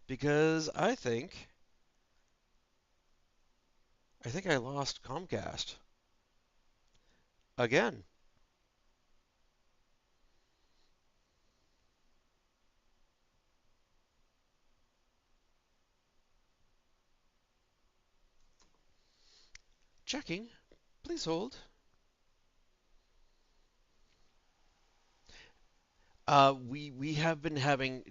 because I think I lost Comcast again. Checking. Please hold. We have been having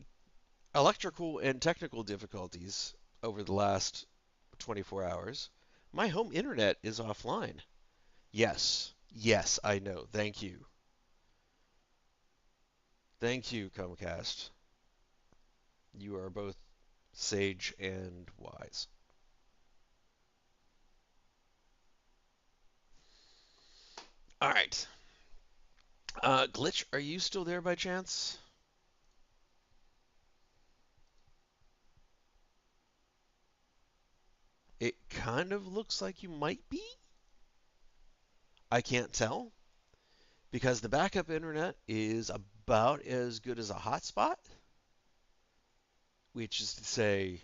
electrical and technical difficulties over the last 24 hours. My home internet is offline. Yes. Yes, I know. Thank you. Thank you, Comcast. You are both sage and wise. All right. Glitch, are you still there by chance? It kind of looks like you might be. I can't tell because the backup internet is about as good as a hotspot, which is to say,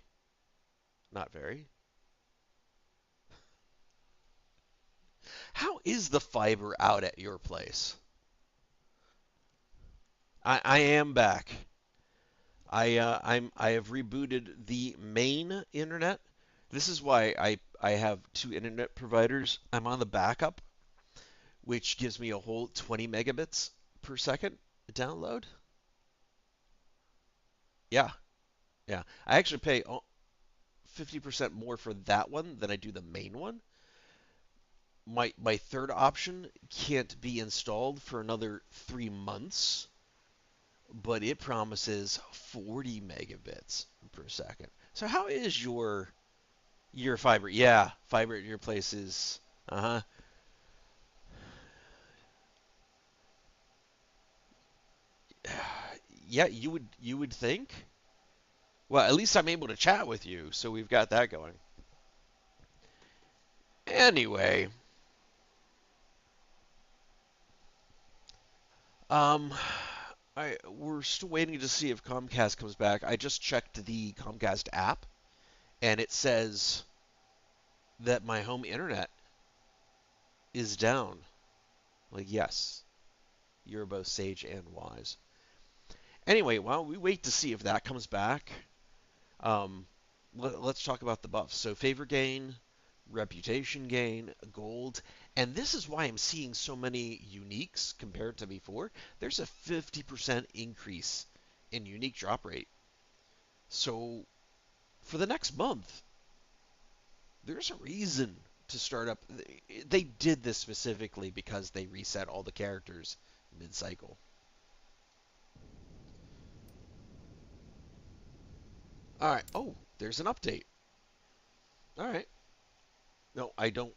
not very. How is the fiber out at your place? I am back. I have rebooted the main internet. This is why I have two internet providers. I'm on the backup, which gives me a whole 20 megabits per second download. Yeah, yeah. I actually pay 50% more for that one than I do the main one. My third option can't be installed for another 3 months, but it promises 40 megabits per second. So how is your fiber? Yeah, fiber at your place is uh-huh. Yeah, you would think. Well, at least I'm able to chat with you, so we've got that going. Anyway, um we're still waiting to see if Comcast comes back. I just checked the Comcast app and it says that my home internet is down. Like, yes, you're both sage and wise. Anyway, while we wait to see if that comes back, um, let's talk about the buffs. So, favor gain, reputation gain, gold, and this is why I'm seeing so many uniques compared to before. There's a 50% increase in unique drop rate. So, for the next month, there's a reason to start up. They did this specifically because they reset all the characters mid-cycle. All right. Oh, there's an update. All right. No, I don't.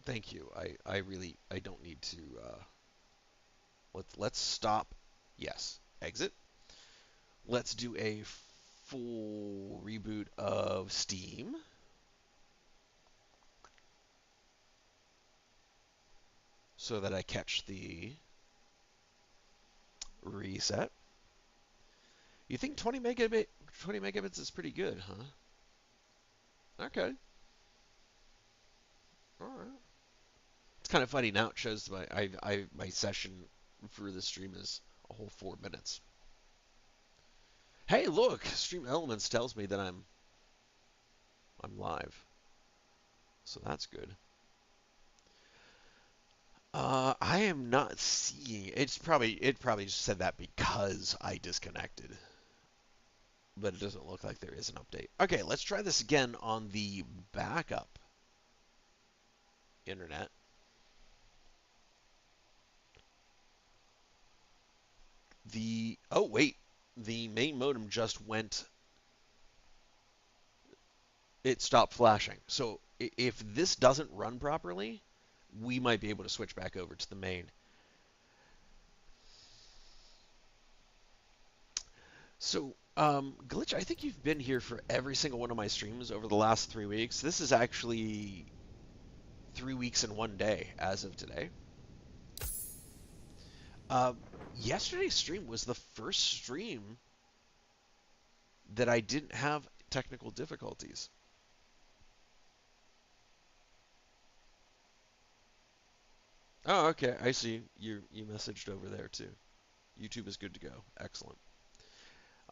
Thank you. I really I don't need to. Let's stop. Yes. Exit. Let's do a full reboot of Steam so that I catch the reset. You think 20 megabits is pretty good, huh? Okay. All right. It's kind of funny now. It shows my session for the stream is a whole 4 minutes. Hey, look! Stream Elements tells me that I'm live, so that's good. I am not seeing. It probably just said that because I disconnected, but it doesn't look like there is an update. Okay, let's try this again on the backup internet. Wait, the main modem just went. It stopped flashing. So if this doesn't run properly, we might be able to switch back over to the main. So, Glitch, I think you've been here for every single one of my streams over the last 3 weeks. This is actually 3 weeks and one day as of today. Uh, Yesterday's stream was the first stream that I didn't have technical difficulties. Oh, okay. I see. You messaged over there too. YouTube is good to go. Excellent.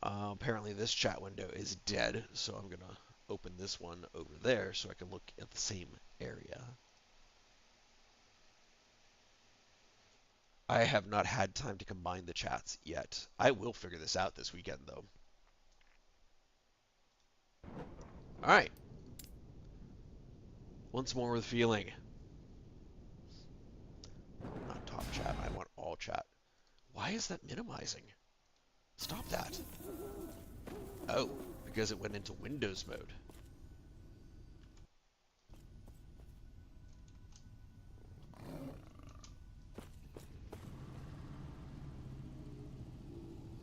Apparently this chat window is dead, so I'm gonna open this one over there so I can look at the same area. I have not had time to combine the chats yet. I will figure this out this weekend though. All right. Once more with feeling. Not top chat. I want all chat. Why is that minimizing? Stop that. Oh, because it went into Windows mode.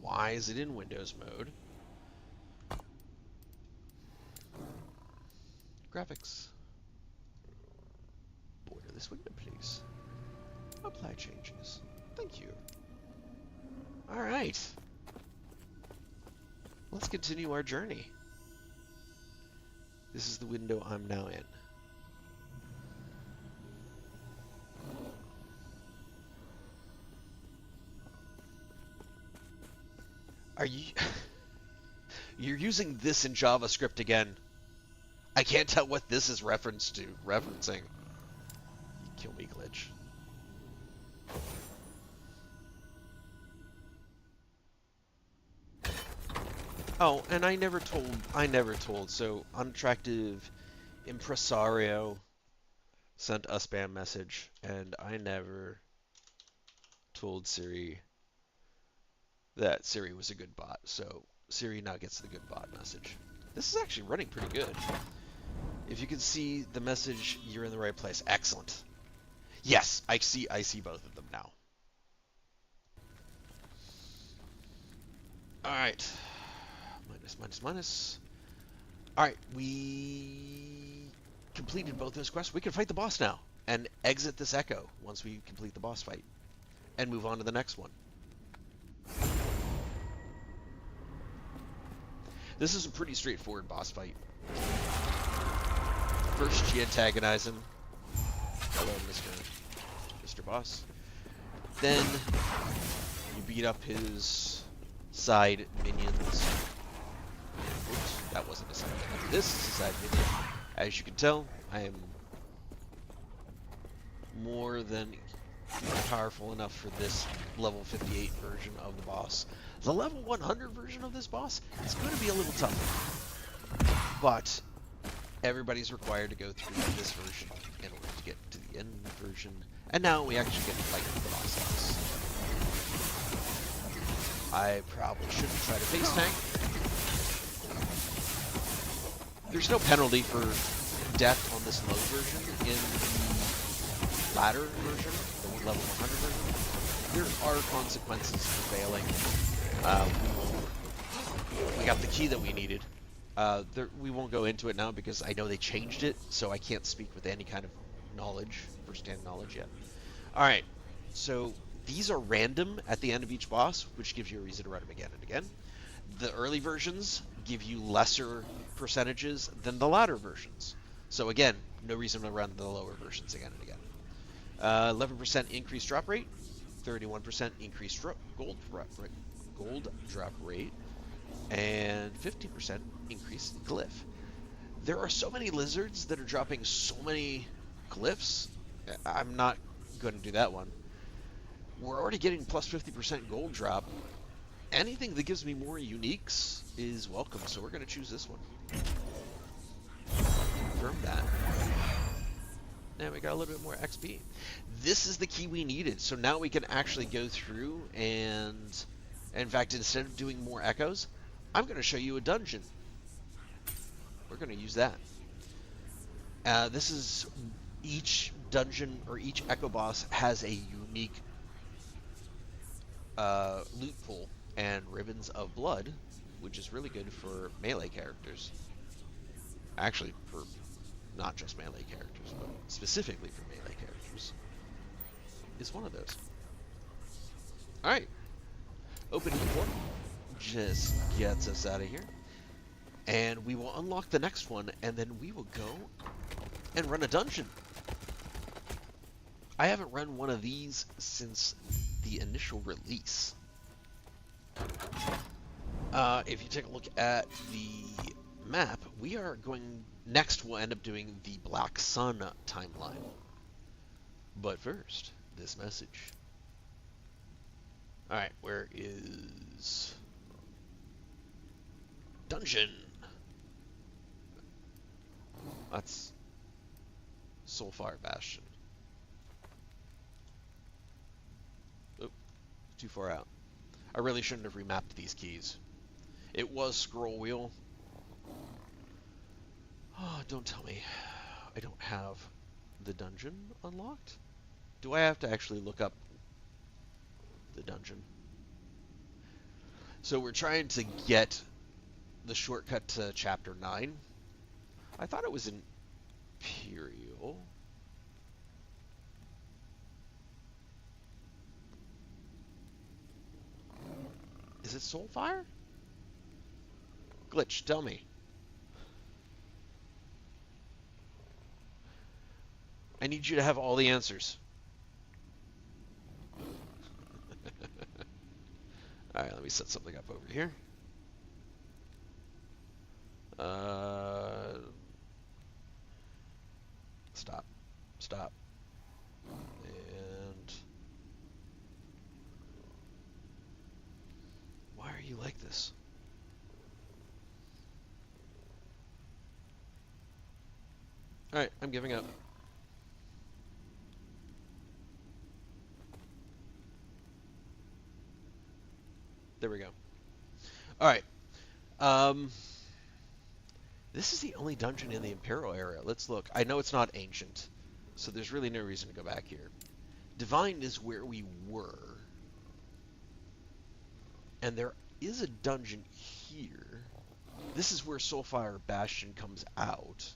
Why is it in Windows mode? Graphics. Border this window, please. Apply changes. Thank you. All right. Let's continue our journey. This is the window I'm now in. Are you... You're using this in JavaScript again. I can't tell what this is referencing. You kill me, glitch. Oh, and I never told. So, unattractive impresario sent a spam message, and I never told Siri that Siri was a good bot. So, Siri now gets the good bot message. This is actually running pretty good. If you can see the message, you're in the right place. Excellent. Yes, I see both of them now. All right. Minus. All right, we completed both those quests. We can fight the boss now and exit this echo once we complete the boss fight and move on to the next one. This is a pretty straightforward boss fight. First, you antagonize him. Hello, Mr. Boss. Then, you beat up his side minions. Oops, that wasn't a side minion. This is a side minion. As you can tell, I am more than powerful enough for this level 58 version of the boss. The level 100 version of this boss is going to be a little tougher. But everybody's required to go through this version in order to get to the end version. And now we actually get to fight the boss boss. I probably shouldn't try to face tank. There's no penalty for death on this low version. In the latter version, the level 100 version, there are consequences for failing. We got the key that we needed. We won't go into it now because I know they changed it, so I can't speak with any kind of knowledge, first-hand knowledge yet. Alright, so these are random at the end of each boss, which gives you a reason to run them again and again. The early versions give you lesser percentages than the latter versions. So again, no reason to run the lower versions again and again. 11% increased drop rate, 31% increased gold drop rate, and 50% increased glyph. There are so many lizards that are dropping so many glyphs. I'm not going to do that one. We're already getting plus 50% gold drop. Anything that gives me more uniques is welcome, so we're going to choose this one. Confirm that. And we got a little bit more XP. This is the key we needed, so now we can actually go through and, in fact, instead of doing more echoes, I'm going to show you a dungeon. We're going to use that. This is each dungeon or each echo boss has a unique loot pool and ribbons of blood, which is really good for melee characters. Actually, for not just melee characters, but specifically for melee characters, is one of those. Alright. Opening the portal just gets us out of here. And we will unlock the next one, and then we will go and run a dungeon. I haven't run one of these since the initial release. If you take a look at the map, we are going... Next, we'll end up doing the Black Sun timeline. But first, this message. Alright, where is... Dungeon? That's Soulfire Bastion. Oh, too far out. I really shouldn't have remapped these keys. It was scroll wheel. Oh, don't tell me I don't have the dungeon unlocked. Do I have to actually look up the dungeon? So we're trying to get the shortcut to Chapter 9. I thought it was Imperial. Is it Soulfire? Glitch, tell me. I need you to have all the answers. Alright, let me set something up over here. Stop. Stop. And... Why are you like this? Alright, I'm giving up. There we go. Alright. This is the only dungeon in the Imperial area. Let's look. I know it's not ancient, so there's really no reason to go back here. Divine is where we were. And there is a dungeon here. This is where Soulfire Bastion comes out.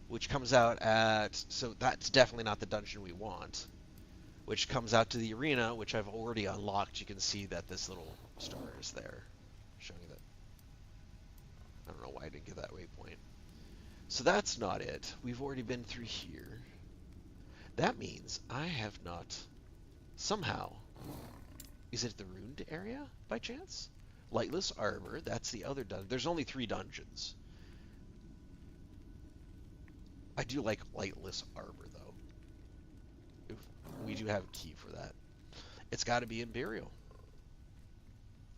Which comes out at... So that's definitely not the dungeon we want. Which comes out to the arena, which I've already unlocked. You can see that this little star is there. Showing that. I don't know why I didn't get that waypoint. So that's not it. We've already been through here. That means I have not... Somehow... Is it the ruined area, by chance? Lightless Arbor, that's the other dungeon. There's only 3 dungeons. I do like Lightless Arbor, though. We do have a key for that. It's got to be Imperial.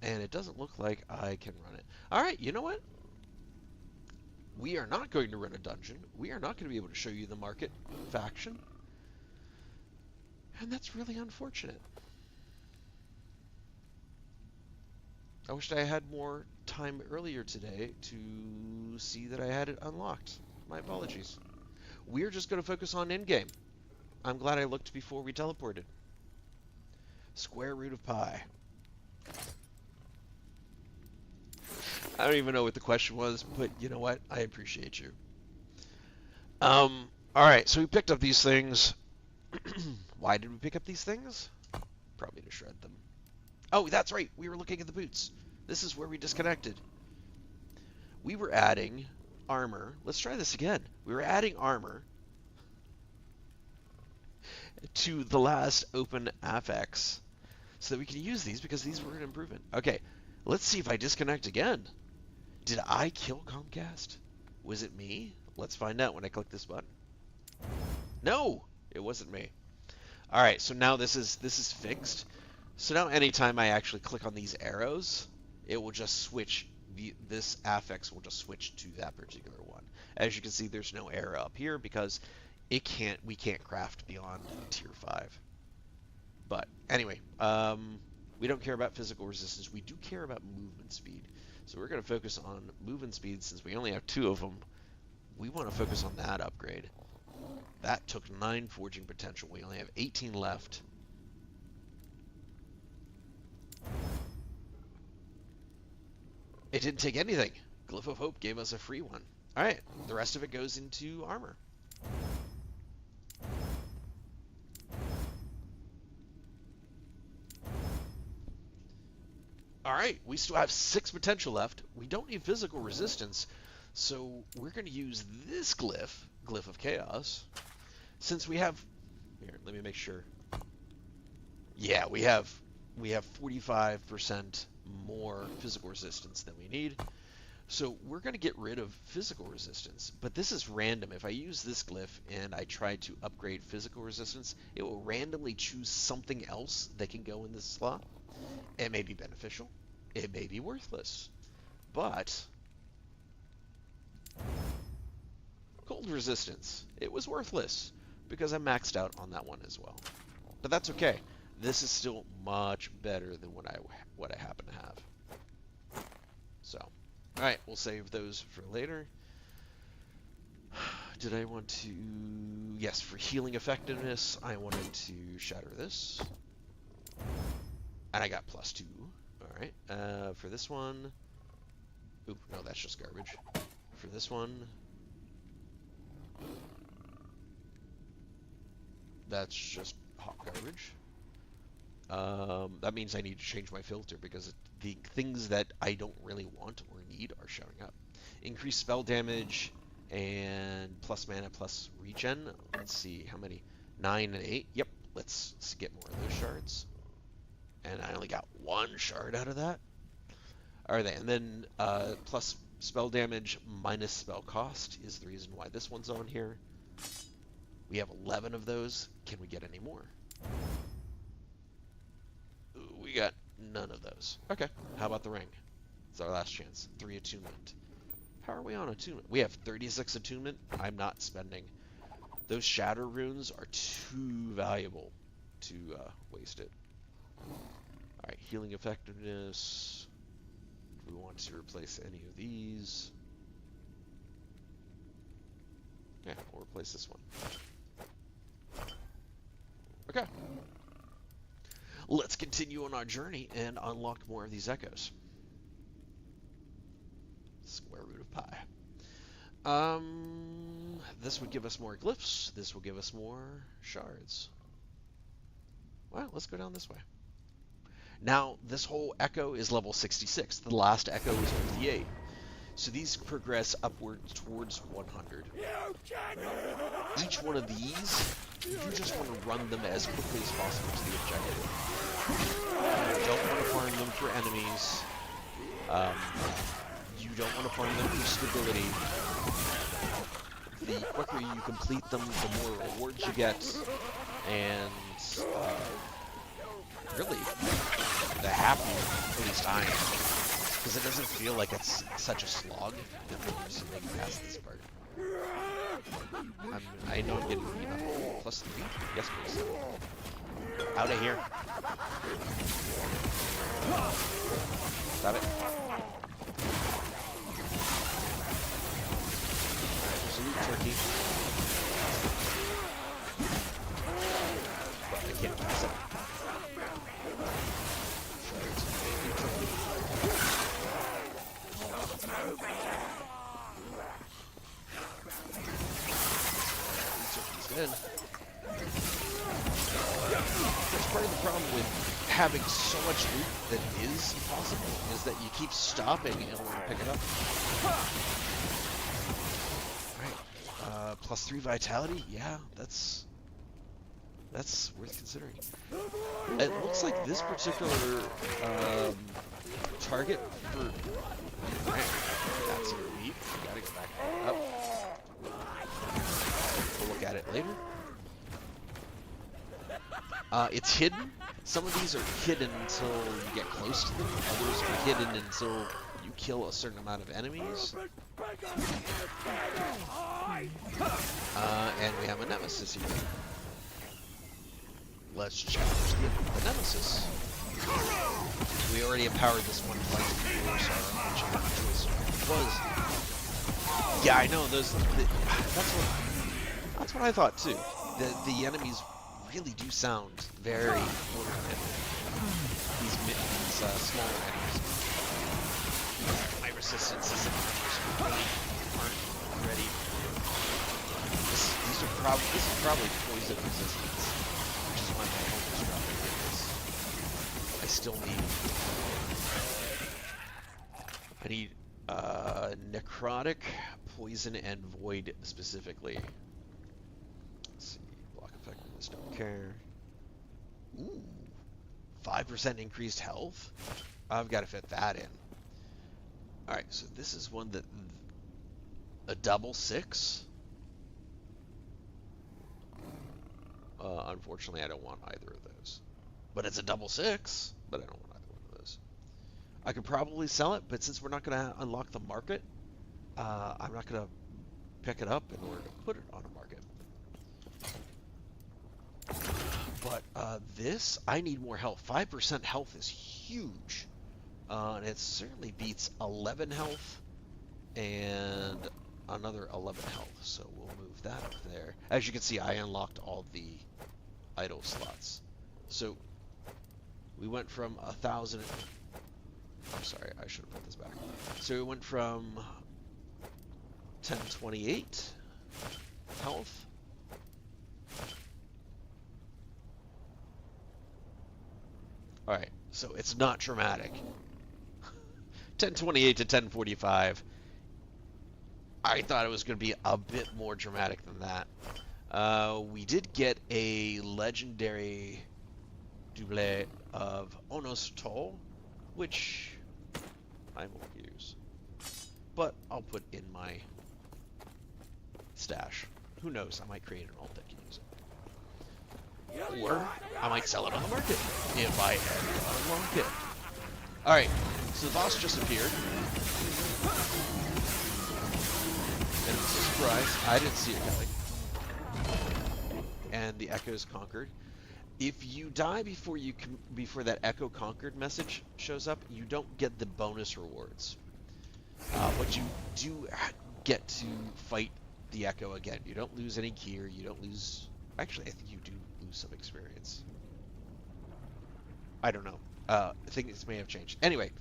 And it doesn't look like I can run it. Alright, you know what? We are not going to run a dungeon. We are not going to be able to show you the market faction. And that's really unfortunate. I wished I had more time earlier today to see that I had it unlocked. My apologies. We're just going to focus on endgame. I'm glad I looked before we teleported. Square root of pi. I don't even know what the question was, but you know what? I appreciate you. Alright, so we picked up these things. Why did we pick up these things? Probably to shred them. Oh, that's right. We were looking at the boots. This is where we disconnected. We were adding armor. Let's try this again. We were adding armor to the last open affix so that we can use these because these were an improvement. Okay, let's see if I disconnect again. Did I kill Comcast? Was it me? Let's find out when I click this button. No, it wasn't me. All right, so now this is fixed. So now anytime I actually click on these arrows, it will just switch. This affix will just switch to that particular one. As you can see, there's no arrow up here because we can't craft beyond tier 5. But anyway, we don't care about physical resistance. We do care about movement speed. So we're going to focus on movement speed since we only have 2 of them. We want to focus on that upgrade. That took 9 forging potential. We only have 18 left. It didn't take anything. Glyph of Hope gave us a free one. Alright, the rest of it goes into armor. All right, we still have 6 potential left. We don't need physical resistance, so we're going to use this glyph of chaos. Since we have, here, let me make sure. Yeah, we have 45% more physical resistance than we need. So we're going to get rid of physical resistance, but this is random. If I use this glyph and I try to upgrade physical resistance, it will randomly choose something else that can go in this slot. It may be beneficial, it may be worthless, but cold resistance, it was worthless because I maxed out on that one as well. But that's okay. This is still much better than what I happen to have. So. Alright, we'll save those for later. Did I want to... Yes, for healing effectiveness, I wanted to shatter this. And I got +2. Alright, for this one... Oop, no, that's just garbage. For this one... That's just hot garbage. That means I need to change my filter because the things that I don't really want or need are showing up. Increased spell damage and plus mana plus regen. Let's see how many. 9 and 8. Yep. Let's get more of those shards. And I only got 1 shard out of that. Are they? And then plus spell damage minus spell cost is the reason why this one's on here. We have 11 of those. Can we get any more? We got none of those. Okay, how about the ring? It's our last chance. 3 attunement. How are we on attunement? We have 36 attunement. I'm not spending. Those shatter runes are too valuable to waste it. Alright, healing effectiveness. Do we want to replace any of these? Yeah, we'll replace this one. Okay. Let's continue on our journey and unlock more of these echoes. Square root of pi. This would give us more glyphs. This will give us more shards. Well, let's go down this way. Now, this whole echo is level 66. The last echo is 58. So these progress upward towards 100. Each one of these, you just want to run them as quickly as possible to the objective. You don't want to farm them for enemies. You don't want to farm them for stability. The quicker you complete them, the more rewards you get. And really, the happier, at least I am. Because it doesn't feel like it's such a slog that we're just to make it past this part. I know I'm getting enough. +3? Yes, please. Out of here. Stop it. Alright, there's a loot turkey. But I can't pass it. In. That's part of the problem with having so much loot that is impossible, is that you keep stopping in order to pick it up. Alright, +3 vitality? Yeah, that's worth considering. It looks like this particular target for... Alright, that's an elite. Gotta go back up. We'll look at it later. It's hidden. Some of these are hidden until you get close to them. Others are hidden until you kill a certain amount of enemies. And we have a nemesis here. Let's challenge the nemesis. We already empowered this one twice before, so I don't know which choice was. Yeah, I know. That's what I thought too. The enemies really do sound very important. These smaller enemies. My resistance isn't really aren't ready. This is probably poison resistance, which is why my home is probably this. I still need I need necrotic, poison, and void specifically. Let's see. Block effectiveness, don't care. Ooh, 5% increased health? I've got to fit that in. Alright, so this is one that... A double 6? Unfortunately, I don't want either of those. But it's a double 6, but I don't want either one of those. I could probably sell it, but since we're not going to unlock the market, I'm not going to pick it up in order to put it on a market. But this, I need more health. 5% health is huge. And it certainly beats 11 health and another 11 health. So we'll move that up there. As you can see, I unlocked all the idle slots. So we went from 1,000. I'm sorry, I should have put this back. So we went from 1028 health. Alright, so it's not dramatic. 1028 to 1045. I thought it was going to be a bit more dramatic than that. We did get a legendary double of Onos Toll, which I won't use. But I'll put in my stash. Who knows, I might create an alt that can use it. Or I might sell it on the market if I ever unlock it. Alright, so the boss just appeared. And it was a surprise. I didn't see it coming. And the echoes conquered. If you die before that echo conquered message shows up, you don't get the bonus rewards. But you do get to fight the echo again. You don't lose any gear. You don't lose... Actually, I think you do lose some experience. I don't know. Things may have changed. Anyway,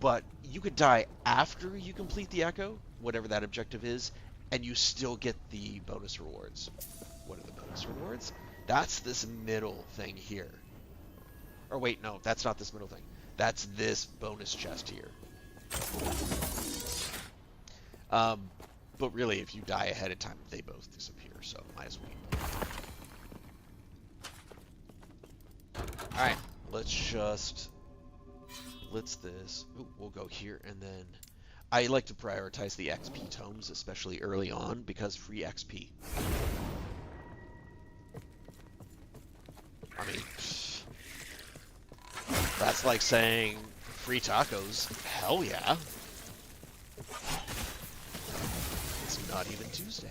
but you could die after you complete the echo, whatever that objective is, and you still get the bonus rewards. What are the bonus rewards? That's this middle thing here. Or wait, no, that's not this middle thing. That's this bonus chest here. But really, if you die ahead of time, they both disappear, so might as well. Alright, let's just blitz this. Ooh, we'll go here, and then I like to prioritize the XP tomes, especially early on, because free XP. I mean, that's like saying free tacos. Hell yeah. It's not even Tuesday.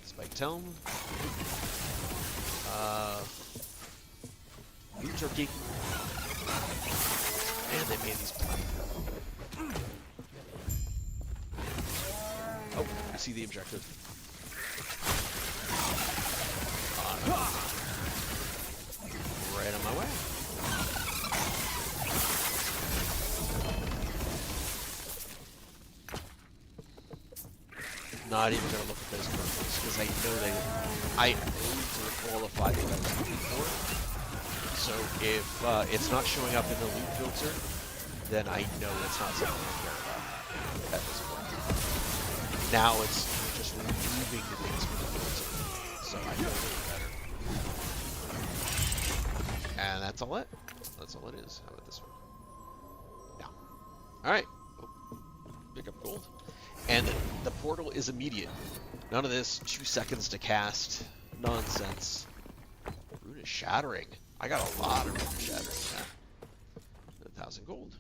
Spike tome. New turkey. And they made these. Oh, I see the objective. Right on my way. Not even gonna look at those purples because I know I overqualify what I was looking for. So if it's not showing up in the loot filter, then I know it's not something I care about at this point. Now it's just removing the things from the filter, so I know it better. And that's all it. That's all it is. How about this one? Yeah. All right. Oh, pick up gold. And the portal is immediate. None of this 2 seconds to cast nonsense. Rune is shattering. I got a lot of rune shattering now. 1,000 gold.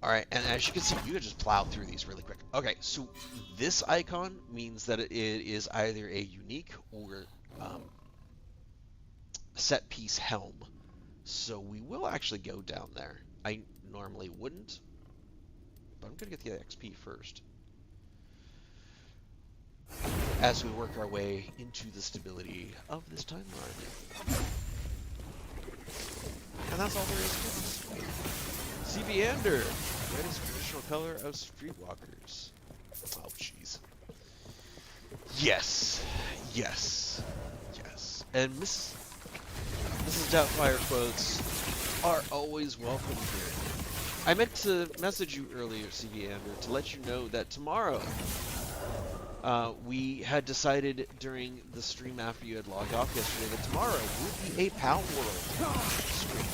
Alright, and as you can see, you can just plow through these really quick. Okay, so this icon means that it is either a unique or set piece helm. So we will actually go down there. I normally wouldn't, but I'm going to get the XP first. As we work our way into the stability of this timeline. And that's all there is to this. CBander! Red is traditional color of streetwalkers. Oh, jeez. Yes. Yes. Yes. And Mrs. Doubtfire quotes are always welcome here. I meant to message you earlier, CV Ander, to let you know that tomorrow we had decided during the stream after you had logged off yesterday that tomorrow would be a Pal World stream.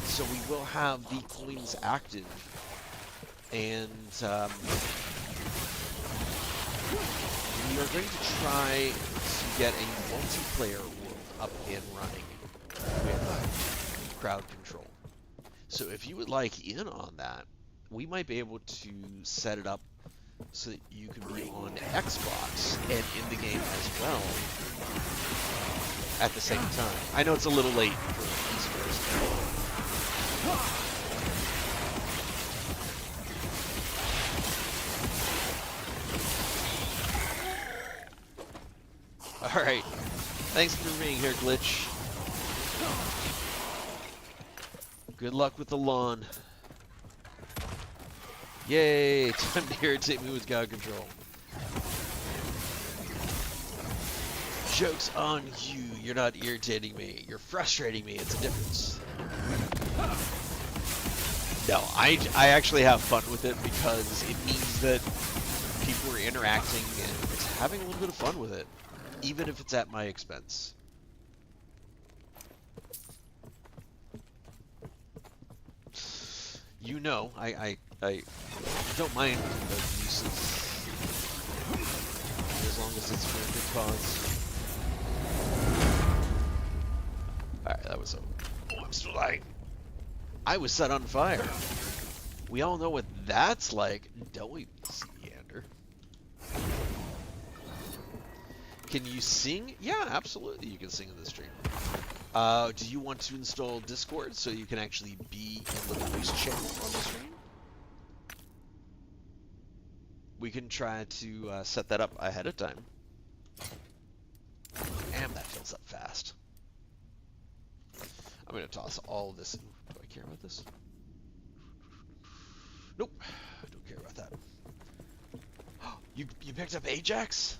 So we will have the coins active, and we are going to try to get a multiplayer world up and running with crowd control. So if you would like in on that, we might be able to set it up so that you can be on Xbox and in the game as well at the same time. I know it's a little late for East Coast. Alright. Thanks for being here, Glitch. Good luck with the lawn. Yay! Time to irritate me with God control. Joke's on you. You're not irritating me. You're frustrating me. It's a difference. No, I actually have fun with it because it means that people are interacting and having a little bit of fun with it, even if it's at my expense. You know, I don't mind the nuisance as long as it's for a good cause. Alright, that was a... Oh, I'm still lying. I was set on fire. We all know what that's like, don't we, Leander? Can you sing? Yeah, absolutely you can sing in the stream. Do you want to install Discord so you can actually be in the voice channel on the stream? We can try to set that up ahead of time. Damn, that fills up fast. I'm going to toss all of this. Ooh, do I care about this? Nope, I don't care about that. You picked up Ajax?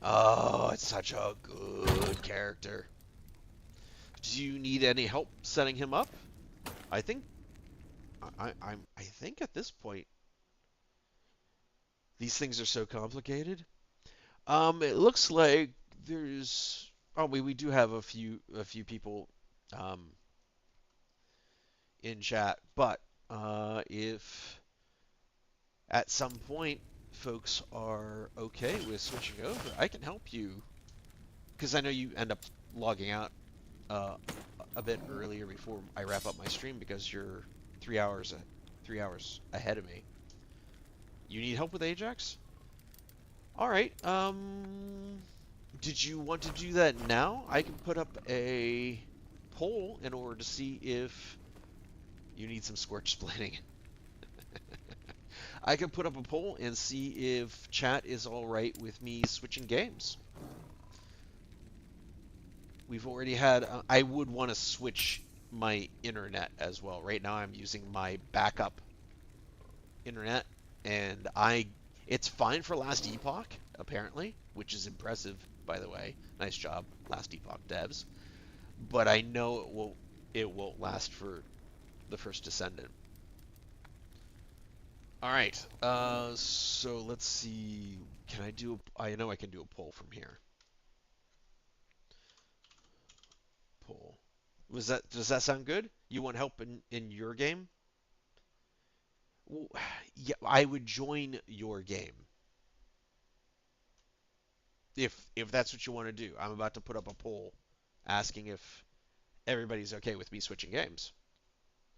Oh, it's such a good character. Do you need any help setting him up? I think I think at this point these things are so complicated. It looks like there's we do have a few people in chat, but if at some point folks are okay with switching over, I can help you because I know you end up logging out a bit earlier before I wrap up my stream because you're 3 hours ahead of me. You need help with Ajax? All right. Did you want to do that now? I can put up a poll in order to see if you need some scorch splitting. I can put up a poll and see if chat is all right with me switching games. We've already had... I would want to switch my internet as well. Right now I'm using my backup internet, and it's fine for Last Epoch, apparently, which is impressive, by the way. Nice job, Last Epoch devs. But I know it won't last for the First Descendant. All right, so let's see. Can I do? I know I can do a poll from here. Poll. Does that sound good? You want help in your game? Well, yeah, I would join your game if that's what you want to do. I'm about to put up a poll asking if everybody's okay with me switching games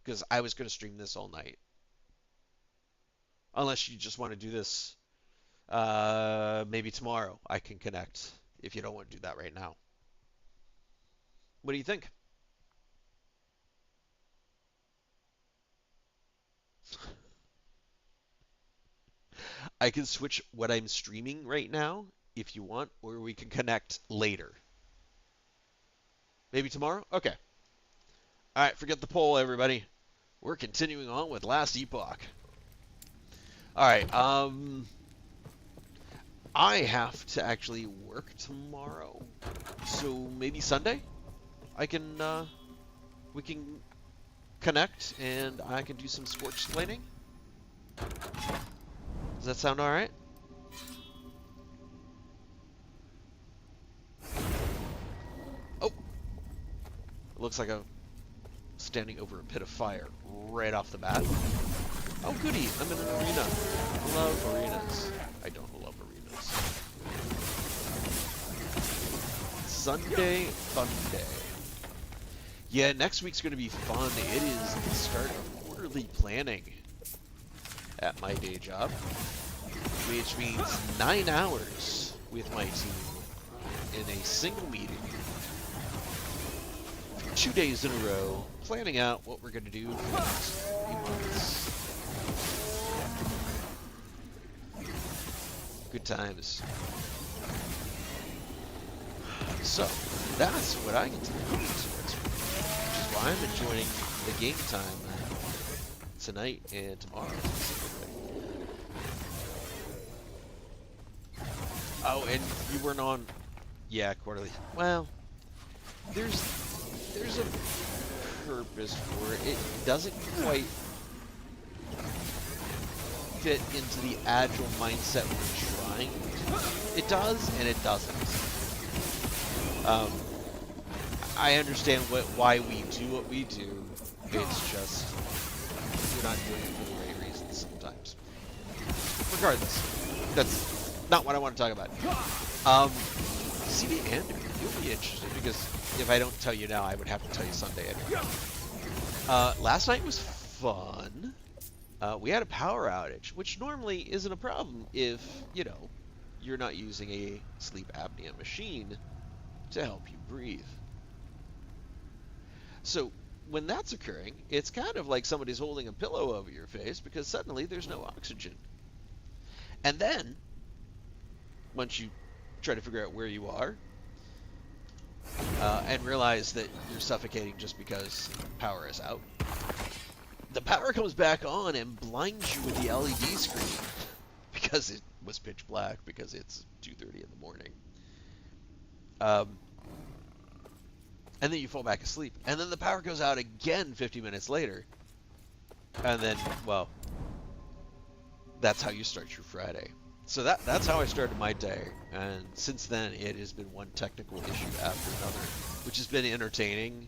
because I was going to stream this all night. Unless you just want to do this, maybe tomorrow I can connect if you don't want to do that right now. What do you think? I can switch what I'm streaming right now if you want, or we can connect later. Maybe tomorrow? Okay. All right, forget the poll, everybody. We're continuing on with Last Epoch. All right, I have to actually work tomorrow, so maybe Sunday we can connect and I can do some sports explaining. Does that sound all right? Oh, it looks like I'm standing over a pit of fire right off the bat. Oh, goody, I'm in an arena. I love arenas. I don't love arenas. Sunday Fun Day. Yeah, next week's going to be fun. It is the start of quarterly planning at my day job, which means 9 hours with my team in a single meeting, 2 days in a row, planning out what we're going to do for the next few months. Good times. So, that's what I get to look forward to next week, which is why I'm enjoying the game time tonight and tomorrow. Oh, and you weren't on... Yeah, quarterly. Well, there's a purpose for it. It doesn't quite fit into the agile mindset we're trying. It does, and it doesn't. I understand why we do what we do. It's just we're not doing it for the right reasons sometimes. Regardless, that's not what I want to talk about. See the end? You'll be interested because if I don't tell you now, I would have to tell you Sunday anyway. Last night was fun. We had a power outage, which normally isn't a problem if, you know, you're not using a sleep apnea machine to help you breathe. So when that's occurring, it's kind of like somebody's holding a pillow over your face because suddenly there's no oxygen. And then, once you try to figure out where you are, and realize that you're suffocating just because power is out, the power comes back on and blinds you with the LED screen because it was pitch black because it's 2:30 in the morning. And then you fall back asleep. And then the power goes out again 50 minutes later. And then, well, that's how you start your Friday. So that's how I started my day. And since then, it has been one technical issue after another, which has been entertaining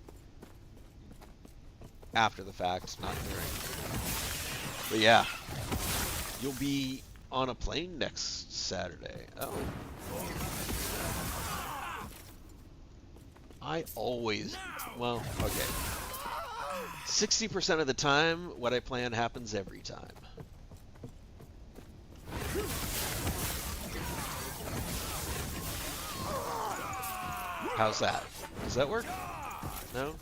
after the fact, not during. But yeah, you'll be on a plane next Saturday. Oh. I always, well, okay. 60% of the time, what I plan happens every time. How's that? Does that work? No?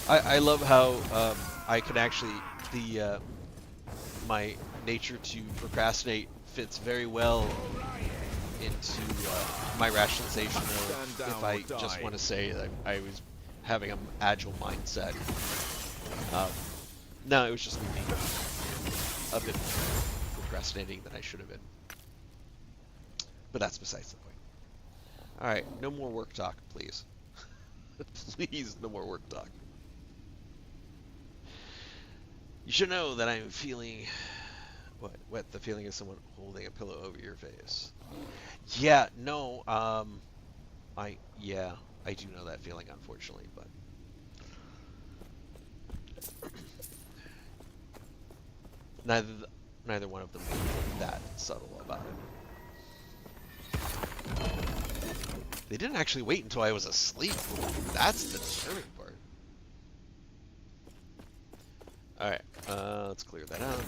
I love how I can actually, my nature to procrastinate fits very well into my rationalization of if I just want to say that I was having an agile mindset. No, it was just me being a bit more procrastinating than I should have been. But that's besides the point. Alright, no more work talk, please. Please, no more work talk. You should know that I'm feeling... What? The feeling of someone holding a pillow over your face. Yeah, no, I do know that feeling, unfortunately, but... Neither one of them were that subtle about it. They didn't actually wait until I was asleep. That's the disturbing part. Alright, let's clear that out.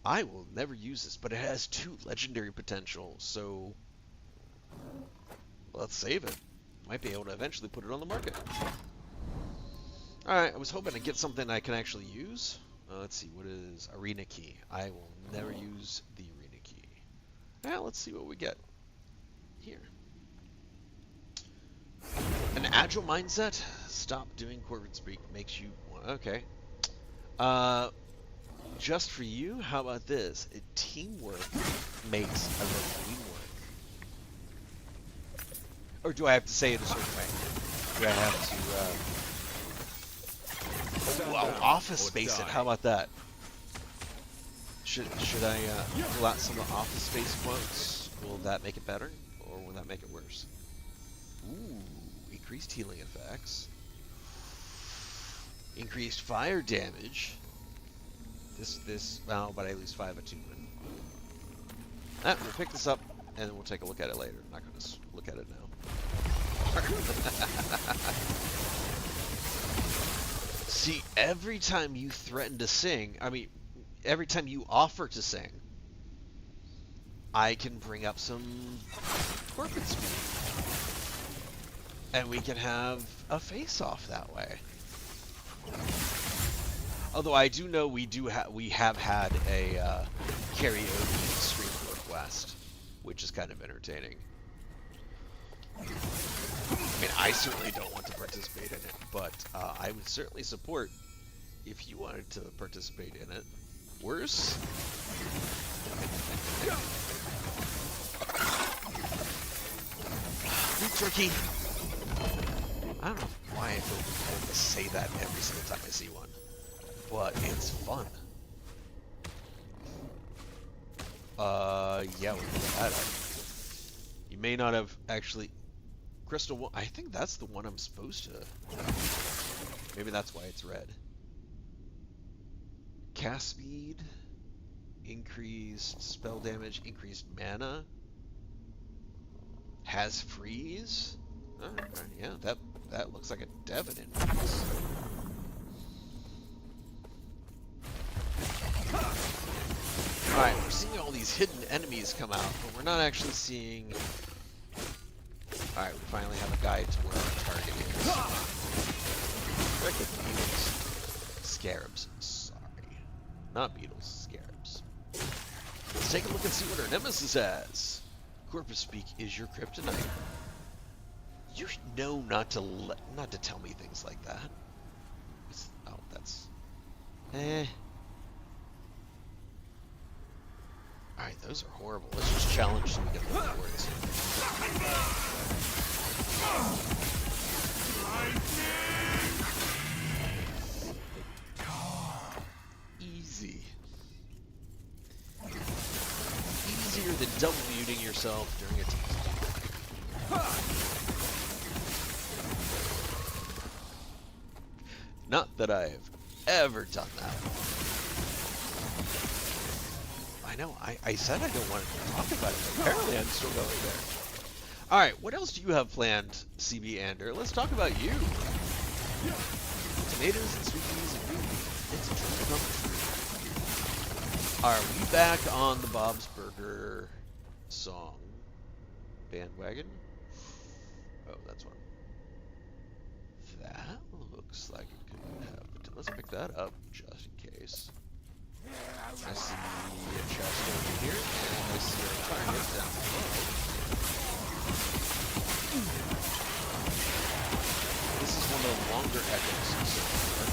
I will never use this, but it has 2 legendary potential, so let's save it. Might be able to eventually put it on the market. Alright, I was hoping to get something I can actually use. Let's see, what is Arena Key? I will never use the Arena Key. Now, let's see what we get here. An agile mindset? Stop doing corporate speak. Makes you... Okay. Just for you, how about this? Teamwork makes a little teamwork. Or do I have to say it a certain way? Do I have to, office space it? How about that? Should I pull out some of the office space quotes? Will that make it better? Or will that make it worse? Ooh, increased healing effects. Increased fire damage. Well, but I lose 5 attunement. We'll pick this up, and then we'll take a look at it later. I'm not going to look at it now. See, every time you threaten to sing, every time you offer to sing, I can bring up some corporate speed. And we can have a face-off that way. Although I do know we have had a karaoke stream request, which is kind of entertaining. I certainly don't want to participate in it, but I would certainly support if you wanted to participate in it. Worse? Beef jerky. I don't know why I feel compelled to say that every single time I see one, but it's fun. Yeah, we'll put that up. You may not have actually... Crystal 1, I think that's the one I'm supposed to... Maybe that's why it's red. Cast speed, increased spell damage, increased mana, has freeze. Alright, yeah, that looks like a Devon increase. Alright, we're seeing all these hidden enemies come out, but we're not actually seeing... Alright, we finally have a guide to where our target is. Wicked beetles. Scarabs. Sorry. Not beetles, scarabs. Let's take a look and see what our nemesis has. Corpus Speak is your kryptonite. You know not to tell me things like that. Oh, that's... Alright, those are horrible. Let's just challenge so we get the rewards. Easy. Easier than double muting yourself during a team. Not that I've ever done that. I know, I said I don't want to talk about it, but apparently I'm still going there. Alright, what else do you have planned, CB Ander? Let's talk about you. Tomatoes and sweet peas and green beans. It's a dream come true. Are we back on the Bob's Burger song bandwagon? Oh, that's one. That looks like it could have potential. Let's pick that up just in case. I see a chest over here, and I see a target down below. This is one of the longer echoes so far.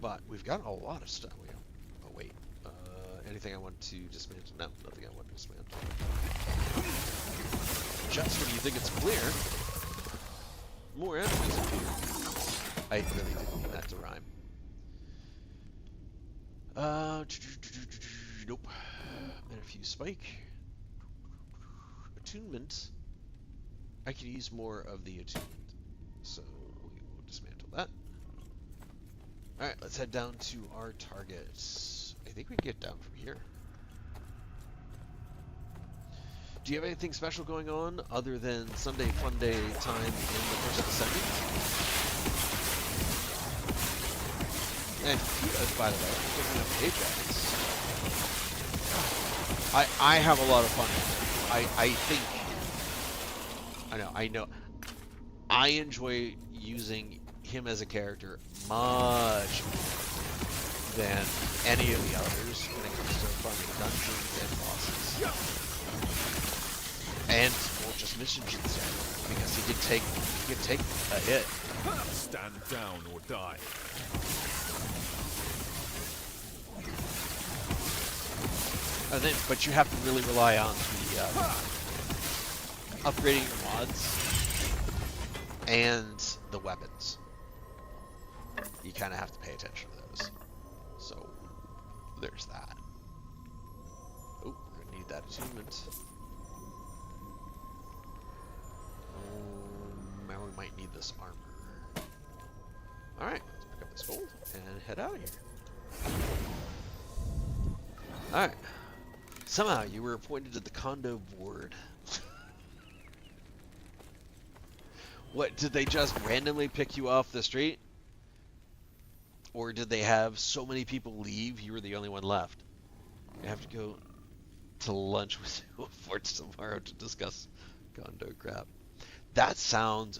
But we've got a lot of stuff. Oh wait, anything I want to dismantle? No, nothing I want to dismantle. Just when you think it's clear, more enemies appear. I really didn't mean that to rhyme. Nope. And a few spike. Attunement. I could use more of the attunement, so we will dismantle that. Alright, let's head down to our targets. I think we can get down from here. Do you have anything special going on other than Sunday Fun Day time in the first Ascendant? And kudos, by the way, for picking up Apex. I have a lot of fun with it. I know. I enjoy using him as a character much more than any of the others when it comes to farming dungeons and bosses. And, well, just mission jutsu, because he can take a hit. Stand down or die. And then, but you have to really rely on the upgrading your mods and the weapons. You kind of have to pay attention to those. So there's that. Oh, we're gonna need that attunement. Now we might need this armor. Alright, let's pick up this gold and head out of here. Alright. Somehow you were appointed to the condo board. What, did they just randomly pick you off the street? Or did they have so many people leave, you were the only one left? You have to go to lunch with Forts tomorrow to discuss condo crap. That sounds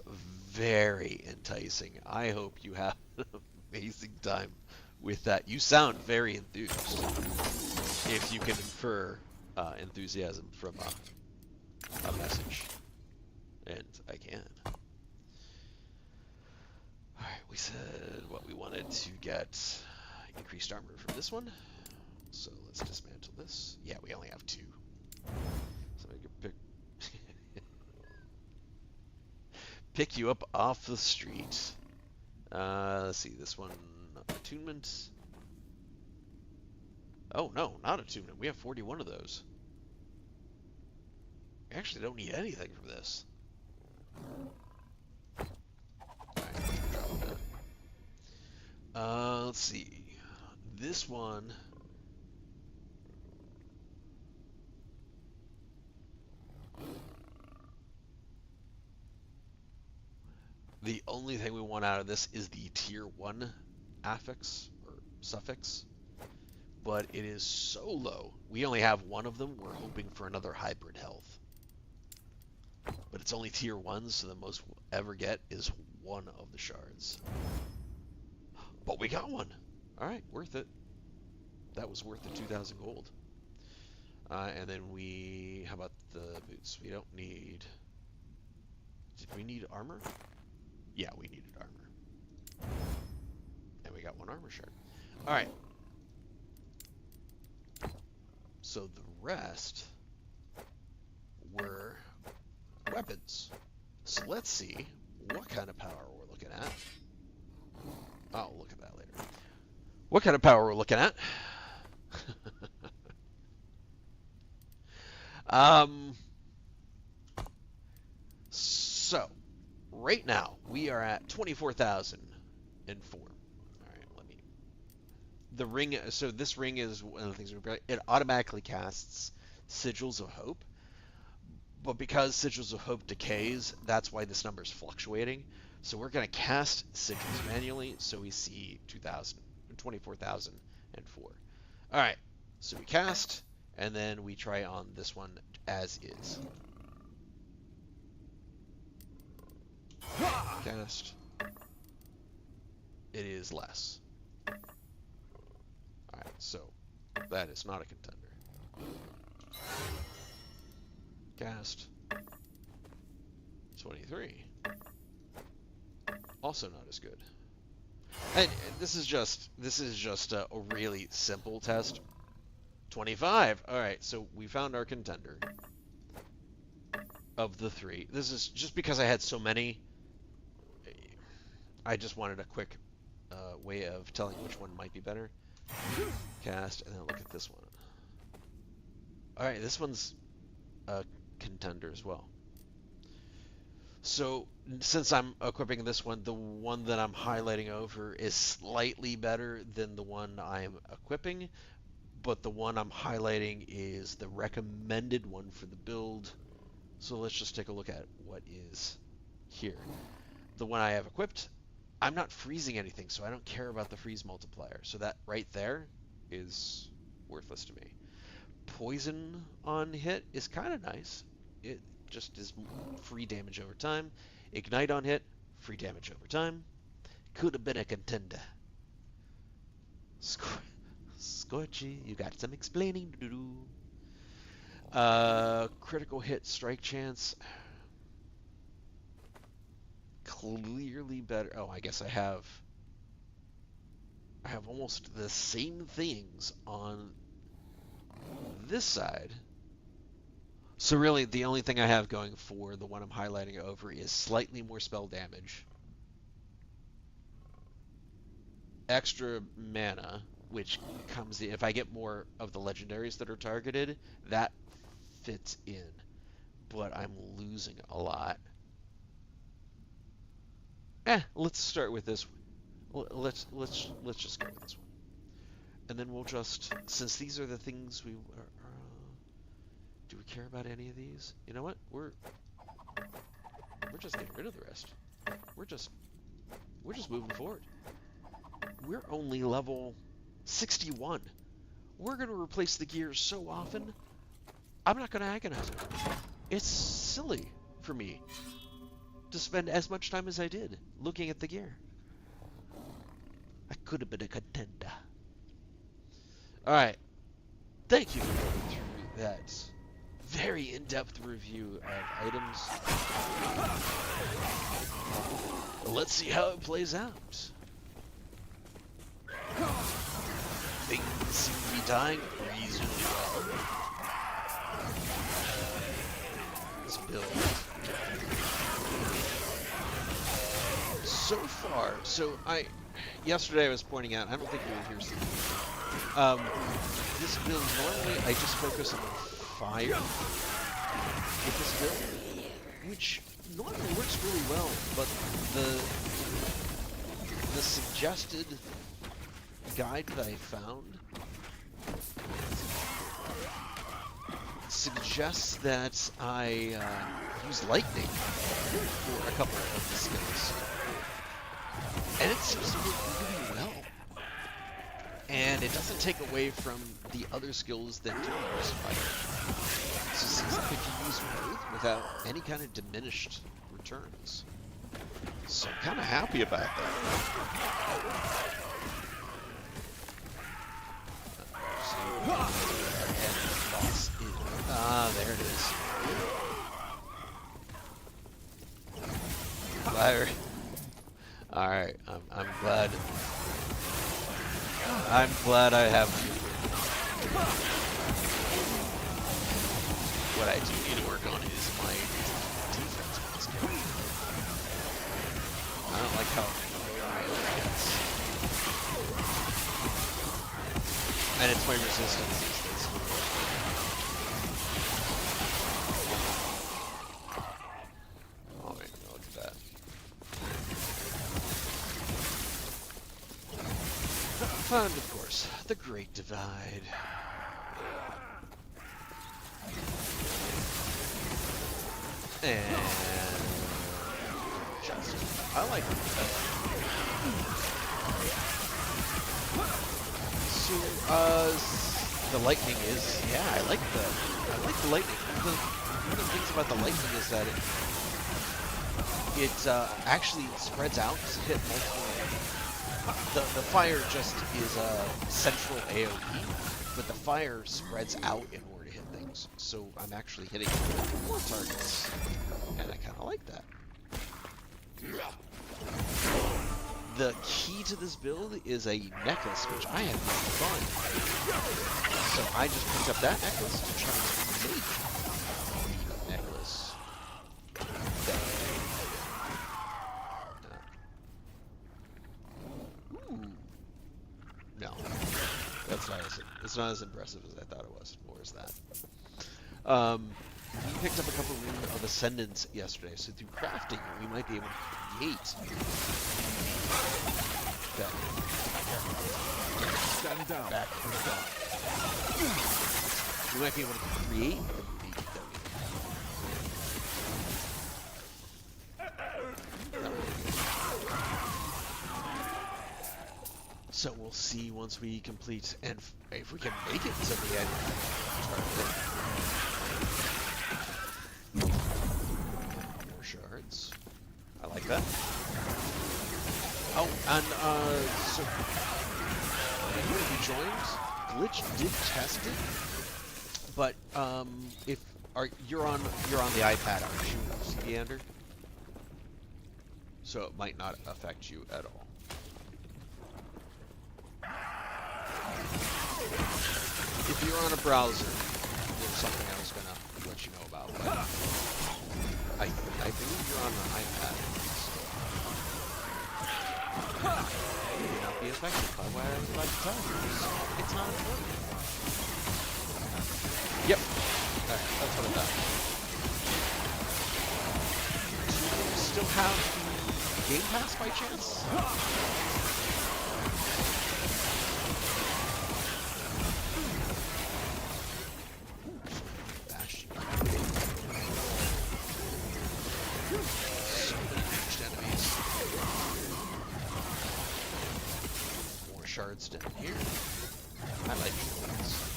very enticing. I hope you have an amazing time with that. You sound very enthused, if you can infer enthusiasm from a message. And I can. Alright, we said what we wanted to get increased armor from this one. So let's dismantle this. Yeah, we only have 2. So I can pick you up off the street. Let's see, this one, attunement. Oh no, not attunement. We have 41 of those. We actually don't need anything from this. Let's see. This one. The only thing we want out of this is the tier 1 affix or suffix, but it is so low. We only have 1 of them. We're hoping for another hybrid health. But it's only tier 1, so the most we'll ever get is 1 of the shards. But we got 1. Alright, worth it. That was worth the 2,000 gold. And then how about the boots? We don't need... Did we need armor? Yeah, we needed armor. And we got 1 armor shard. Alright. So the rest were weapons. So let's see what kind of power we're looking at. I'll look at that later. What kind of power we're looking at? So, right now, we are at 24,004. All right, the ring, so this ring is one of the things, it automatically casts Sigils of Hope, but because Sigils of Hope decays, that's why this number is fluctuating. So we're going to cast Sigils manually, so we see 24,004. All right, so we cast, and then we try on this one as is. Cast. It is less. Alright, so that is not a contender. Cast. 23. Also not as good. And this is just a really simple test. 25. Alright, so we found our contender. Of the 3. This is just because I had so many. I just wanted a quick way of telling which one might be better. Cast, and then look at this one. Alright, this one's a contender as well. So, since I'm equipping this one, the one that I'm highlighting over is slightly better than the one I'm equipping, but the one I'm highlighting is the recommended one for the build. So let's just take a look at what is here. The one I have equipped, I'm not freezing anything, so I don't care about the freeze multiplier. So that right there is worthless to me. Poison on hit is kind of nice. It just is free damage over time. Ignite on hit, free damage over time. Could have been a contender. Scorchy, you got some explaining to do. Critical hit strike chance. Clearly better. Oh, I guess I have almost the same things on this side. So really, the only thing I have going for the one I'm highlighting over is slightly more spell damage, extra mana, which comes in, if I get more of the legendaries that are targeted, that fits in. But I'm losing a lot. Let's start with this one. Let's just go with this one, and then we'll just, since these are the things we do we care about any of these? You know what? We're just getting rid of the rest. We're just moving forward. We're only level 61. We're going to replace the gears so often, I'm not going to agonize it. It's silly for me to spend as much time as I did looking at the gear. I could have been a contender. Alright. Thank you for going through that very in-depth review of items. Let's see how it plays out. Things seem to be dying reasonably well. Let's build. So far, yesterday I was pointing out, I don't think you were here, Steve. This build, normally I just focus on fire with this build, which normally works really well, but the suggested guide that I found suggests that I use lightning for a couple of the skills, and it seems to work really well. And it doesn't take away from the other skills that do use fire. So it seems like it can use both without any kind of diminished returns. So I'm kind of happy about that. There it is. Fire. Alright, I'm glad. I'm glad I have. What I do need to work on is my defense with this game. I don't like how it gets. And it's my resistance these days. Oh, maybe I'll do that. And of course, the Great Divide. And just, I like it. So, the lightning is, yeah, I like the lightning. One of the things about the lightning is that it actually spreads out to hit multiple. The fire just is a central AoE, but the fire spreads out in order to hit things. So I'm actually hitting more targets, and I kind of like that. The key to this build is a necklace, which I have not found. So I just picked up that necklace to try and make the necklace. No, it's not as impressive as I thought it was. Nor is that. We picked up a couple of Ascendants yesterday, so through crafting, we might be able to create. Stand down. Back. We might be able to create the movie that we. So we'll see once we complete, and if we can make it to the end. More shards. I like that. Oh, and so when we joined, Glitch did test it, but if you're on the iPad, aren't you, Leander? So it might not affect you at all. if you're on a browser, there's something I was gonna let you know about. But I believe you're on the iPad. You may not be affected by what I was about to tell you. It's not important. Yep. Alright, that's what I thought. Do you still have the Game Pass by chance? So many ranged enemies. More shards down here. I like these.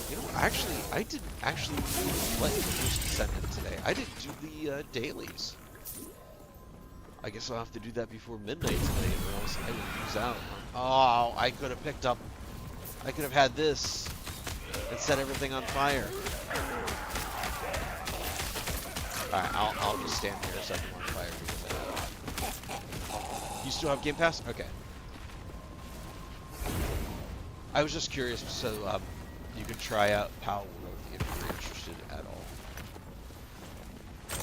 You know, actually, I didn't actually play the first Descendant today. I didn't do the dailies. I guess I'll have to do that before midnight tonight, or else I will lose out. Oh, I could have picked up. I could have had this and set everything on fire. Alright, I'll just stand here and set them on fire because I have it. You still have Game Pass? Okay. I was just curious, so you can try out Power World if you're interested at all.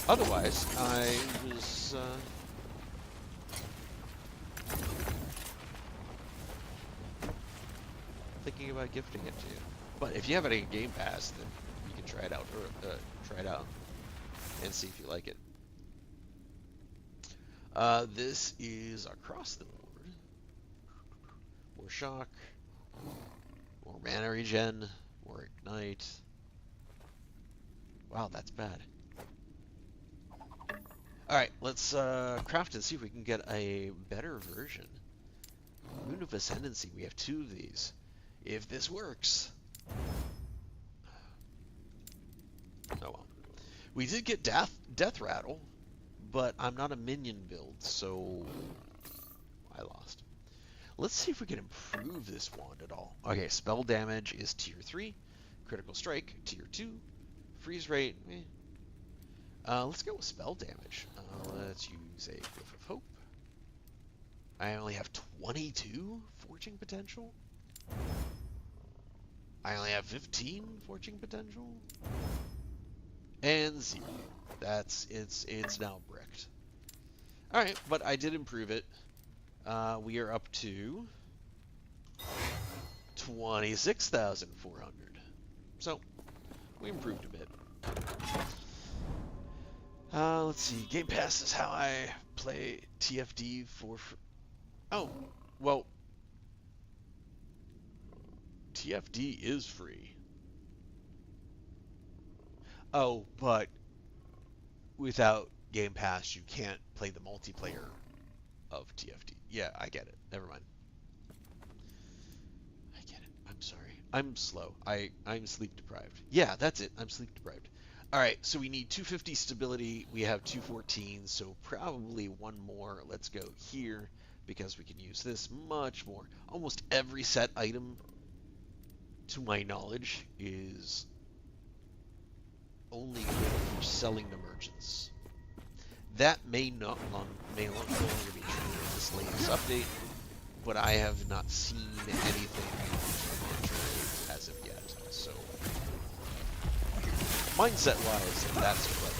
Otherwise, I was thinking about gifting it to you. But if you have any Game Pass, then you can try it out, or try it out and see if you like it. This is across the board. More shock, more mana regen, more ignite. Wow, that's bad. Alright, let's craft and see if we can get a better version. Moon of Ascendancy, we have 2 of these. If this works. Oh well. We did get Death Rattle, but I'm not a minion build, so I lost. Let's see if we can improve this wand at all. Okay, spell damage is tier 3, critical strike tier 2, freeze rate. Let's go with spell damage. Let's use a Glyph of Hope. I only have 22 forging potential. I only have 15 forging potential. And 0. It's now bricked. Alright, but I did improve it. We are up to 26,400. So, we improved a bit. Let's see. Game Pass is how I play TFD for... Oh, well... TFD is free. Oh, but without Game Pass, you can't play the multiplayer of TFD. Yeah, I get it. Never mind. I get it. I'm sorry. I'm slow. I'm sleep deprived. Yeah, that's it. I'm sleep deprived. Alright, so we need 250 stability. We have 214, so probably one more. Let's go here, because we can use this much more. Almost every set item, to my knowledge, is only good for selling to merchants. That may no longer be true in this latest update, but I have not seen anything as of yet. So, mindset-wise, that's what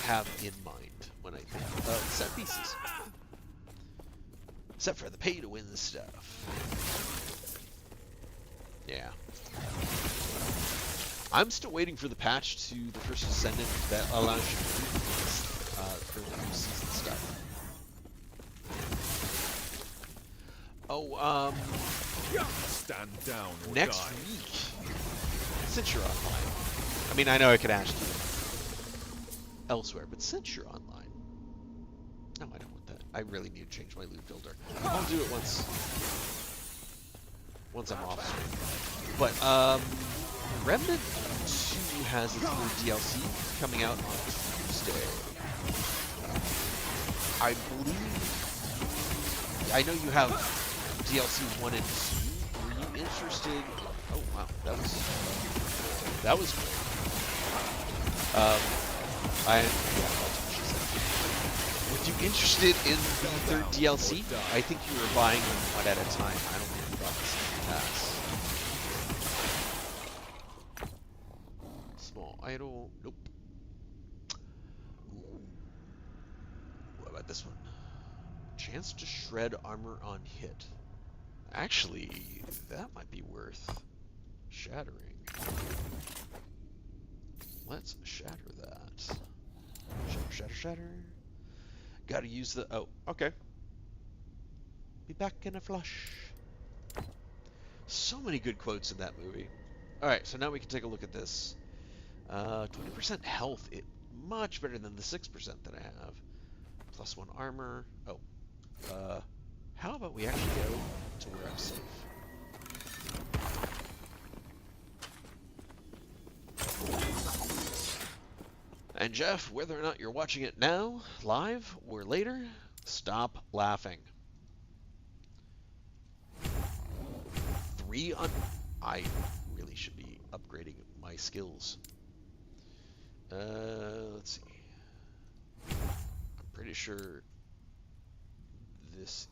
I have in mind when I think of set pieces. Except for the pay-to-win stuff. Yeah. I'm still waiting for the patch to the first Descendant that allows you to do for the new season stuff. Oh, stand down or next die. week, since you're online, I mean, I know I could ask you elsewhere, but since you're online, no, I don't want that. I really need to change my loot builder. I'll do it once I'm off stream. But, Remnant 2 has its new DLC coming out on Tuesday. I believe... I know you have DLC 1 and 2. Were you interested... Oh, wow. That was great. Yeah, that's what she said. If you're interested in the third DLC, I think you were buying them one at a time. I don't think you bought the same pass. Small idol. Nope. Ooh. What about this one? Chance to shred armor on hit. Actually, that might be worth shattering. Let's shatter that. Shatter, shatter, shatter. Gotta use the... Oh, okay. Be back in a flush. So many good quotes in that movie. Alright, so now we can take a look at this. 20% health. Much better than the 6% that I have. Plus 1 armor. Oh. How about we actually go to where I'm safe? And Jeff, whether or not you're watching it now, live, or later, stop laughing. 3 on... I really should be upgrading my skills. Let's see. I'm pretty sure this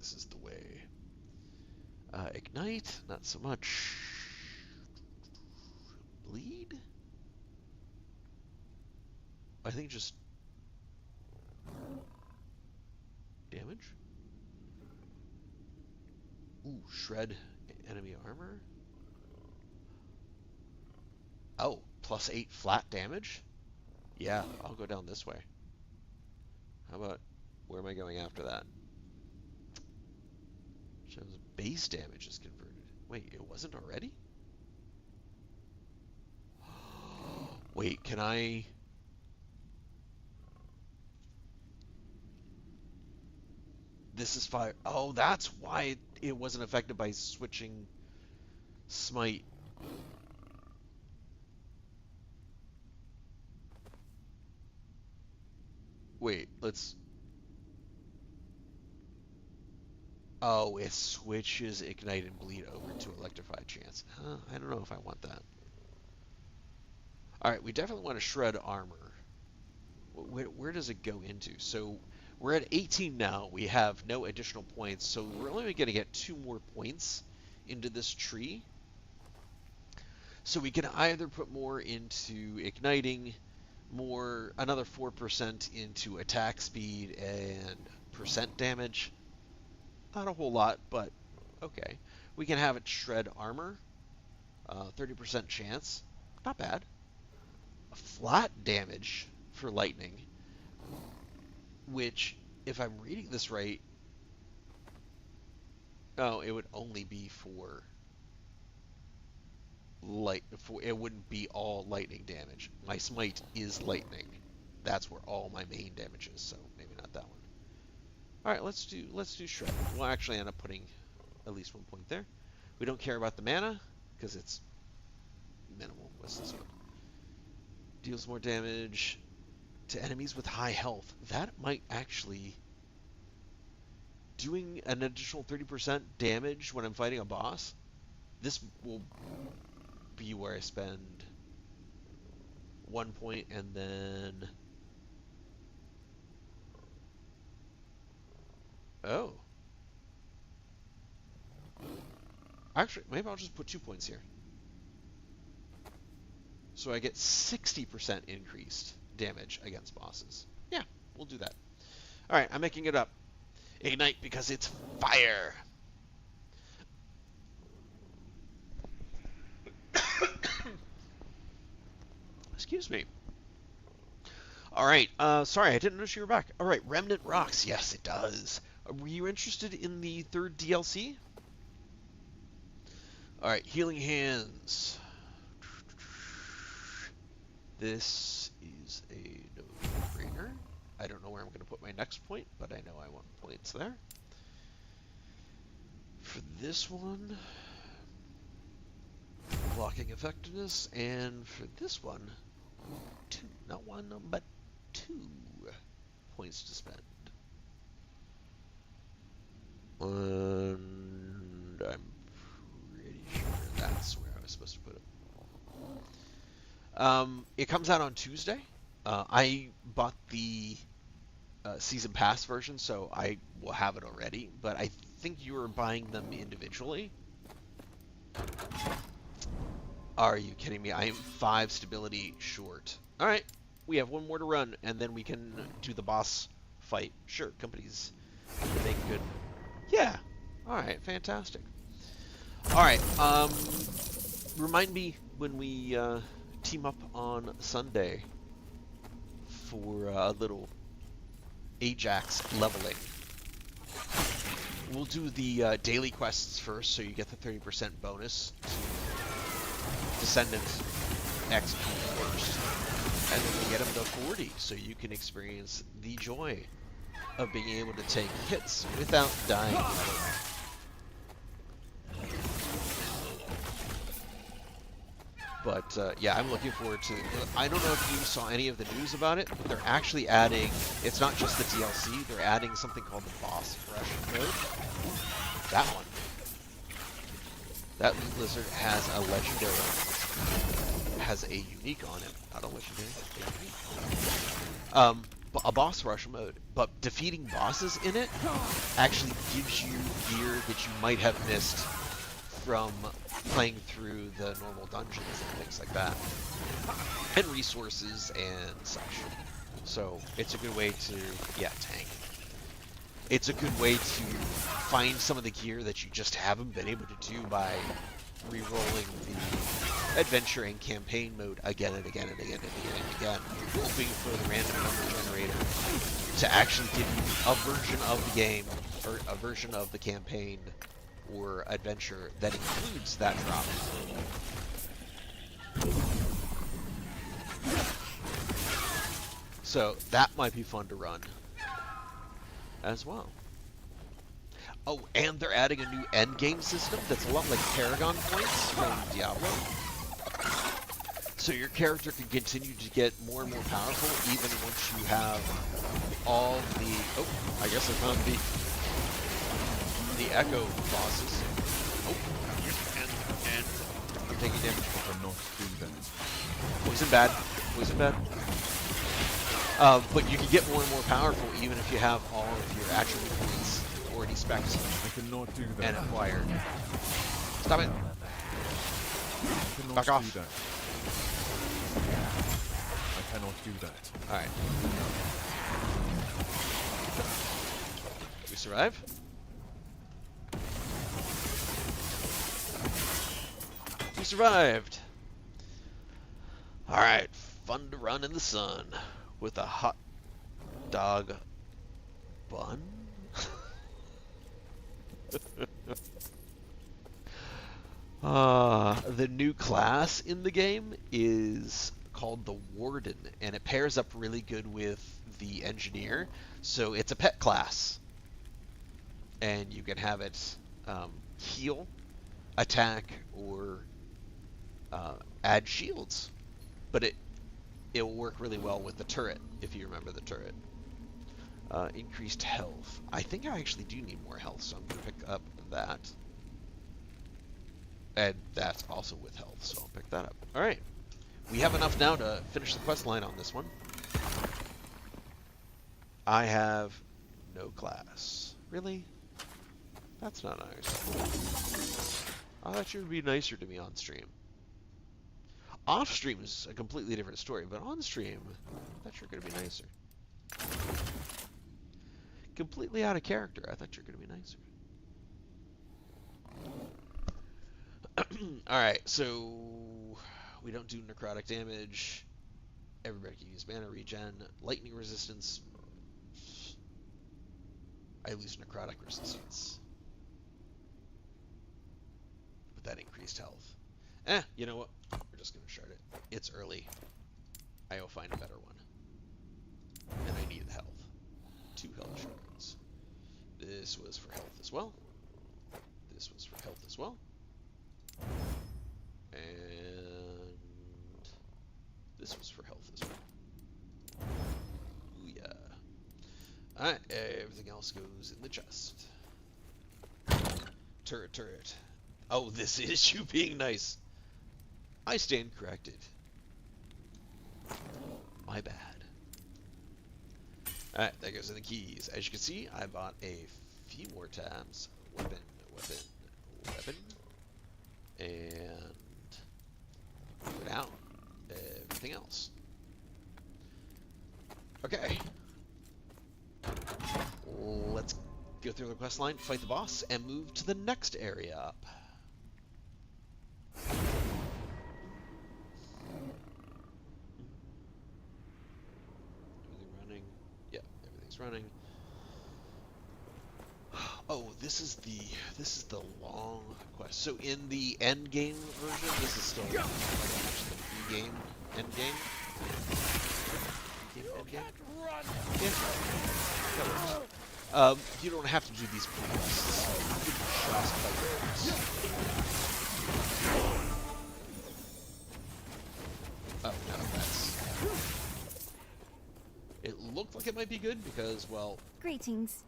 is the way. Ignite, not so much. Bleed? I think just damage. Ooh, shred enemy armor. Oh, plus 8 flat damage? Yeah, I'll go down this way. How about, where am I going after that? Shows base damage is converted. Wait, it wasn't already? Wait, can I... This is fire. Oh, that's why it wasn't affected by switching smite. Wait, let's... Oh, it switches Ignite and Bleed over to Electrified Chance. Huh, I don't know if I want that. Alright, we definitely want to shred armor. Where does it go into? So, we're at 18 now. We have no additional points, so we're only going to get 2 more points into this tree. So we can either put more into igniting, another 4% into attack speed and percent damage. Not a whole lot, but okay. We can have it shred armor, 30% chance. Not bad. A flat damage for lightning, which, if I'm reading this right, oh, it would only be for it wouldn't be all lightning damage. My smite is lightning. That's where all my main damage is, so maybe not that one. All right, let's do shred. We'll actually end up putting at least 1 point there. We don't care about the mana because it's minimal. What's this one? Deals more damage to enemies with high health. That might actually... Doing an additional 30% damage when I'm fighting a boss, this will be where I spend 1 point and then... Oh. Actually, maybe I'll just put 2 points here. So I get 60% increased damage against bosses. Yeah, we'll do that. Alright, I'm making it up. Ignite because it's fire! Excuse me. Alright, sorry, I didn't notice you were back. Alright, Remnant Rocks. Yes, it does. Were you interested in the third DLC? Alright, Healing Hands. This is a no-brainer. I don't know where I'm going to put my next point, but I know I want points there. For this one, blocking effectiveness, and for this one, 2, not 1, but 2 points to spend. And I'm pretty sure that's where I was supposed to put it. It comes out on Tuesday. I bought the season pass version, so I will have it already. But I think you are buying them individually. Are you kidding me? I am 5 stability short. All right, we have one more to run, and then we can do the boss fight. Sure, companies make good. Yeah. All right, fantastic. All right. Remind me when we team up on Sunday for a little Ajax leveling. We'll do the daily quests first, so you get the 30% bonus to Descendant XP first. And then we get him to 40, so you can experience the joy of being able to take hits without dying. But yeah, I'm looking forward to. I don't know if you saw any of the news about it, but they're actually adding. It's not just the DLC. They're adding something called the Boss Rush mode. That one. That lizard has a legendary. Has a unique on it, not a legendary. A boss rush mode. But defeating bosses in it actually gives you gear that you might have missed from playing through the normal dungeons and things like that, and resources and such. So it's a good way to, tank. It's a good way to find some of the gear that you just haven't been able to do by re-rolling the adventure and campaign mode again and again and again and again and again, hoping for the random number generator to actually give you a version of the game, or a version of the campaign or adventure that includes that drop. So that might be fun to run as well. Oh, and they're adding a new endgame system that's a lot like Paragon points from Diablo. So your character can continue to get more and more powerful even once you have all the... Oh, I guess I found the Echo bosses. Oh, and I'm taking damage. Cannot do that. Poison bad. Poison bad. But you can get more and more powerful even if you have all of your attribute points already specced I cannot do that. and acquired. Stop it. I cannot Back do off. that. I cannot do that. Alright. We survive? We survived! Alright, fun to run in the sun with a hot dog bun? The new class in the game is called the Warden, and it pairs up really good with the Engineer, so it's a pet class. And you can have it heal, attack, or add shields. But it will work really well with the turret, if you remember the turret. Increased health. I think I actually do need more health, so I'm going to pick up that. And that's also with health, so I'll pick that up. Alright. We have enough now to finish the quest line on this one. I have no class. Really? That's not nice. I thought you would be nicer to me on stream. Off stream is a completely different story, but on stream, I thought you were going to be nicer. Completely out of character. I thought you were going to be nicer. Alright, so we don't do necrotic damage. Everybody can use mana regen. Lightning resistance. I lose necrotic resistance. With that increased health. You know what? We're just going to shard it. It's early. I will find a better one. And I need the health. 2 health shards. This was for health as well. This was for health as well. And this was for health as well. Ooh, yeah. Alright, everything else goes in the chest. Turret, turret. Oh, this is you being nice. I stand corrected. My bad. Alright, that goes in the keys. As you can see, I bought a few more tabs. Weapon, weapon, weapon. And put out everything else. Okay. Let's go through the quest line, fight the boss, and move to the next area up. Everything running? Yeah, everything's running. Oh, this is the long quest. So in the end game version, this is still like actually the game end game. Yeah. That works. You don't have to do these quests. You can just fight the boss. Oh no, that's. It looked like it might be good because, well, Greetings.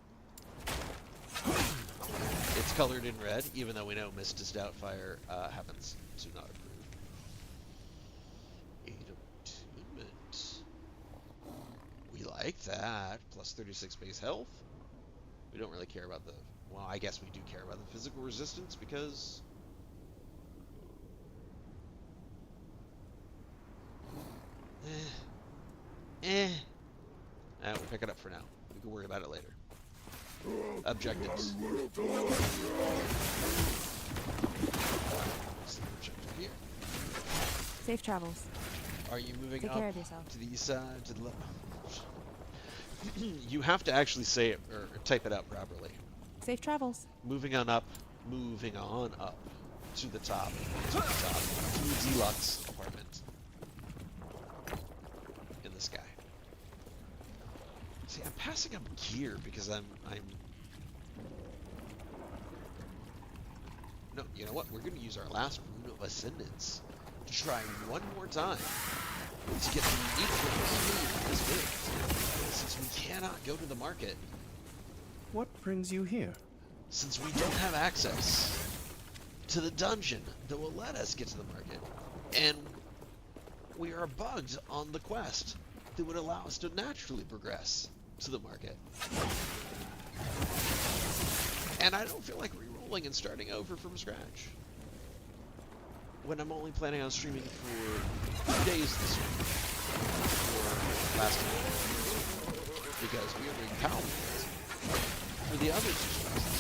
it's colored in red, even though we know Mist is Doubtfire happens to not approve. Attunement. We like that. Plus 36 base health. We don't really care about the... Well, I guess we do care about the physical resistance because... We'll pick it up for now. We can worry about it later. Objectives. Objective here. Safe travels. Are you moving Take up care of yourself. to the east side, to the left? You have to actually say it or type it out properly. Safe travels. Moving on up to the top, to the deluxe apartment in the sky. See, I'm passing up gear because I'm. No, you know what? We're going to use our last Rune of Ascendance to try one more time to get the unique from this build. Since we cannot go to the market. What brings you here? Since we don't have access to the dungeon that will let us get to the market. And we are bugged on the quest that would allow us to naturally progress to the market. And I don't feel like re-rolling and starting over from scratch. When I'm only planning on streaming for 2 days this week. For last week. Because we are doing PAL weekends. For the other 2 streams.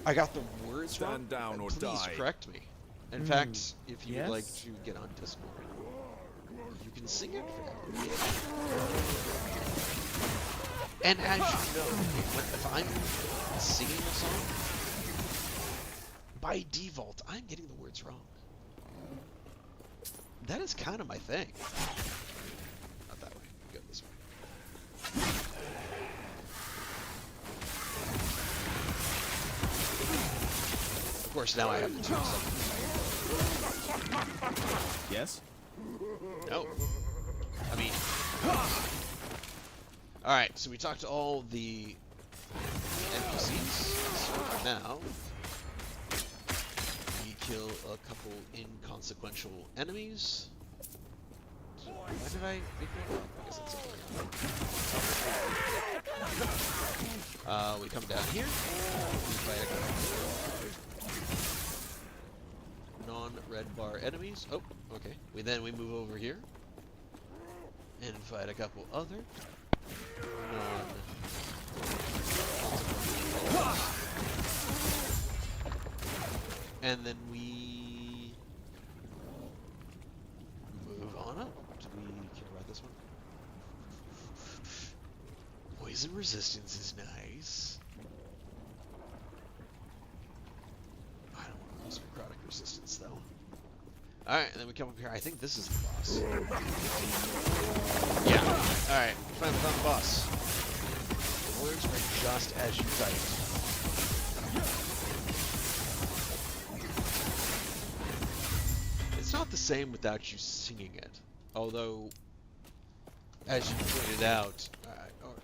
I got the words wrong. Stand down or Please die. correct me. In fact, if you would Yes? like to get on Discord, you can sing it for me. And as you know, if I'm singing a song, by default, I'm getting the words wrong. That is kind of my thing. Not that way. Go this way. Of course, now I have to do something. Yes? No. I mean... Alright, so we talked to all the NPCs. So now, we kill a couple inconsequential enemies. Why did I make that? I guess that's it. We come down here. We fight a couple non-red bar enemies. Oh, okay. We move over here and fight a couple other and then we move on up. Do we care about this one? Poison resistance is nice. I don't want to lose necrotic resistance though. Alright, and then we come up here. I think this is the boss. Yeah. Alright, finally found the boss. The words are just as you typed. It's not the same without you singing it. Although, as you pointed out, or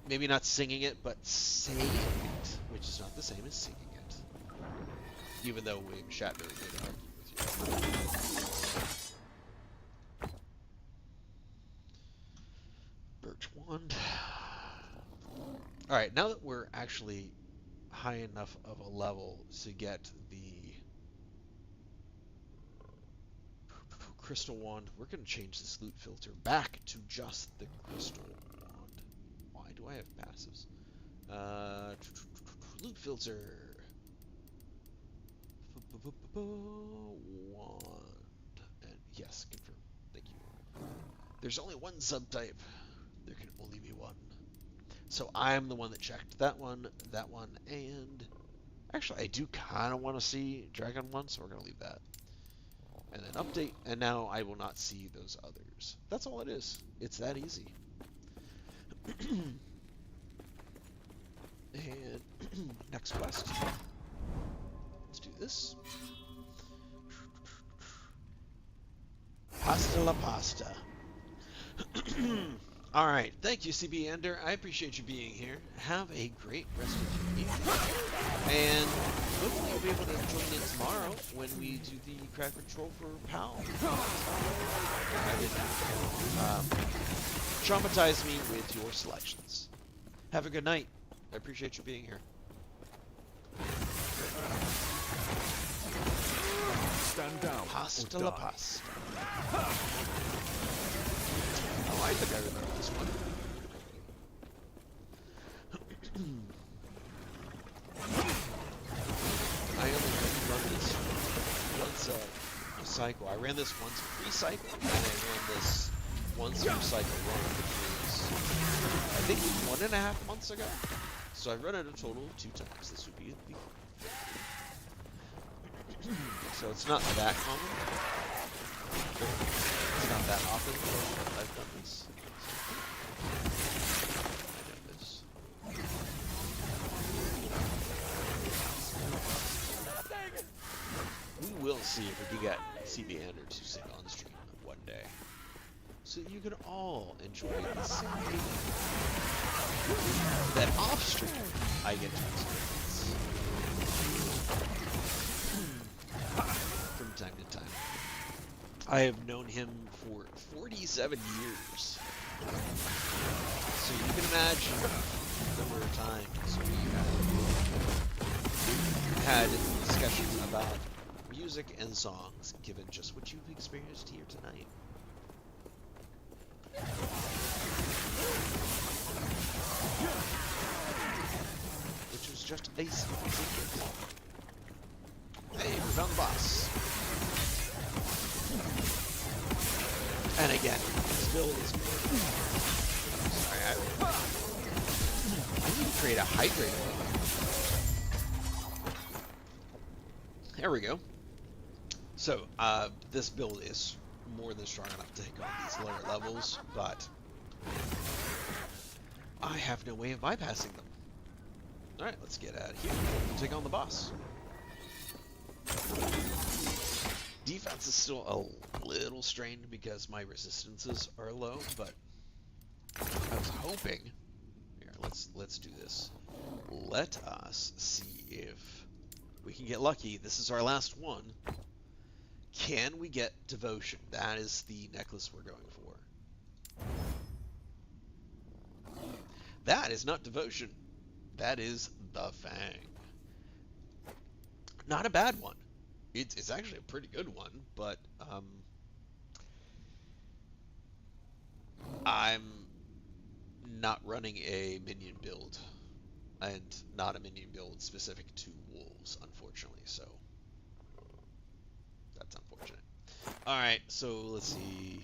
maybe not singing it, but saying it, which is not the same as singing it. Even though William Shatner did argue with you. Wand. All right, now that we're actually high enough of a level to get the crystal wand, we're going to change this loot filter back to just the crystal wand. Why do I have passives? Loot filter. Wand. And yes, confirm. Thank you. There's only one subtype. There can only be one. So I'm the one that checked that one, and actually I do kind of want to see Dragon 1, so we're going to leave that. And then update, and now I will not see those others. That's all it is. It's that easy. And next quest. Let's do this. Pasta la pasta. All right. Thank you, CB Ender. I appreciate you being here. Have a great rest of your evening. And hopefully you'll be able to join in tomorrow when we do the crowd control for PAL. Traumatize me with your selections. Have a good night. I appreciate you being here. Stand down. Pasta or la die. pasta. Oh, I think I remember this one. I only run this once a cycle. I ran this once pre-cycle, and I ran this once per cycle run, which was, I think, 1.5 months ago. So I've run it a total of 2 times. This would be the so it's not that common. It's not that often that I've done this. I know this. We will see if we can get CB Ander to sing on stream one day. So you can all enjoy this. That off stream I get to experience. From time to time. I have known him for 47 years. So you can imagine the number of times we had discussions about music and songs, given just what you've experienced here tonight. Which was just a simple secret. Hey, we found the boss. And again, this build is... Sorry, I need to create a hydrator. There we go. So, this build is more than strong enough to take on these lower levels, but I have no way of bypassing them. Alright, let's get out of here and take on the boss. Defense is still a little strained because my resistances are low, but I was hoping... Here, let's do this. Let us see if we can get lucky. This is our last one. Can we get Devotion? That is the necklace we're going for. That is not Devotion. That is the Fang. Not a bad one. It's actually a pretty good one, but I'm not running a minion build, and not a minion build specific to wolves, unfortunately, so that's unfortunate. Alright, so let's see.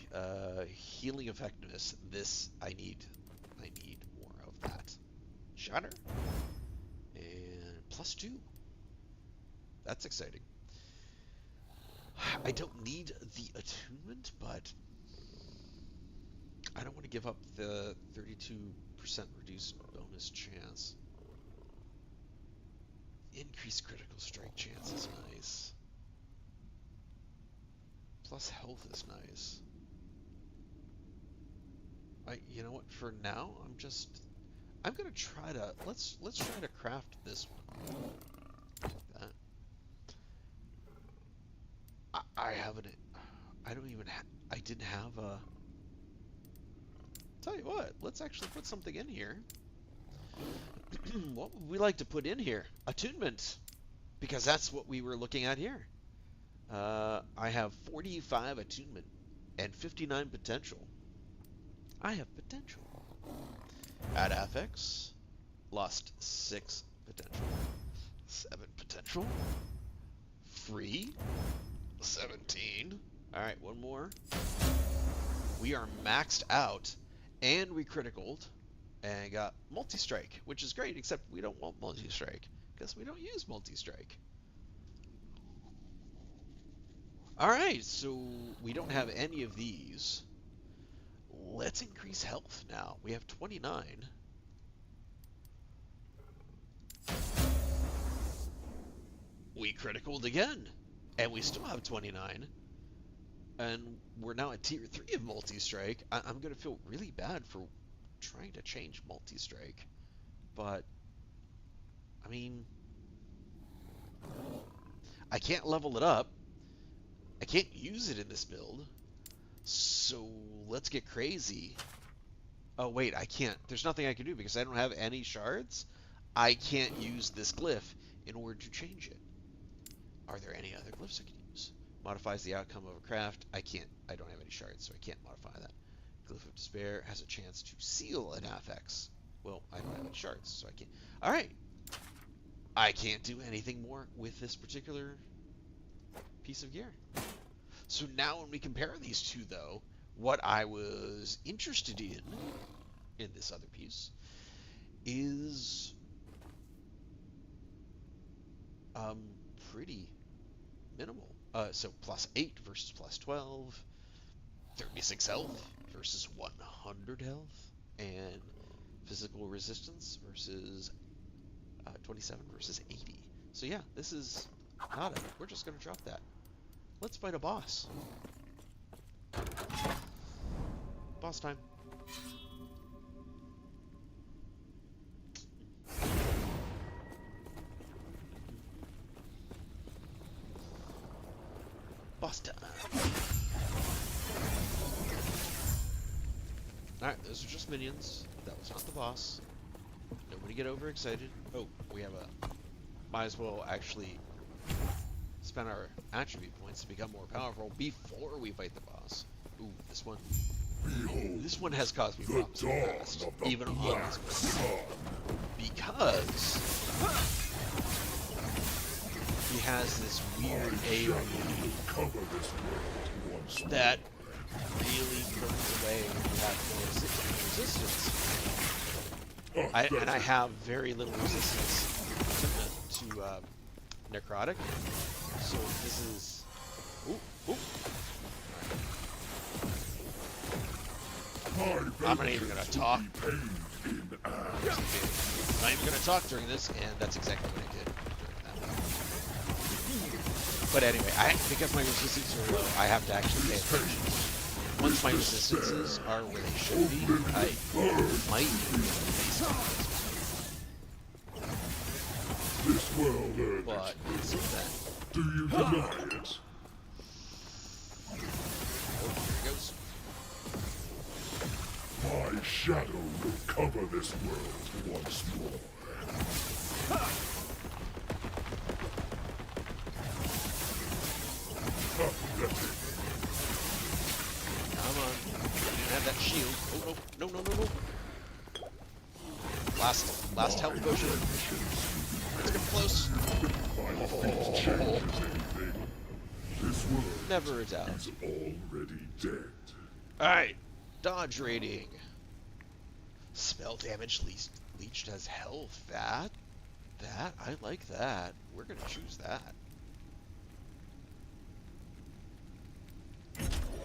Healing effectiveness. This, I need more of that. Shatter. And +2. That's exciting. I don't need the attunement, but I don't want to give up the 32% reduced bonus chance. Increased critical strike chance is nice. Plus health is nice. You know what? For now, I'm gonna try to let's try to craft this one. Like that. I haven't. I don't even. I didn't have a. It's tell you what, let's actually put something in here. What would we like to put in here? Attunement, because that's what we were looking at here. I have 45 attunement and 59 potential. I have potential. Add affix, lost 6 potential, 7 potential, free, 17. All right, one more. We are maxed out, and we criticaled, and got multi-strike, which is great, except we don't want multi-strike, because we don't use multi-strike. Alright, so we don't have any of these. Let's increase health now. We have 29. We criticaled again, and we still have 29. And we're now at tier 3 of multi-strike. I'm going to feel really bad for trying to change multi-strike. But, I mean, I can't level it up. I can't use it in this build. So let's get crazy. Oh, wait, I can't. There's nothing I can do because I don't have any shards. I can't use this glyph in order to change it. Are there any other glyphs I can use? Modifies the outcome of a craft. I can't. I don't have any shards, so I can't modify that. Glyph of Despair has a chance to seal an affix. Well, I don't have any shards, so I can't. All right. I can't do anything more with this particular piece of gear. So now when we compare these two, though, what I was interested in this other piece is pretty minimal. So +8 versus +12, 36 health versus 100 health, and physical resistance versus 27 versus 80. So yeah, this is not it. We're just going to drop that. Let's fight a boss. Boss time. Boss time. Alright, those are just minions. That was not the boss. Nobody get overexcited. Oh, we have a... Might as well actually spend our attribute points to become more powerful before we fight the boss. Ooh, this one. Behold, This one has caused me the problems in the dawn past, of the even on black this one. sun. Because he has this weird Shadow AoE will cover this world once more. that really burns away when you have no resistance. And I have very little resistance to necrotic, so this is... Ooh, ooh. I'm not even going to talk. I'm not even going to talk during this, and that's exactly what I did during that. But anyway, because my resistance are low, I have to actually pay attention. Once my resistances are where they should be, I might even face This world earned but its until then, Do you deny it? oh, here it goes. My shadow will cover this world once more. Come on, you didn't have that shield. Oh, no, no, no, no, no. Last health potion. Let's get close. My feet changes anything. This world Never a doubt. is already dead. Alright, dodge rating. Spell damage leached as health. That, I like that. We're gonna choose that.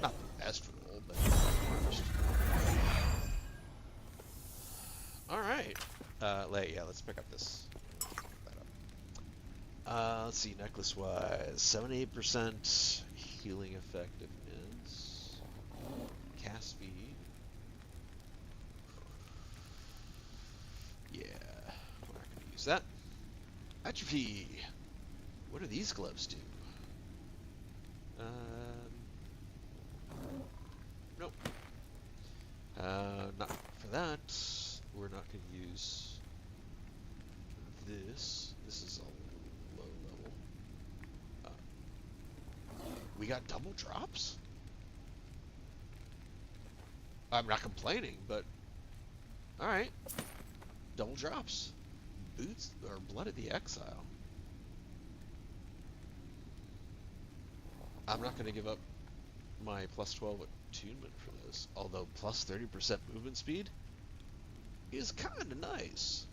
Not the best roll, but first. Alright. Yeah, let's pick up this. Let's see, necklace-wise. 78% healing effectiveness. Cast speed. Yeah, we're not going to use that. Atrophy. What do these gloves do? Nope. Not for that, we're not going to use this. This is a low level. We got double drops? I'm not complaining, but alright. Double drops. Boots or Blood of the Exile. I'm not going to give up my plus 12 attunement for this, although plus 30% movement speed is kind of nice.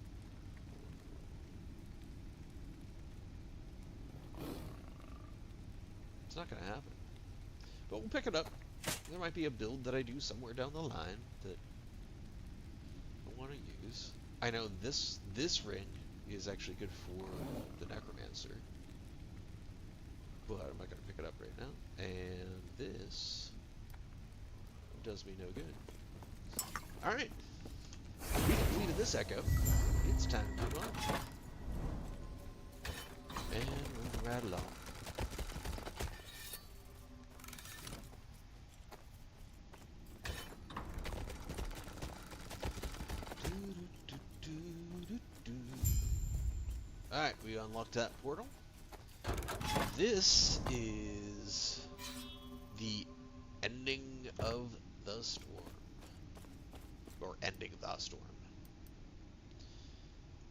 It's not going to happen. But we'll pick it up. There might be a build that I do somewhere down the line that I want to use. I know this ring is actually good for the Necromancer, but I'm not going to pick it up right now. And this does me no good. Alright. We completed this echo. It's time to move on. And moving right along. Alright, we unlocked that portal. This is the ending of the storm. Or ending the storm.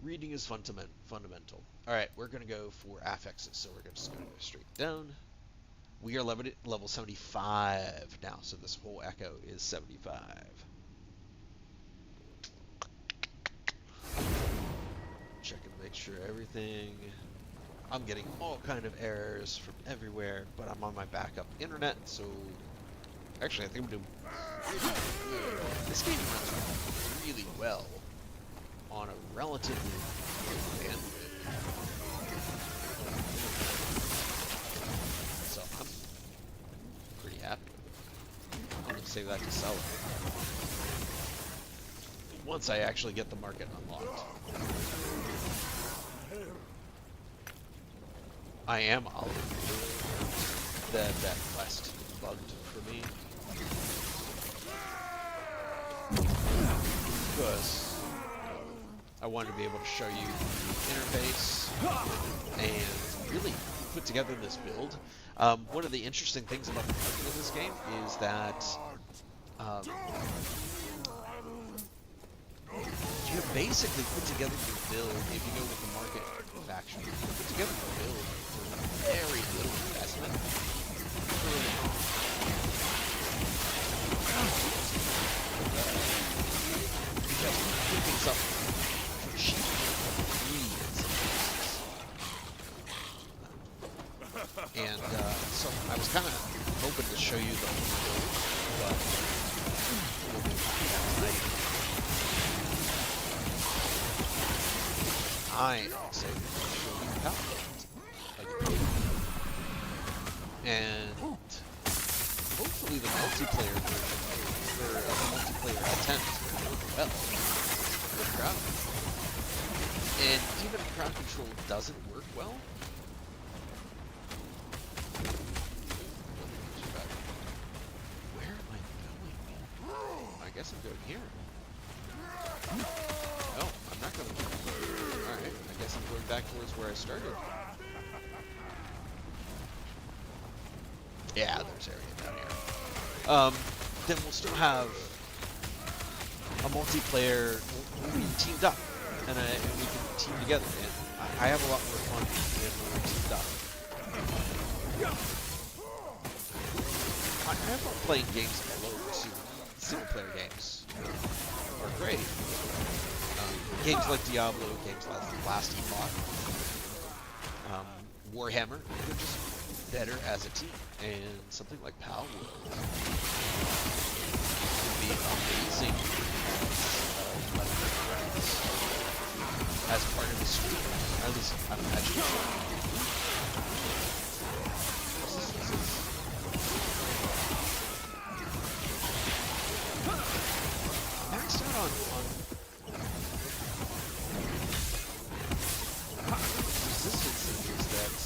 Reading is fundamental. Alright, we're going to go for affixes, so we're just going to go straight down. We are level 75 now, so this whole echo is 75. Checking to make sure everything... I'm getting all kind of errors from everywhere, but I'm on my backup internet, so... Actually, I think I'm doing... This game runs really well on a relatively low bandwidth. So I'm pretty happy with it. I'm going to save that to sell it. Once I actually get the market unlocked. I am Oliver. That quest bugged for me. Because I wanted to be able to show you the interface and really put together this build. One of the interesting things about the market of this game is that you basically put together your build, if you go with the market faction, you put together your build for very little investment. Because you pick things up for cheap, free in some cases. And so I was kind of hoping to show you the whole build, but we'll do that tonight. I am excited to show you how again. And hopefully the multiplayer version, or the multiplayer attempt, will work well with crowd. And even if crowd control doesn't work well, where am I going? I guess I'm going here. No, I'm not going to. Alright, I guess I'm going back towards where I started. Yeah, there's area down here. Then we'll still have a multiplayer. We'll be teamed up, and we can team together. And I have a lot more fun when we're teamed up. I have fun playing games alone too. Single-player games are great. Games like Diablo, games like Last Epoch, Warhammer, they're just better as a team. And something like Pal World would be amazing as part of the stream. At least I'm imagining. Maxed out on resistances that's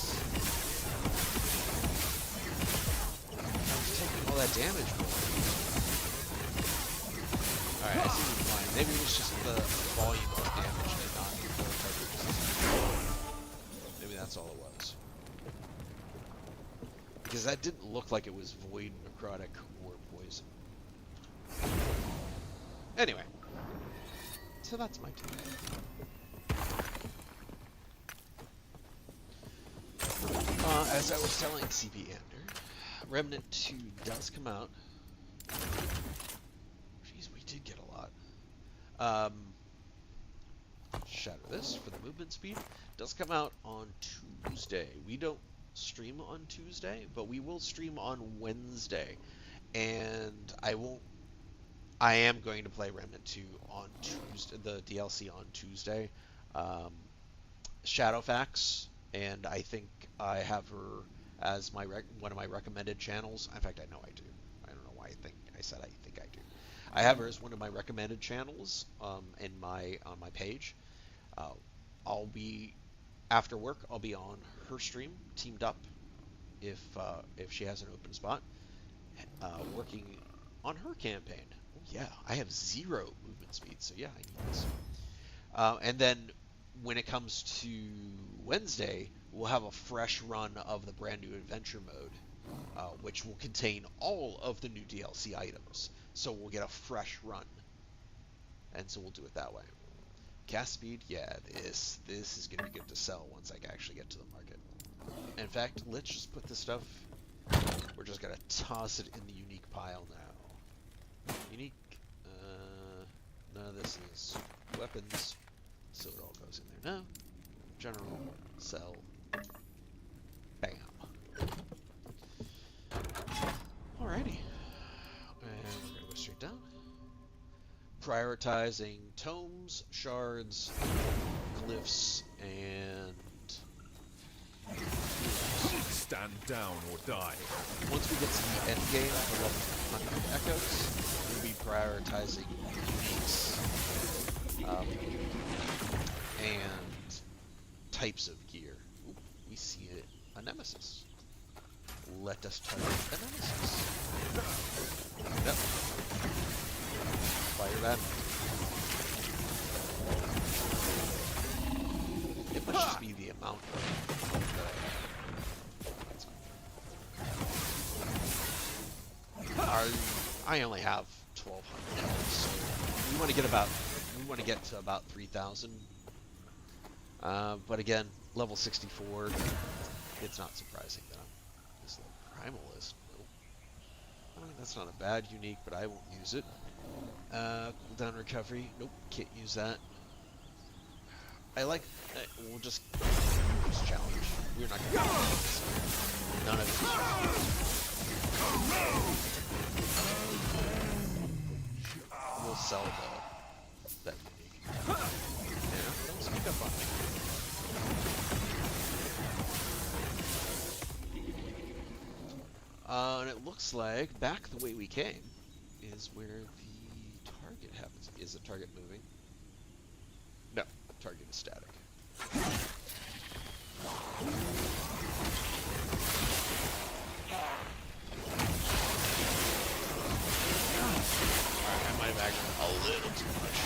all that damage. Alright, I see you flying Maybe it was just the volume of damage did not equal resistance. Maybe that's all it was. Because that didn't look like it was void, necrotic, or poison. Anyway. So that's my team. As I was telling CP Ander, Remnant 2 does come out. Jeez, we did get a lot. Shatter this for the movement speed. Does come out on Tuesday. We don't stream on Tuesday, but we will stream on Wednesday. And I am going to play Remnant 2 on Tuesday, the DLC on Tuesday. Shadowfax, and I think I have her as one of my recommended channels. In fact, I know I do. I don't know why I said I think I do. I have her as one of my recommended channels on my page. I'll be after work. I'll be on her stream, teamed up, if she has an open spot, working on her campaign. Oh yeah, I have 0 movement speed, so yeah, I need this. And then when it comes to Wednesday, we'll have a fresh run of the brand new adventure mode, which will contain all of the new DLC items. So we'll get a fresh run, and so we'll do it that way. Cast speed, yeah, this is gonna be good to sell once I actually get to the market. In fact, let's just put this stuff. We're just gonna toss it in the unique pile now. Unique. No, this is weapons, so it all goes in there now. General, sell, bam. Alrighty, and we're gonna go straight down. Prioritizing tomes, shards, glyphs, and Stand down or die. once we get to the end game for level 100 echoes, we'll be prioritizing uniques and types of gear. Ooh, we see a nemesis. Let us target the nemesis. Yep. Fire that. It must just be the amount of I only have 1,200 health, so we want to get to about 3,000. But again, level 64, it's not surprising that I'm this level. Primalist. Nope. I mean, that's not a bad unique, but I won't use it. Cooldown recovery. Nope, can't use that. I like. We'll just challenge. We're not gonna do this. None of it. We'll sell that unique. Yeah, don't speak up on me. And it looks like back the way we came is where the target happens. Is the target moving? No, target is static. Alright, I might have acted a little too much.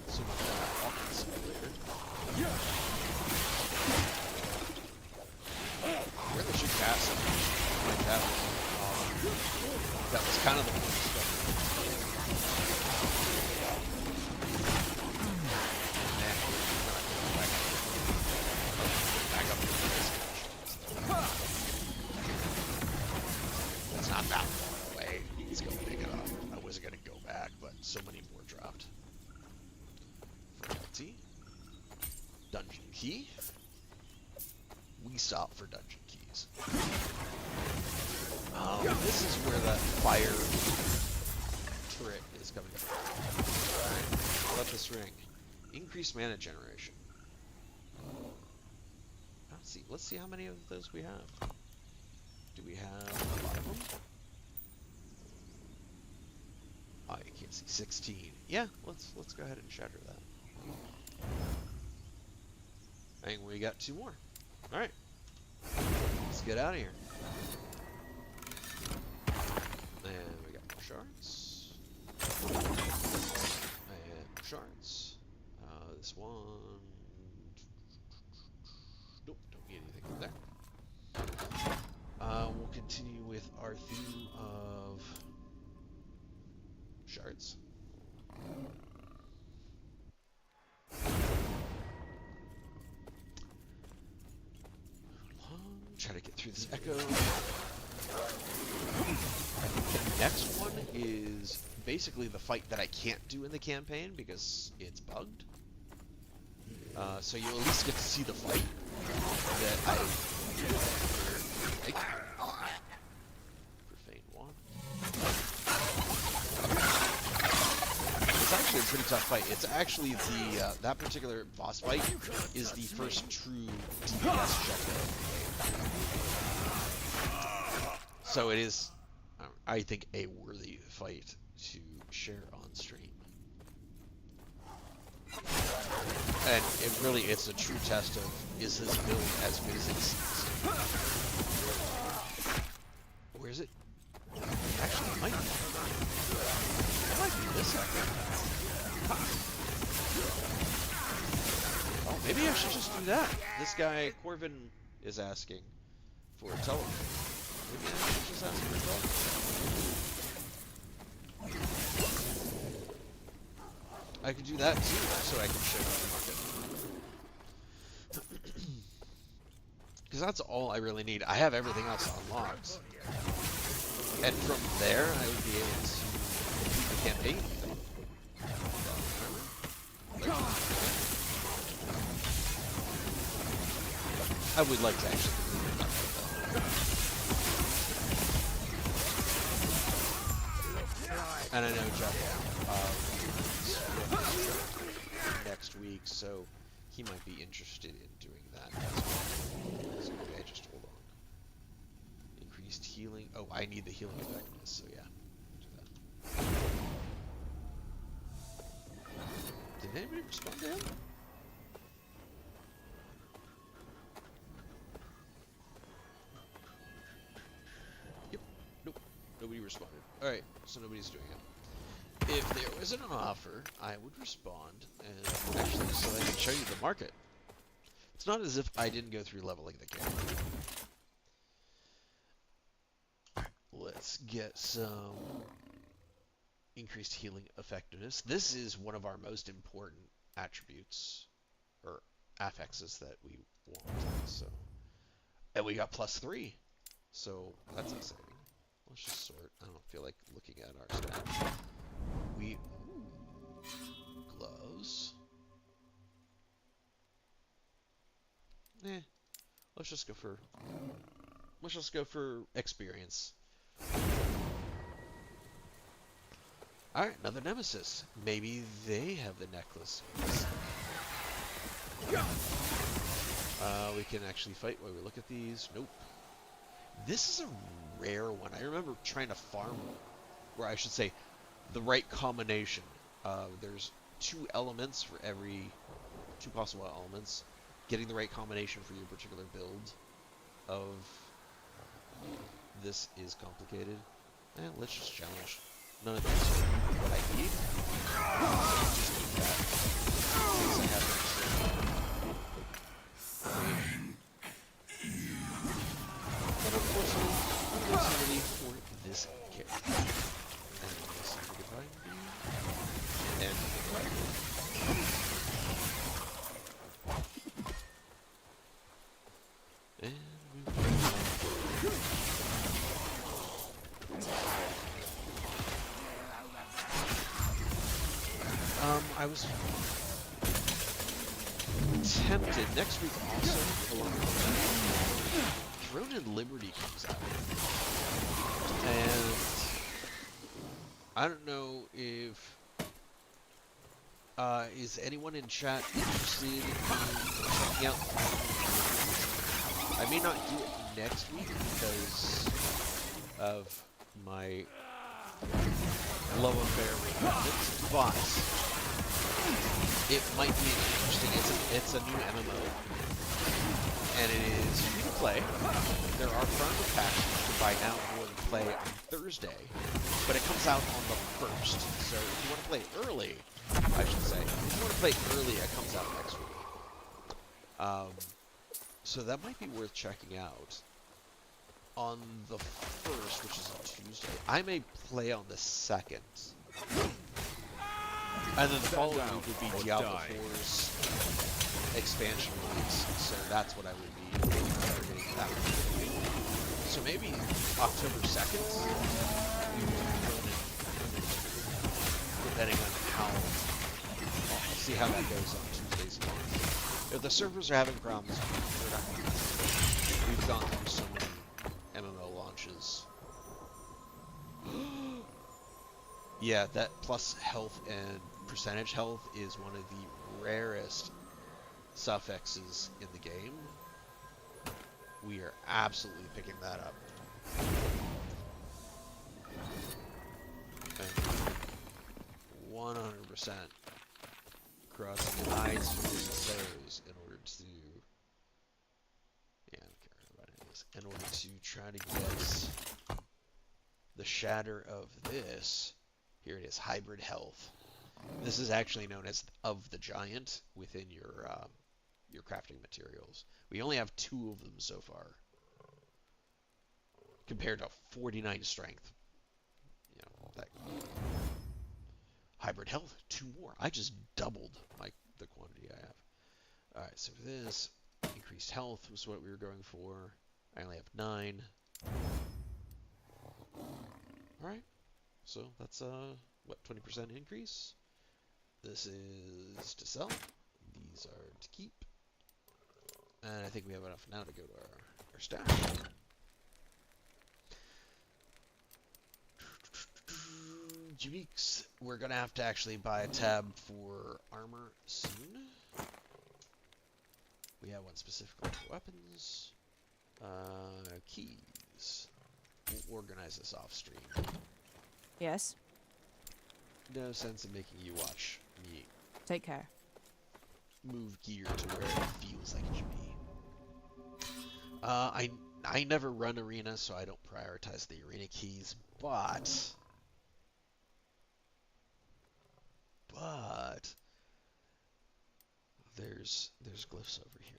So much for that walking simulator. Really should cast something like that. That was kind of the point stuff. Back up to this. It's not that far away. Let's go pick it up. I wasn't gonna go back, but so many more dropped. Frailty. Dungeon key. We stop for dungeon keys. This is where that fire turret is coming from. Alright, let this ring. Increased mana generation. Let's see how many of those we have. Do we have a lot of them? Oh, you can't see. 16. Yeah, let's go ahead and shatter that. I think we got 2 more. Alright. Let's get out of here. And we got more shards. And more shards. This one. Nope, don't need anything from there. We'll continue with our theme of shards. Try to get through this echo. I think the next one is basically the fight that I can't do in the campaign because it's bugged. So you'll at least get to see the fight that I profane one. It's actually a pretty tough fight. It's actually the that particular boss fight is the first true DPS check. So it is, I think, a worthy fight to share on stream. And it's a true test of, is this build as good as it seems? Where is it? Actually, it might be. It might be this second. Oh, maybe I should just do that. This guy, Corvin, is asking for a telephone. Maybe I should just ask for a telephone. I could do that too, so I can show you the market. Because that's all I really need. I have everything else unlocked. And from there, I would be able to do the campaign even. I would like to actually complete it. And I know Jeff next week, so he might be interested in doing that as well. So maybe I just hold on. Increased healing. Oh, I need the healing effectiveness, so yeah. Do that. Did anybody respond to him? Yep. Nope. Nobody responded. Alright, so nobody's doing it. If there was an offer, I would respond, and actually, so I can show you the market. It's not as if I didn't go through leveling the character. Let's get some increased healing effectiveness. This is one of our most important attributes, or affixes that we want. So, and we got +3, so that's exciting. Let's just sort. I don't feel like looking at our stats. Gloves. Let's just go for experience. Alright, another nemesis. Maybe they have the necklace. We can actually fight while we look at these. Nope. This is a rare one. I remember trying to farm, or I should say, the right combination. There's 2 elements for every 2 possible elements. Getting the right combination for your particular build of this is complicated. Let's just challenge. None of these are what I need. Just keep that. Since I have but unfortunately for this character. And we'll see if we can find and I was tempted next week also along with that. Throne and Liberty comes out, and I don't know if is anyone in chat interested in checking out. I may not do it next week because of my love affair with it, but it might be interesting. It's a new MMO, and it is free to play. There are firmware packs you can buy now or play on Thursday, but it comes out on the 1st. So if you want to play early, I should say, if you want to play early, it comes out next week. So that might be worth checking out. On the 1st, which is on Tuesday, I may play on the 2nd. And then the following week would be Diablo 4's expansion release, so that's what I would be targeting that week. So maybe October 2nd, depending on how, I'll see how that goes on Tuesdays and Wednesdays. If the servers are having problems, we're not going to. We've gone through so many MMO launches. Yeah, that plus health and percentage health is one of the rarest suffixes in the game. We are absolutely picking that up. And 100% crossing the I's, fingers, and toes in order to... Yeah, I don't care about any of this. In order to try to get the shatter of this. Here it is, hybrid health. This is actually known as of the giant within your crafting materials. We only have 2 of them so far, compared to 49 strength. You know, that hybrid health, 2 more. I just doubled the quantity I have. All right, so this increased health was what we were going for. I only have 9. All right, so that's what, 20% increase. This is to sell. These are to keep. And I think we have enough now to go to our stash. Weeks. We're going to have to actually buy a tab for armor soon. We have one specifically for weapons. Keys. We'll organize this off stream. Yes. No sense in making you watch me Take care. move gear to where it feels like it should be. I never run arena, so I don't prioritize the arena keys, but there's glyphs over here.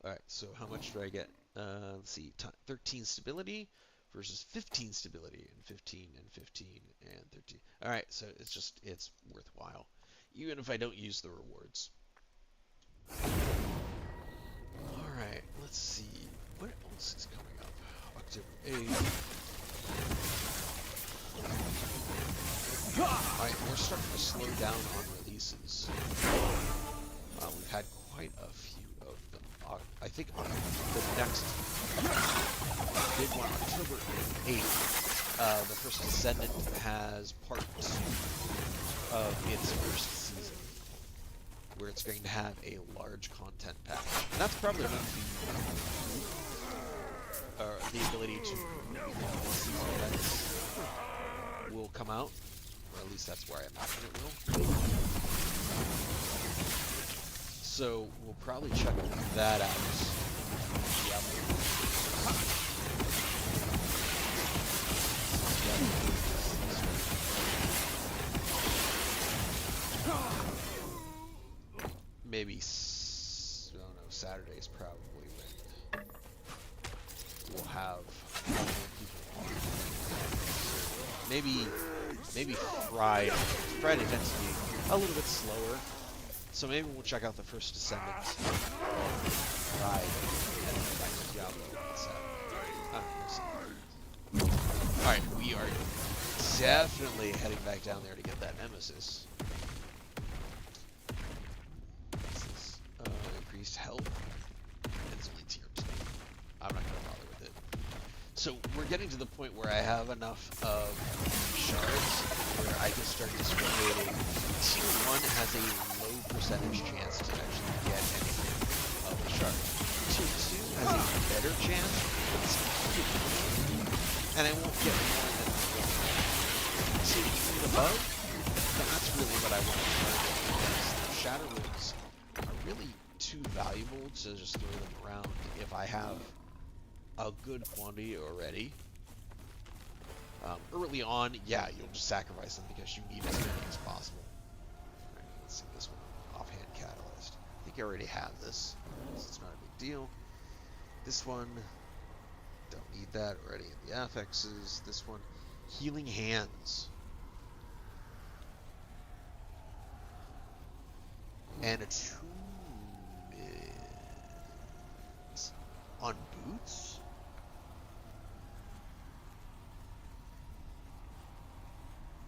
All right, so how much do I get? Let's see, 13 stability versus 15 stability, and 15 and 15 and 13. All right, so it's worthwhile, even if I don't use the rewards. All right, let's see. What else is coming up? October 8th. All right, we're starting to slow down on releases. We've had quite a few of them. I think the next big one, October 8th, the first Descendant has part 2 of its first season, where it's going to have a large content pack. And that's probably going to be the ability to season events will come out, or at least that's where I imagine it will. So we'll probably check that out. Maybe, I don't know, Saturday's probably when we'll have more people on. Maybe Friday. Friday tends to be a little bit slower. So maybe we'll check out the first Descendant Friday, and then back to Diablo on Saturday. We'll see. Alright, we are definitely heading back down there to get that Nemesis. This is increased health, and it's only tier 2. I'm not going to bother with it. So we're getting to the point where I have enough of shards where I can start discriminating. Tier 1 has a low percentage chance to actually get anything of a shard. Tier 2 has a better chance, but it's and I won't get more than 1. Tier 3 and above, that's really what I want to target, because the shadow rooms are really too valuable to just throw them around if I have a good quantity already. Early on, yeah, you'll just sacrifice them because you need as many as possible. Alright, let's see this one. Offhand catalyst. I think I already have this, so it's not a big deal. This one, don't need that already in the affixes. This one, healing hands. And attunements on boots?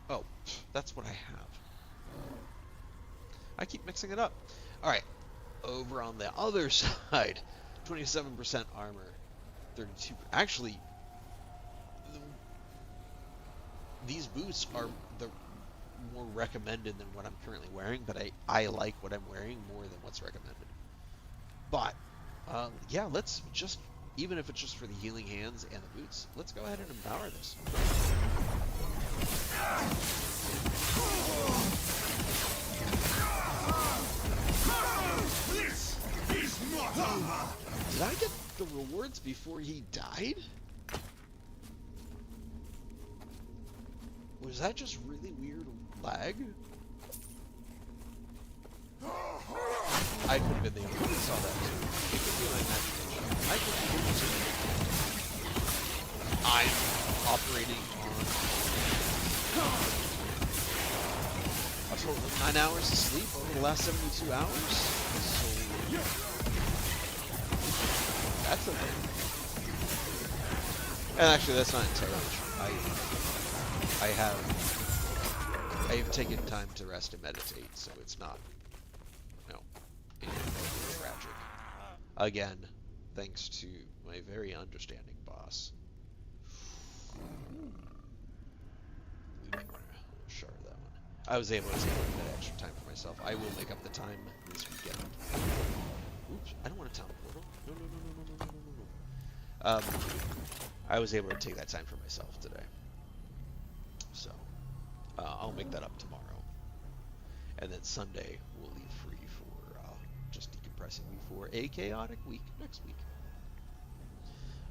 Oh, that's what I have. I keep mixing it up. Alright, over on the other side, 27% armor, 32. Actually, these boots are the more recommended than what I'm currently wearing, but I like what I'm wearing more than what's recommended. But, yeah, let's just, even if it's just for the healing hands and the boots, let's go ahead and empower this. This is not over. Did I get the rewards before he died? Was that just really weird lag? I could have been the only one that saw that too. It could be my imagination. I could be hallucinating. I'm operating on a total of 9 hours of sleep over the last 72 hours. So that's a thing. And actually, that's not entirely true. I have taken time to rest and meditate, so it's not, anything tragic. Again, thanks to my very understanding boss. We may want to shard that one. I was able to take a little bit extra time for myself. I will make up the time this weekend. Oops, I don't want a town portal. No. I was able to take that time for myself today. So, I'll make that up tomorrow. And then Sunday, we'll leave free for just decompressing before a chaotic week next week.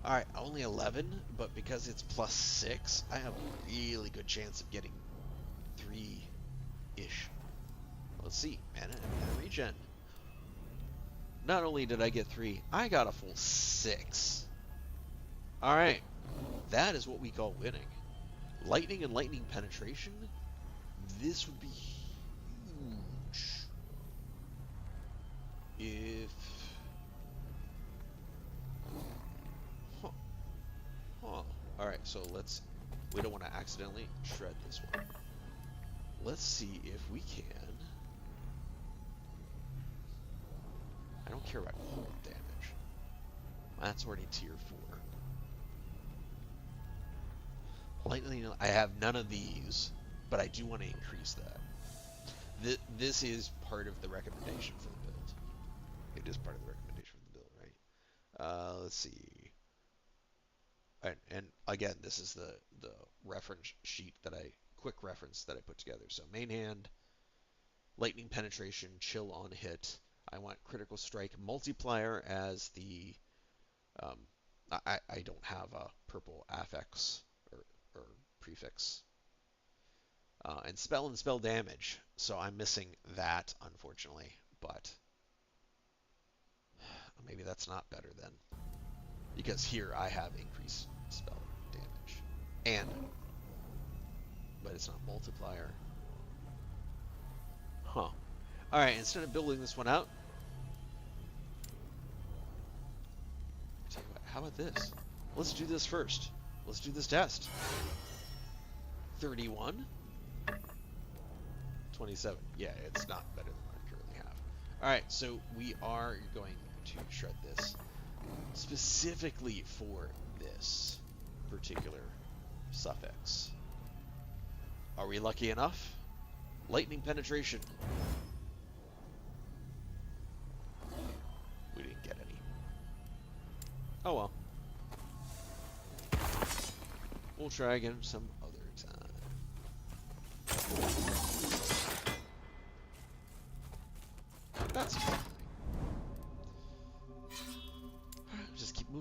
Alright, only 11, but because it's plus 6, I have a really good chance of getting 3-ish. Let's see, mana and regen. Not only did I get 3, I got a full 6. Alright, that is what we call winning. Lightning and lightning penetration, this would be huge if... Alright, so we don't want to accidentally shred this one. Let's see if we can... I don't care about cold damage. That's already tier 4. Lightning, I have none of these, but I do want to increase that. This is part of the recommendation for the build. It is part of the recommendation for the build, right? Let's see. And again, this is the reference sheet quick reference that I put together. So main hand, lightning penetration, chill on hit. I want critical strike multiplier as the, I don't have a purple affix or prefix. And spell damage. So I'm missing that, unfortunately, but maybe that's not better then. Because here I have increased spell damage. But it's not multiplier. Huh. Alright, instead of building this one out, tell you what, how about this? Let's do this first. Let's do this test. 31. 27. Yeah, it's not better than what I currently have. Alright, so we are going to shred this specifically for this particular suffix. Are we lucky enough? Lightning penetration. We didn't get any. Oh well. We'll try again some other time. That's fine.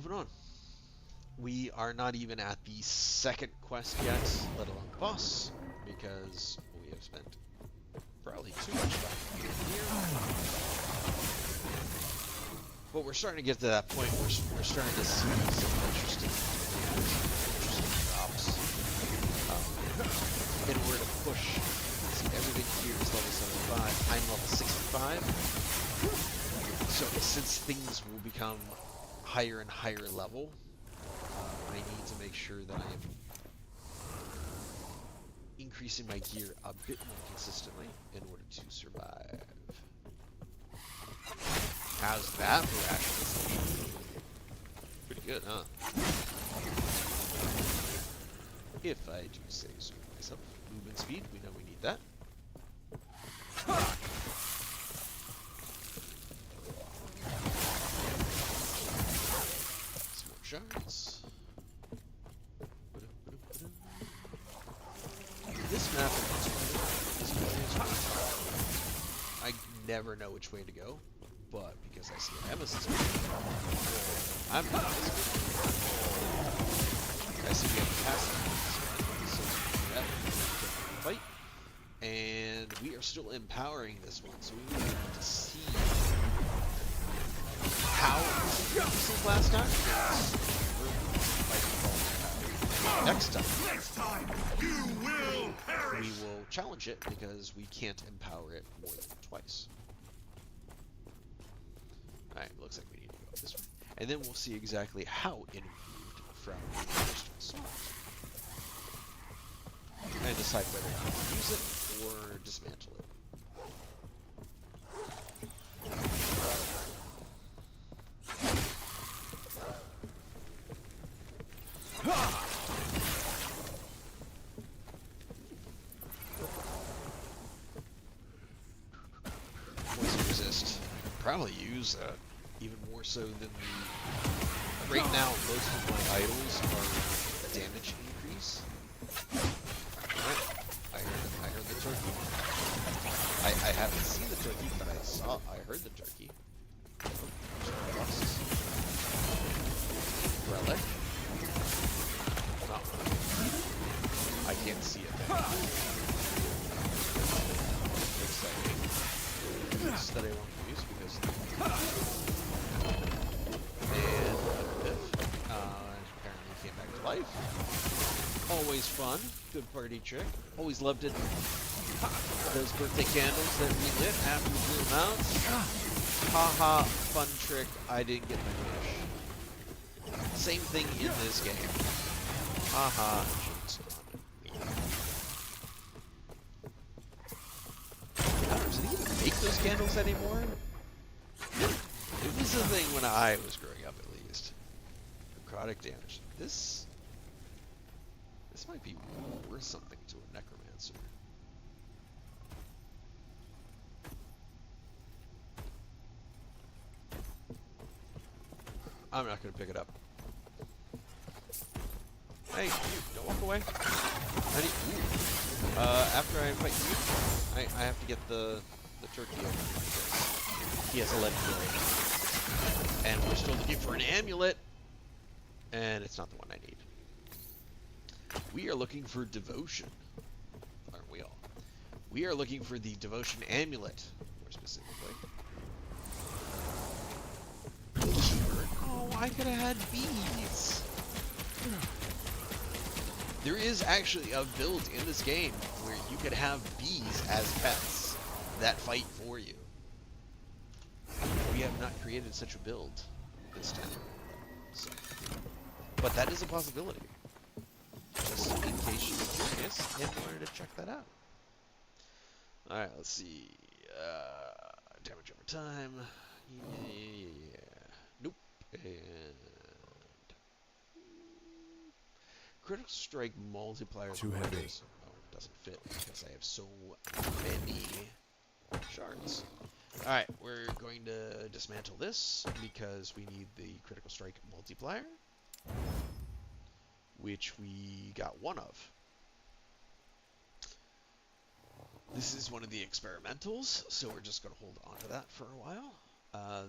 moving on. We are not even at the second quest yet, let alone the boss, because we have spent probably too much time here. But we're starting to get to that point where we're starting to see some interesting drops. In order to push, see, everything here is level 75. I'm level 65. So since things will become higher and higher level, I need to make sure that I am increasing my gear a bit more consistently in order to survive. How's that for rationalism? Pretty good, huh? If I do say so myself. Movement speed, we know we need that. Some more shards. This map I never know which way to go, but because I see Nemesis, I'm not. I see we have a passive, so that fight, and we are still empowering this one, so we need to see how since last time. Next time, you will perish. we will challenge it because we can't empower it more than twice. Alright, looks like we need to go this way. And then we'll see exactly how it improved from the first assault. And decide whether to use it or dismantle it. Poison resist. Probably use that even more so than the. Right now, most of my idols are damage increase. Alright, I heard the turkey. I haven't seen the turkey, but I heard the turkey. Relic. Not relic. I can't see it. Exciting. This that I won't use because. And apparently came back to life. Always fun. Good party trick. Always loved it. Those birthday candles that we lit after we blew them out. Haha, fun trick. I didn't get my wish. Same thing in this game. Haha, shit's done. Do they even make those candles anymore? It was a thing when I was growing up, at least. Necrotic damage. This might be worth something to a necromancer. I'm not gonna pick it up. Hey, don't walk away. After I fight you, I have to get the turkey over because he has a legendary. And we're still looking for an amulet, and it's not the one I need. We are looking for devotion, aren't we all? We are looking for the devotion amulet, more specifically. Oh, I could have had bees. There is actually a build in this game where you could have bees as pets that fight for you. We have not created such a build this time. So. But that is a possibility. Just in case you're curious and wanted to check that out. Alright, let's see. Damage over time. Yeah. Nope. And critical strike multipliers. Too heavy. Oh, it doesn't fit because I have so many shards. Alright, we're going to dismantle this because we need the critical strike multiplier, which we got one of. This is one of the experimentals, so we're just going to hold on to that for a while.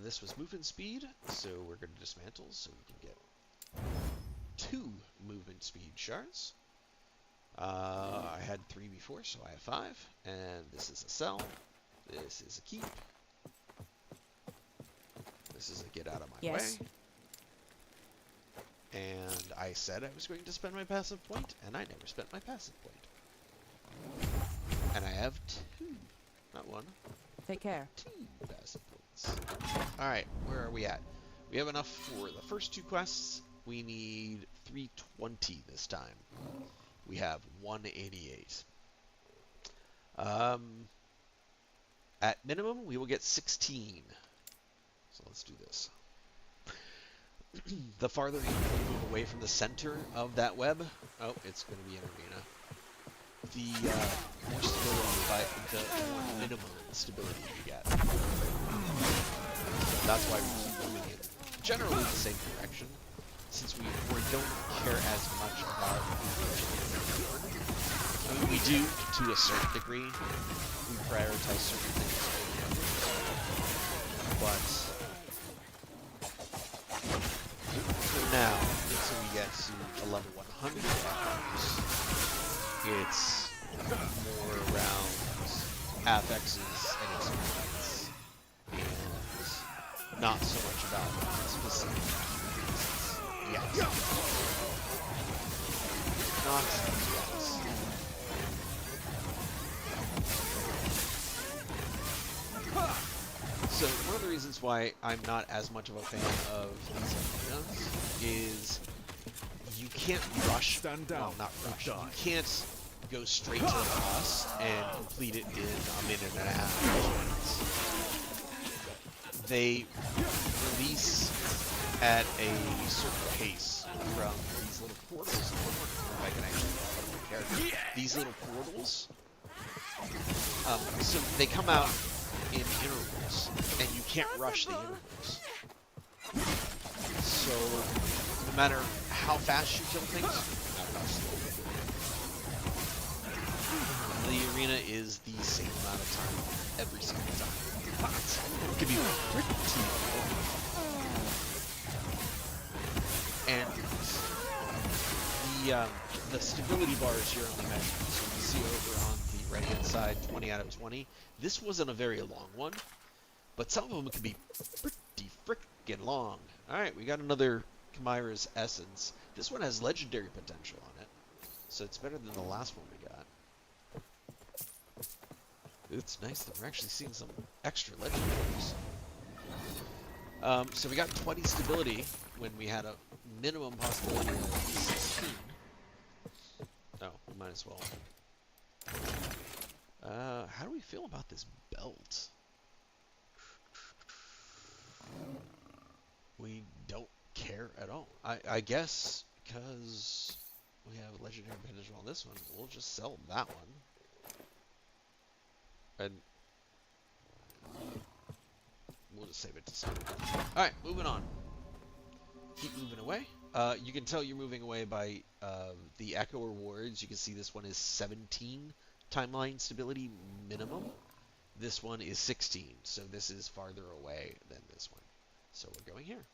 This was movement speed, so we're going to dismantle so we can get 2 movement speed shards. I had 3 before, so I have 5. And this is a sell. This is a keep. This is a get out of my Yes. way. And I said I was going to spend my passive point, and I never spent my passive point. And I have 2, not 1, Take care. 2 passive points. Alright, where are we at? We have enough for the first 2 quests. We need 320 this time. We have 188. At minimum, we will get 16. So let's do this. The farther you move away from the center of that web, oh, it's going to be an arena. The more stability, the more minimum stability you get. So that's why we keep moving in generally the same direction, since we don't care as much about the I mean, we do to a certain degree. We prioritize certain things over others, but for now, until we get to a level 100 items, it's more around affixes and experience, and not so much about specific pieces. Yes. Not yes. So one of the reasons why I'm not as much of a fan of these arenas is you can't rush. Stand down. Well, not rush. Die. You can't go straight to the boss and complete it in a minute and a half. They release at a certain pace from these little portals. If I can actually put up my character. These little portals. So they come out in intervals, and you can't rush the intervals. So, no matter how fast you kill things, no matter how slow you do it, the arena is the same amount of time every single time. It can be pretty long. And the stability bars here on the measure, so you can see over on the right-hand side, 20 out of 20. This wasn't a very long one, but some of them can be pretty frickin' long. Alright, we got another Chimera's Essence. This one has legendary potential on it, so it's better than the last one we got. It's nice that we're actually seeing some extra legendaries. So we got 20 stability when we had a minimum possibility of 16. Oh, we might as well. How do we feel about this belt? We don't care at all. I guess because we have legendary potential on this one, we'll just sell that one. And we'll just save it to sell. Alright, moving on. Keep moving away. You can tell you're moving away by the Echo rewards. You can see this one is 17 timeline stability minimum. This one is 16, so this is farther away than this one. So we're going here.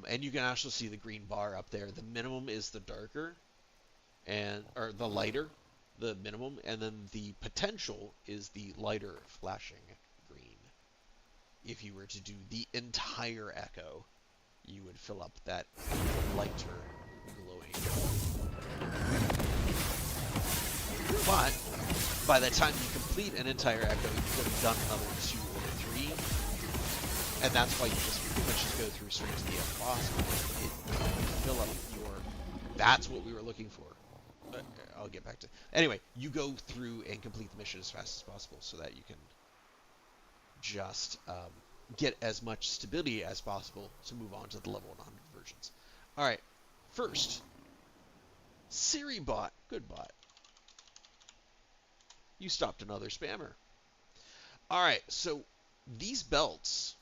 And you can actually see the green bar up there. The minimum is the darker, or the lighter, the minimum, and then the potential is the lighter flashing green. If you were to do the entire Echo, you would fill up that lighter glowing. But by the time you complete an entire Echo, you could have done another 2 or 3, and that's why you just pretty much just go through straight to the end boss. It fill up your. That's what we were looking for. I'll get back to. Anyway, you go through and complete the mission as fast as possible, so that you can just get as much stability as possible to move on to the level 100 versions. All right, first, Siri bot, good bot. You stopped another spammer. All right, so these belts,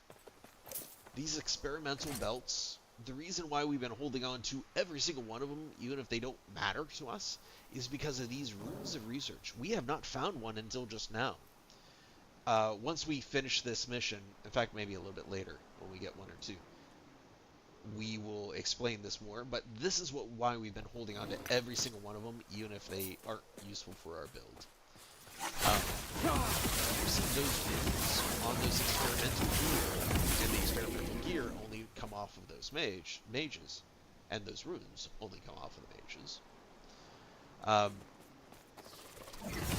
these experimental belts, the reason why we've been holding on to every single one of them, even if they don't matter to us, is because of these runes of research. We have not found one until just now. Once we finish this mission, in fact, maybe a little bit later when we get 1 or 2, we will explain this more, but this is why we've been holding on to every single one of them, even if they aren't useful for our build. You see those runes on those experimental gear, and the experimental gear only come off of those mages, and those runes only come off of the mages.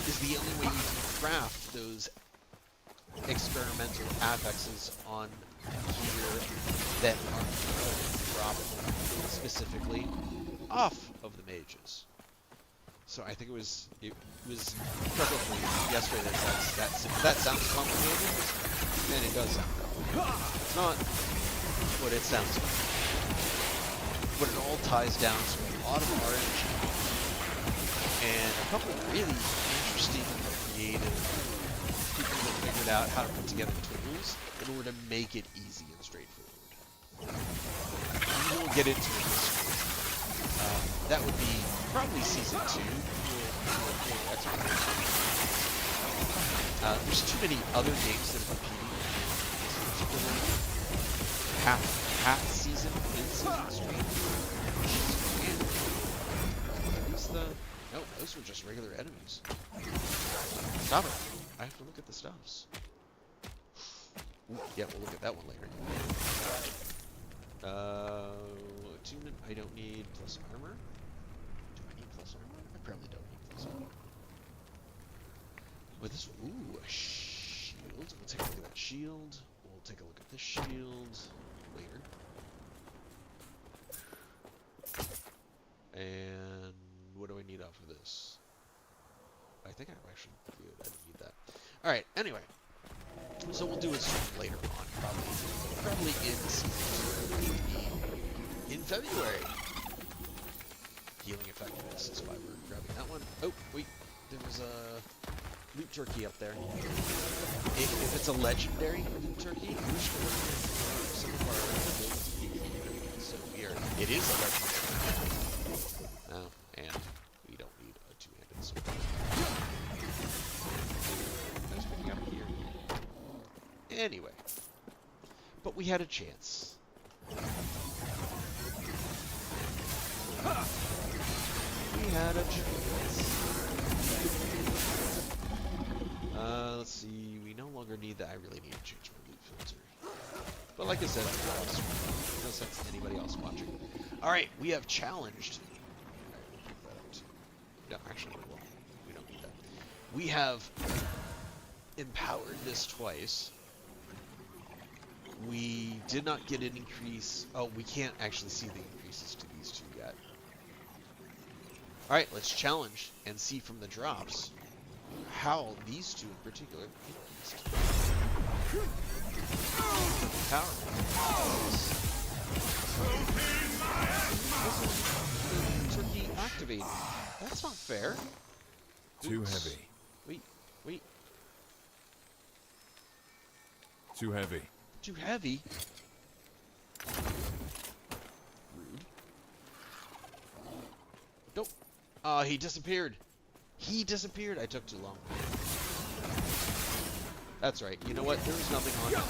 Is the only way you can craft those experimental affixes on gear that are droppable specifically off of the mages. So I think it was probably yesterday that sounds complicated, and it does sound complicated. It's not what it sounds like. But it all ties down to a lot of RNG and a couple of really interesting and creative people that figured out how to put together tools in order to make it easy and straightforward. We will get into it this week. That would be probably season 2. There's too many other games that are competing in this particular half season, mid-season stream. No, those were just regular enemies. Stop it. I have to look at the stuffs. Ooh, yeah, we'll look at that one later. Attunement, I don't need plus armor. Do I need plus armor? I probably don't need plus armor. But this, ooh, a shield. We'll take a look at that shield. We'll take a look at this shield later. And what do I need off of this? I think I'm actually good. I don't need that. Alright, anyway. So we'll do it later on, probably in season 2, in February. Healing effectiveness is why we're grabbing that one. Oh, wait. There was a loot turkey up there. If it's a legendary loot turkey, we're still looking for some of our builds. So it is a legendary. Oh, and we don't need a two-handed sword. I was picking up here. Anyway. But we had a chance. We had a chance. Let's see. We no longer need that. I really need to change my loot filter. But like I said, no sense in anybody else watching. Alright, we have challenged. No, actually, we don't need that. We have empowered this twice. We did not get an increase. Oh, we can't actually see the increases to these two yet. Alright, let's challenge and see from the drops how these two in particular increased. Power. Turkey activated. That's not fair. Too Oops. heavy. Wait. Too heavy. Too heavy? Rude. Nope. He disappeared. He disappeared. I took too long. That's right. You know what? There was nothing on him.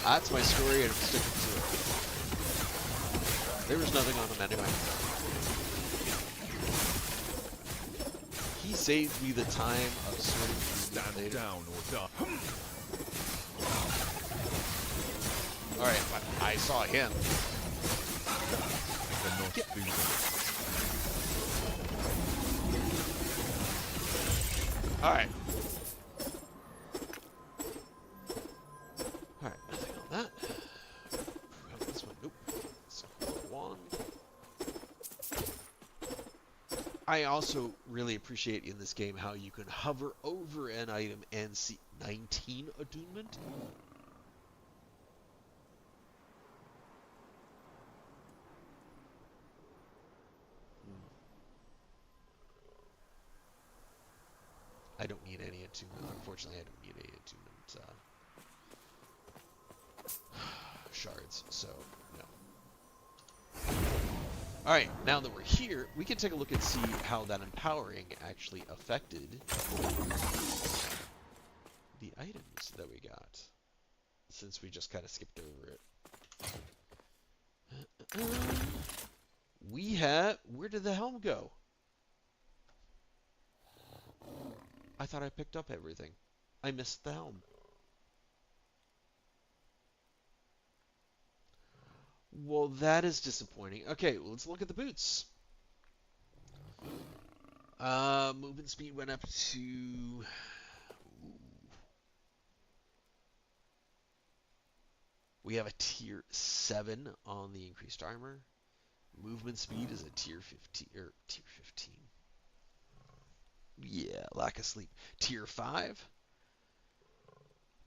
That's my story, and I'm sticking to it. There was nothing on him anyway. He saved me the time of sorting through the later. Down or die. Alright, I saw him. Cannot do that. Alright. Alright, nothing on that. Grab this one. Nope. So, one. I also really appreciate in this game how you can hover over an item and see 19 attunement. I don't need any attunement. Unfortunately, I don't need any attunement shards, so no. Alright, now that we're here, we can take a look and see how that empowering actually affected the items that we got. since we just kind of skipped over it. We have... Where did the helm go? I thought I picked up everything. I missed the helm. Well, that is disappointing. Okay, well, let's look at the boots. Movement speed went up to... Ooh. We have a tier 7 on the increased armor. Movement speed is a tier 15, or tier 15. Yeah, lack of sleep. Tier 5.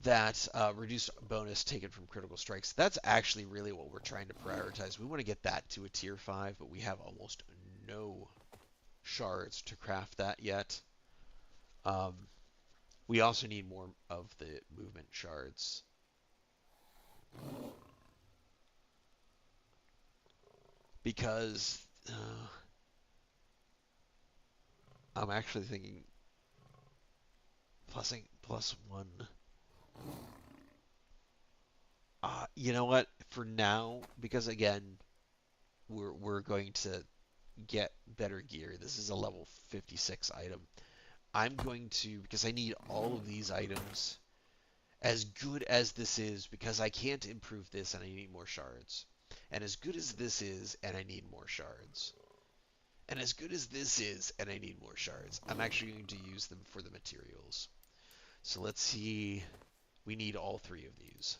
That reduced bonus taken from critical strikes. That's actually really what we're trying to prioritize. We want to get that to a tier 5, but we have almost no shards to craft that yet. We also need more of the movement shards. Because I'm actually thinking plus 1. You know what? For now, because again, we're going to get better gear. This is a level 56 item. I'm going to, because I need all of these items, as good as this is, because I can't improve this and I need more shards. And as good as this is, and I need more shards. And as good as this is, and I need more shards, I'm actually going to use them for the materials. So let's see. We need all 3 of these.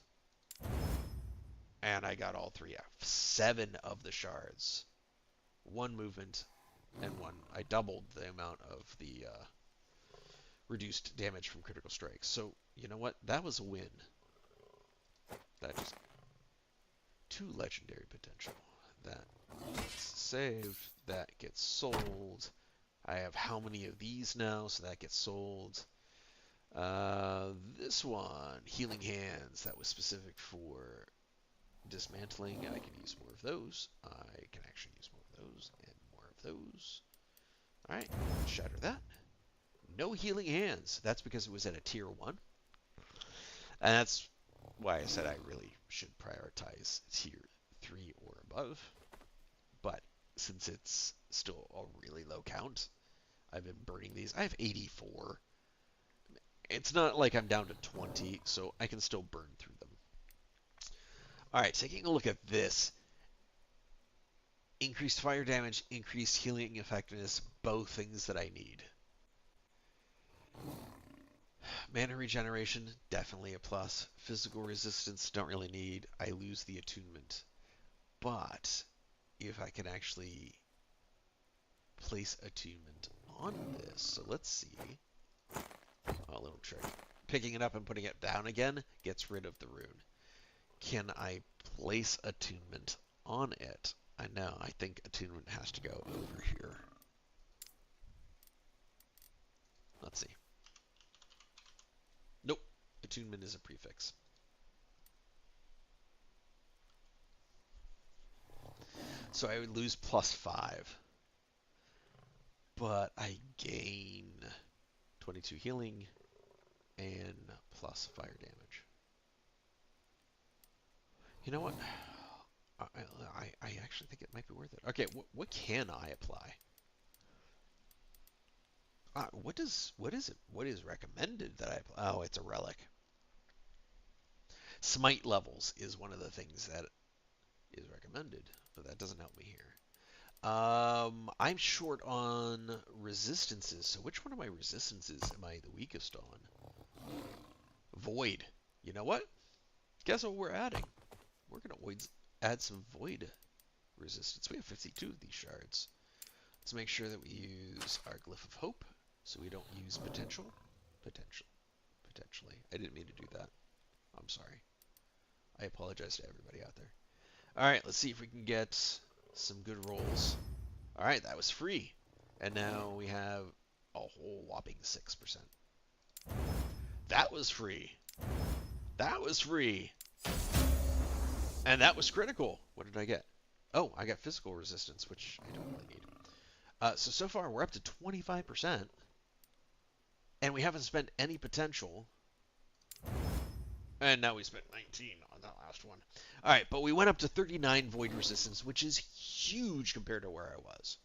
And I got all 3. 7 of the shards. 1 movement and 1. I doubled the amount of the reduced damage from critical strikes. So, you know what? That was a win. That just... 2 legendary potential. That gets saved. That gets sold. I have how many of these now? So that gets sold. This one, Healing Hands. That was specific for dismantling. I can use more of those. I can actually use more of those and more of those. Alright, shatter that. No Healing Hands. That's because it was at a tier 1. And that's why I said I really should prioritize tier 3 or above. But since it's still a really low count, I've been burning these. I have 84. It's not like I'm down to 20, so I can still burn through them. Alright, taking a look at this. Increased fire damage, increased healing effectiveness, both things that I need. Mana regeneration, definitely a plus. Physical resistance, don't really need. I lose the attunement. But if I can actually place attunement on this, so let's see. Oh, a little trick. Picking it up and putting it down again gets rid of the rune. Can I place attunement on it? I know, I think attunement has to go over here. Let's see. Nope, attunement is a prefix. So I would lose +5. But I gain 22 healing and plus fire damage. You know what? I actually think it might be worth it. Okay, what can I apply? What is it? What is recommended that I apply? Oh, it's a relic. Smite levels is one of the things that is recommended, but that doesn't help me here. I'm short on resistances, so which one of my resistances am I the weakest on? Void. You know what? Guess what we're adding? We're going to add some void resistance. We have 52 of these shards. Let's make sure that we use our Glyph of Hope, so we don't use potentially. I didn't mean to do that. I'm sorry. I apologize to everybody out there. Alright, let's see if we can get some good rolls. Alright, that was free. And now we have a whole whopping 6%. That was free. That was free. And that was critical. What did I get? Oh, I got physical resistance, which I don't really need. So far, we're up to 25%. And we haven't spent any potential. And now we spent 19 on that last one. All right, but we went up to 39 void resistance, which is huge compared to where I was.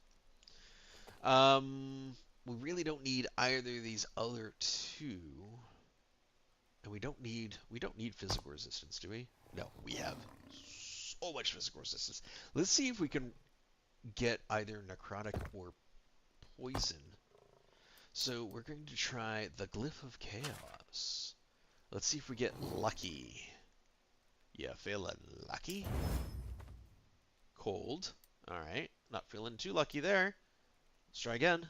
We really don't need either of these other two, and we don't need physical resistance, do we? No, we have so much physical resistance. Let's see if we can get either necrotic or poison. So we're going to try the Glyph of Chaos. Let's see if we get lucky. Yeah, feeling lucky? Cold. Alright, not feeling too lucky there. Let's try again.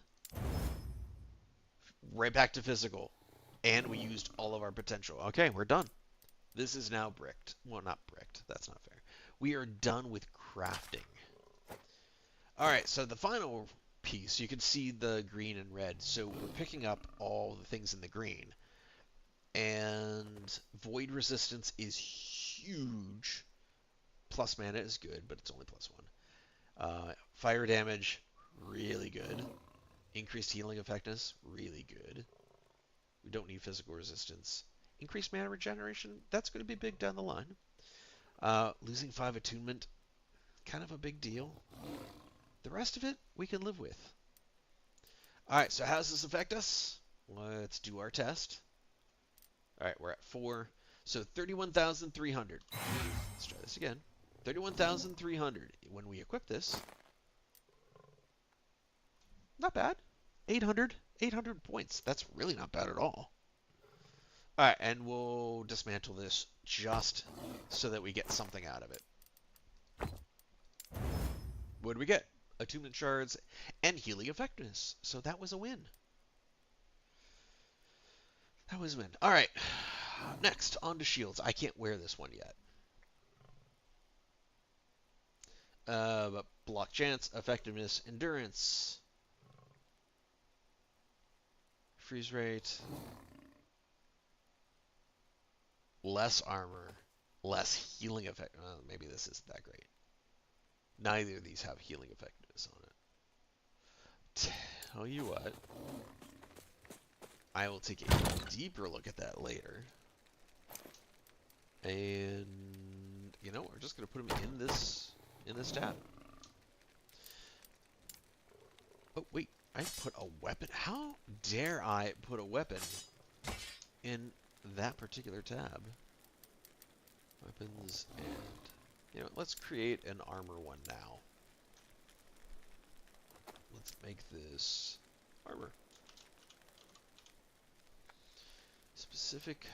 Right back to physical. And we used all of our potential. Okay, we're done. This is now bricked. Well, not bricked. That's not fair. We are done with crafting. Alright, so the final piece, you can see the green and red. So we're picking up all the things in the green. And void resistance is huge. Plus mana is good, but it's only +1. Fire damage, really good. Increased healing effectiveness, really good. We don't need physical resistance. Increased mana regeneration, that's going to be big down the line. Losing 5 attunement, kind of a big deal. The rest of it, we can live with. Alright, so how does this affect us? Let's do our test. Alright, we're at 4. So 31,300. Let's try this again. 31,300. When we equip this, not bad. 800 points. That's really not bad at all. Alright, and we'll dismantle this just so that we get something out of it. What did we get? Attunement shards and healing effectiveness. So that was a win. That was a win. Alright, next, on to shields. I can't wear this one yet. But block chance, effectiveness, endurance, freeze rate, less armor, less healing effect. Maybe this isn't that great. Neither of these have healing effectiveness on it. Tell you what, I will take a deeper look at that later. And you know, we're just gonna put them in this tab. Oh wait, I put a weapon. How dare I put a weapon in that particular tab? Weapons and you know, let's create an armor one now. Let's make this armor. Specific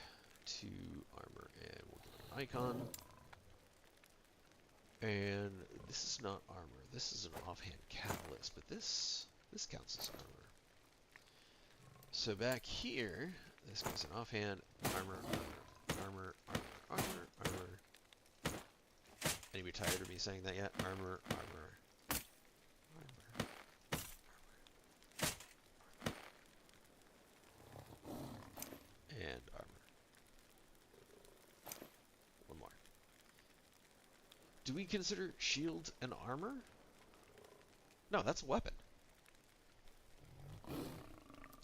to armor, and we'll give it an icon. And this is not armor. This is an offhand catalyst, but this counts as armor. So back here, this goes an offhand armor, armor, armor, armor, armor, armor. Anybody tired of me saying that yet? Armor, armor, armor, and armor. One more. Do we consider shield an armor? No, that's a weapon.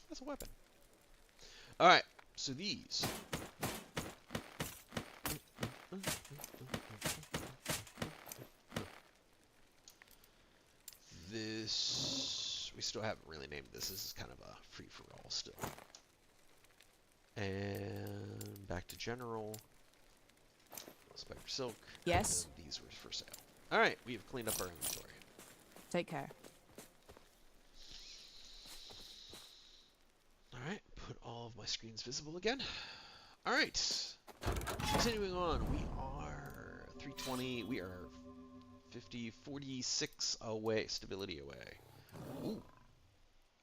That's a weapon. Alright, so these. This, we still haven't really named this. This is kind of a free-for-all still. And back to general. Spider silk. Yes. And these were for sale. Alright, we have cleaned up our inventory. Take care. Alright, put all of my screens visible again. Alright, continuing on, we are 320, we are 50, 46 away, stability away. Ooh,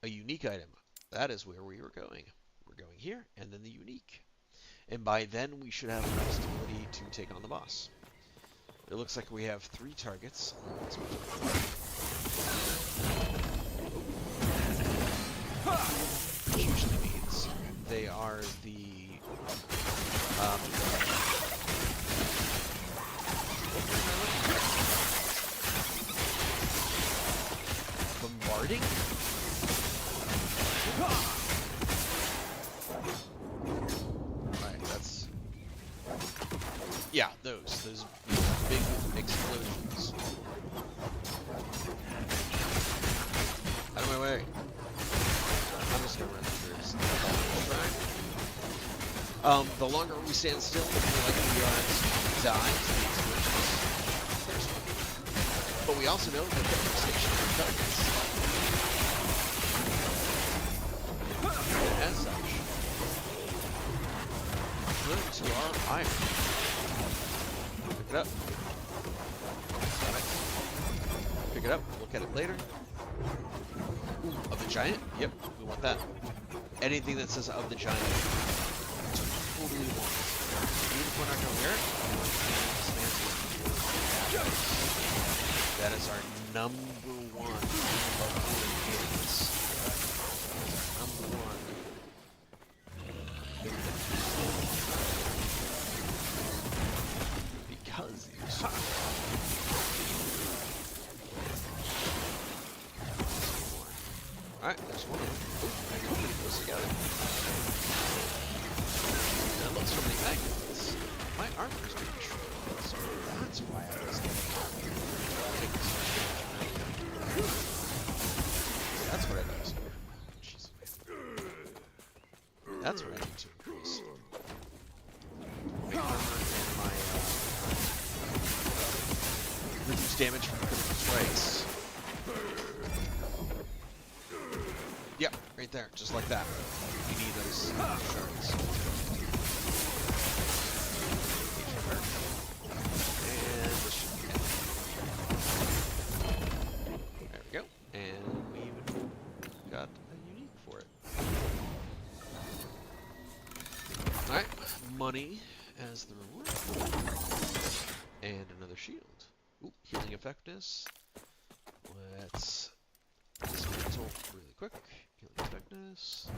a unique item. That is where we were going. We're going here, and then the unique. And by then, we should have enough stability to take on the boss. It looks like we have 3 targets. Which usually means they are the bombarding? Alright, that's Yeah, those big explosions. Out of my way. I'm just gonna run through this. The longer we stand still, the more likely we are to die to the explosions. But we also know that the stationary targets. As such, turn to our iron. Pick it up. Got it. Pick it up. Look at it later. Ooh, of the giant? Yep, we want that. Anything that says of the giant, totally want. Even if we're not going to wear it, that is our number one of kids. Number one. Because you're so Alright, there's one of them. Ooh, maybe we'll put those together. That looks from the angles. My armor's being shredded, so that's why I was getting take this one. That's what I noticed. Jeez. That's what I need to increase. My armor and my reduce damage from critical strikes. Yep, right there, just like that. We need those shards. And this should be it. There we go. And we even got a unique for it. Alright, money as the reward. And another shield. Ooh, healing effectiveness. Let's dismantle really quick. Healing effectiveness.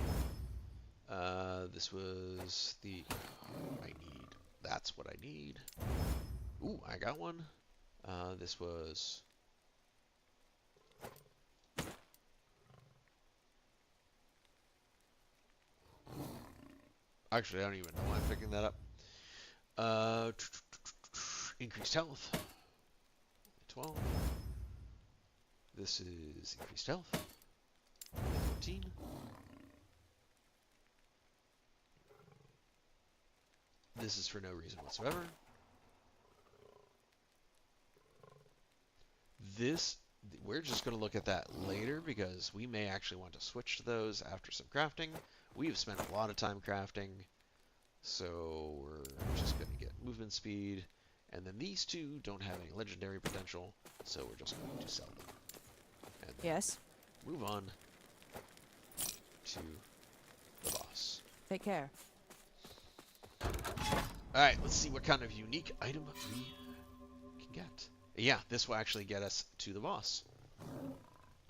This was the... I need... That's what I need. Ooh, I got one. This was... Actually, I don't even know why I'm picking that up. Increased health. 12. This is increased health. 14. This is for no reason whatsoever. This, we're just going to look at that later because we may actually want to switch to those after some crafting. We've spent a lot of time crafting, so we're just going to get movement speed. And then these two don't have any legendary potential, so we're just going to sell them. And Yes. move on to the boss. Take care. Alright, let's see what kind of unique item we can get. Yeah, this will actually get us to the boss.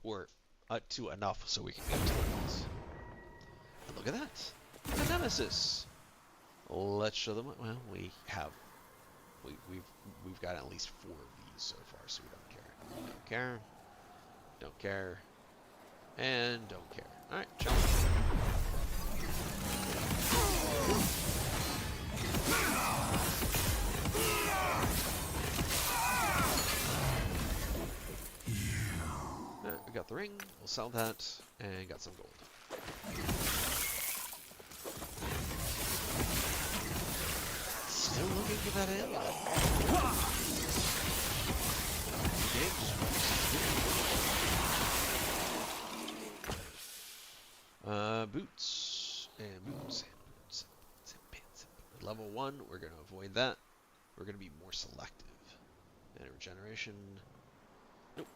Or to enough so we can get to the boss. And look at that. A nemesis. Let's show them what, well, we have. We've got at least 4 of these so far, so we don't care. Don't care. Don't care. And don't care. Alright, challenge. We got the ring, we'll sell that, and got some gold. Still looking for that amulet. Boots and boots and boots and pants. Level 1, we're going to avoid that. We're going to be more selective. And regeneration. Nope.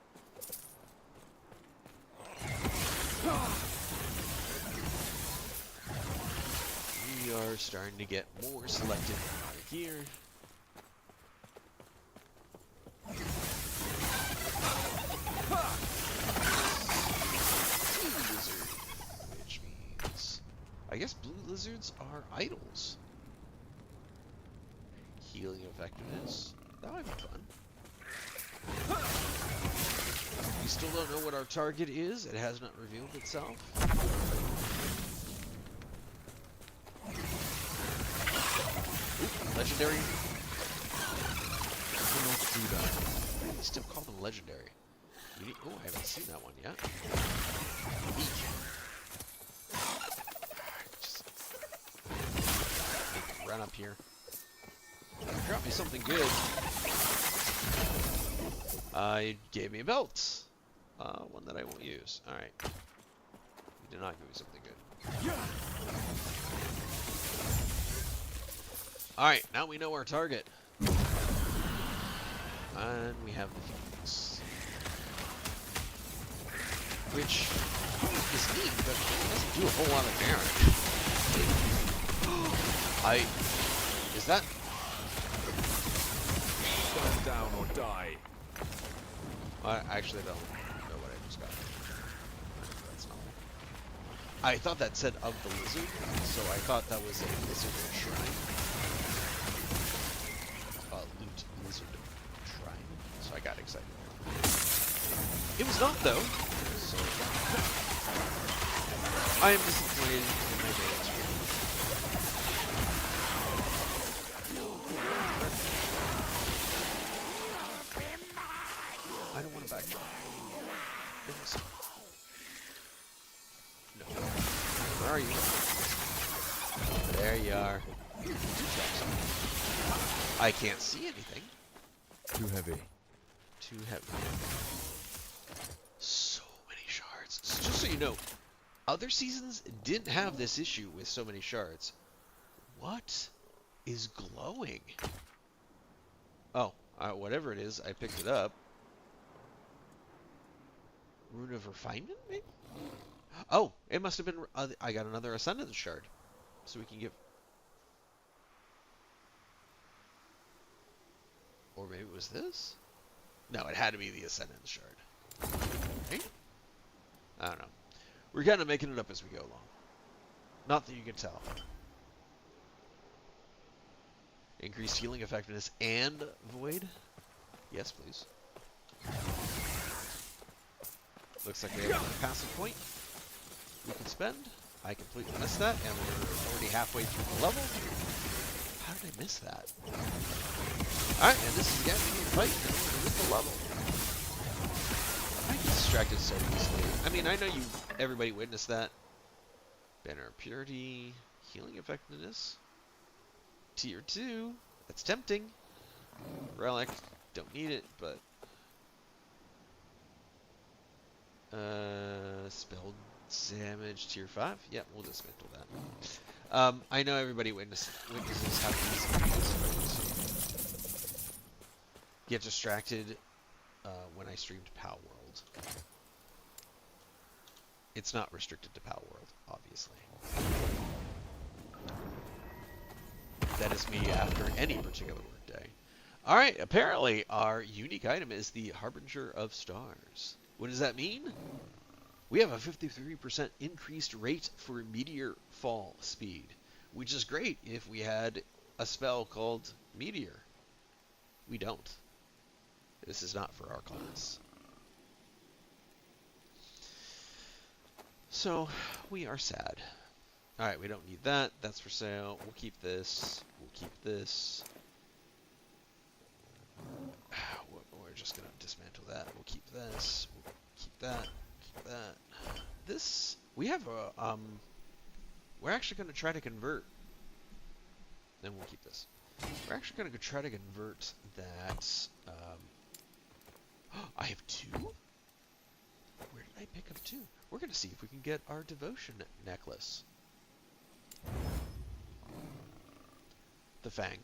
We are starting to get more selective here. Lizard, which means I guess blue lizards are idols. Healing effectiveness. That might be fun. We still don't know what our target is. It has not revealed itself. Ooh, legendary Do that. They still call them legendary. Oh, I haven't seen that one yet. Eek. Just run up here. Drop me something good. It gave me a belt. One that I won't use. Alright. You did not give me something good. Alright, now we know our target. And we have the Phoenix. Which is neat, but it doesn't do a whole lot of damage. Is that... Stand down or die. I actually don't know what I just got. That's not. I thought that said of the lizard, so I thought that was a lizard shrine. Loot lizard shrine. So I got excited. It was not though. So I am disappointed in my dance. I don't want to back. Goodness. No. Where are you? There you are. I can't see anything. Too heavy. Too heavy. So many shards. So just so you know, other seasons didn't have this issue with so many shards. What is glowing? Oh, whatever it is, I picked it up. Rune of Refinement, maybe? Oh, it must have been... I got another Ascendance Shard. So we can give... Or maybe it was this? No, it had to be the Ascendance Shard. Right? I don't know. We're kind of making it up as we go along. Not that you can tell. Increased healing effectiveness and void? Yes, please. Looks like we have another passive point we can spend. I completely missed that, and we're already halfway through the level. How did I miss that? Alright, and this is again, we need to fight in order to win the level. I get distracted so easily. I mean, I know everybody witnessed that. Banner of Purity, healing effectiveness. Tier 2, that's tempting. Relic, don't need it, but... spell damage tier 5. Yeah, we'll dismantle that. I know everybody witnesses how easy it is. Get distracted when I streamed Pow World. It's not restricted to Pow World, obviously. That is me after any particular workday. Alright, apparently our unique item is the Harbinger of Stars. What does that mean? We have a 53% increased rate for meteor fall speed, which is great if we had a spell called Meteor. We don't. This is not for our class. So, we are sad. Alright, we don't need that. That's for sale. We'll keep this. We'll keep this. We're just going to dismantle that. We'll keep this. We'll keep that. Keep that. This... We have a... We're actually going to try to convert... Then we'll keep this. We're actually going to try to convert that... I have 2? Where did I pick up 2? We're going to see if we can get our devotion necklace. The Fang.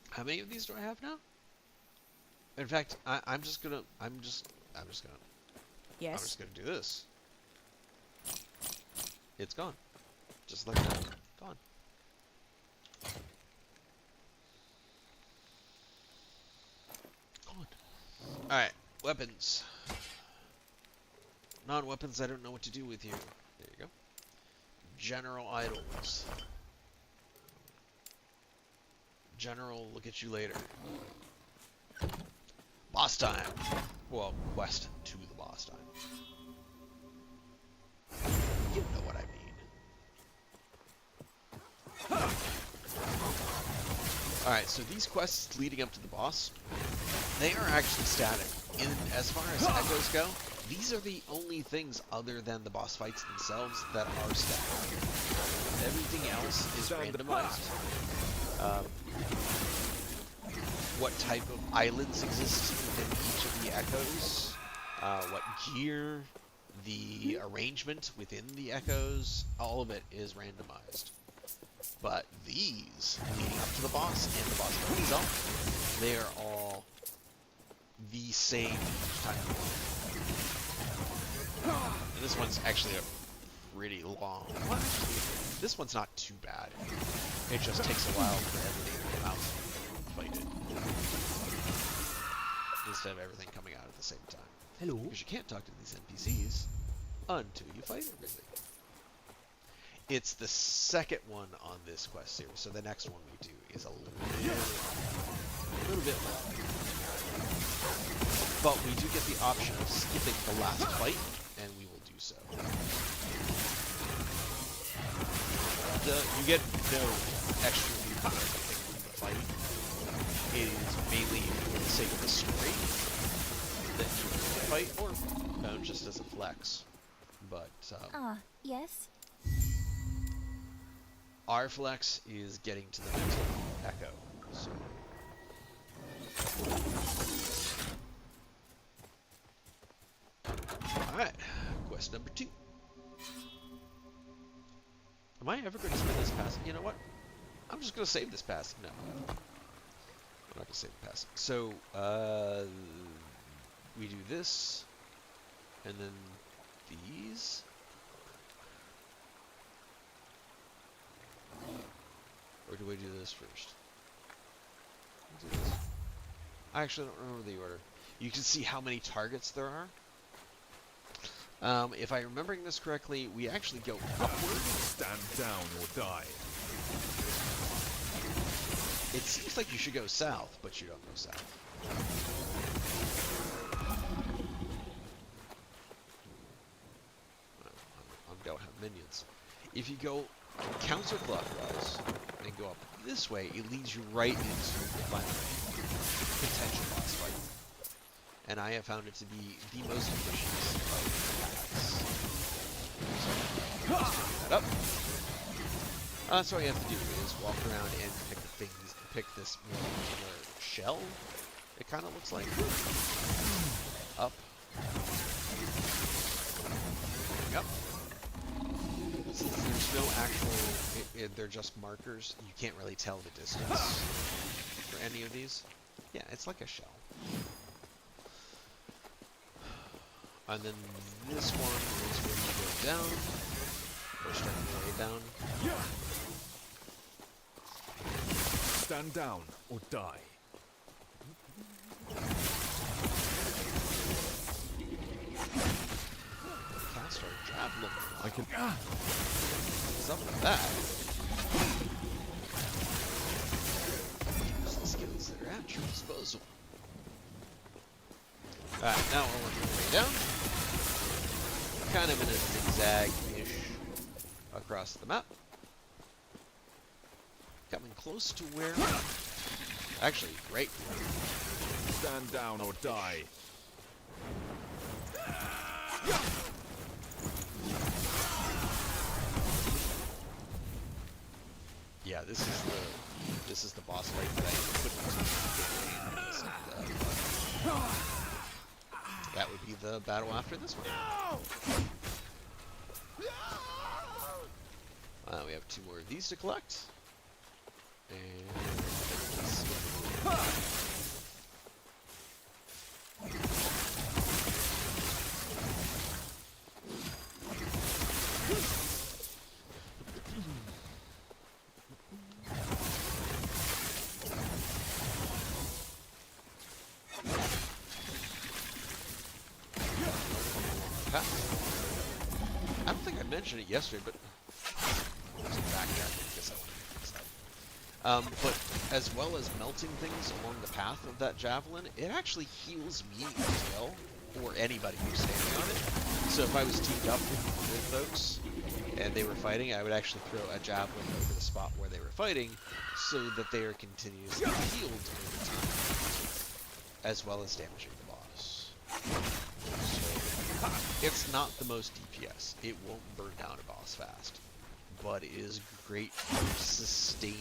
How many of these do I have now? In fact, I'm just gonna Yes. do this. It's gone. Just like that. Gone. Gone. Alright, weapons. Non-weapons, I don't know what to do with you. There you go. General idols. General, look at you later. Boss time. Well, quest to the boss time. You know what I mean. Alright, so these quests leading up to the boss They are actually static. As far as echoes go, these are the only things other than the boss fights themselves that are static. Everything else is randomized. What type of islands exist within each of the echoes, what gear, the arrangement within the echoes, all of it is randomized. But these, leading up to the boss and the boss fight itself, they are all the same each time. And this one's actually a pretty long one. This one's not too bad. It just takes a while for everything to come out and fight it. Instead of everything coming out at the same time. Hello. Because you can't talk to these NPCs until you fight everything. It's the second one on this quest series, so the next one we do is a little bit long. But we do get the option of skipping the last fight, and we will do so. You get no extra loot or anything from the fight. It is mainly for the sake of the story that you fight, or just as a flex. But Yes. our flex is getting to the next echo. So. Alright, quest number 2. Am I ever going to spin this pass? You know what? I'm just going to save this pass. No. I'm not going to save the pass. So, we do this, and then these. Or do I do this first? I'll do this. I actually don't remember the order. You can see how many targets there are. If I'm remembering this correctly, we actually go upward. Stand down or die. It seems like you should go south, but you don't go south. I don't have minions. If you go counterclockwise and go up this way, it leads you right into the final potential boss fight. And I have found it to be the most efficient of attacks. So, that up. So all you have to do is walk around and pick this more particular shell. It kind of looks like up. Yep. Since there's no actual, they're just markers. You can't really tell the distance for any of these. Yeah, it's like a shell. And then this one is where you go down, or start way down. Stand down or die. Cast our javelin. I can. What's up with that? Use the skills that are at your disposal. Alright, now we're working our way down. Kind of in a zigzag-ish across the map. Coming close to where... Actually, right. Stand down or die. Yeah, this is the boss fight that I couldn't do. That would be the battle after this one. We have 2 more of these to collect. And... I don't think I mentioned it yesterday, but but as well as melting things along the path of that javelin, it actually heals me as well, or anybody who's standing on it. So if I was teamed up with folks and they were fighting, I would actually throw a javelin over the spot where they were fighting, so that they are continuously healed over time. as well as damaging the boss. So, it's not the most DPS. It won't burn down a boss fast, but it is great for sustained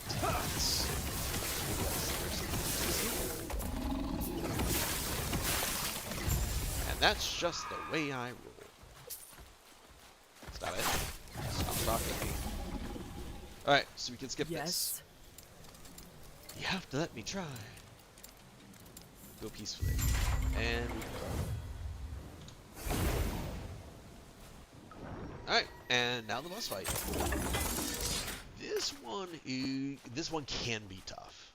attacks. And that's just the way I roll. Stop it. Stop talking to me. Alright, so we can skip this. Yes. You have to let me try. Go peacefully. And we go. Alright, and now the boss fight. This one can be tough.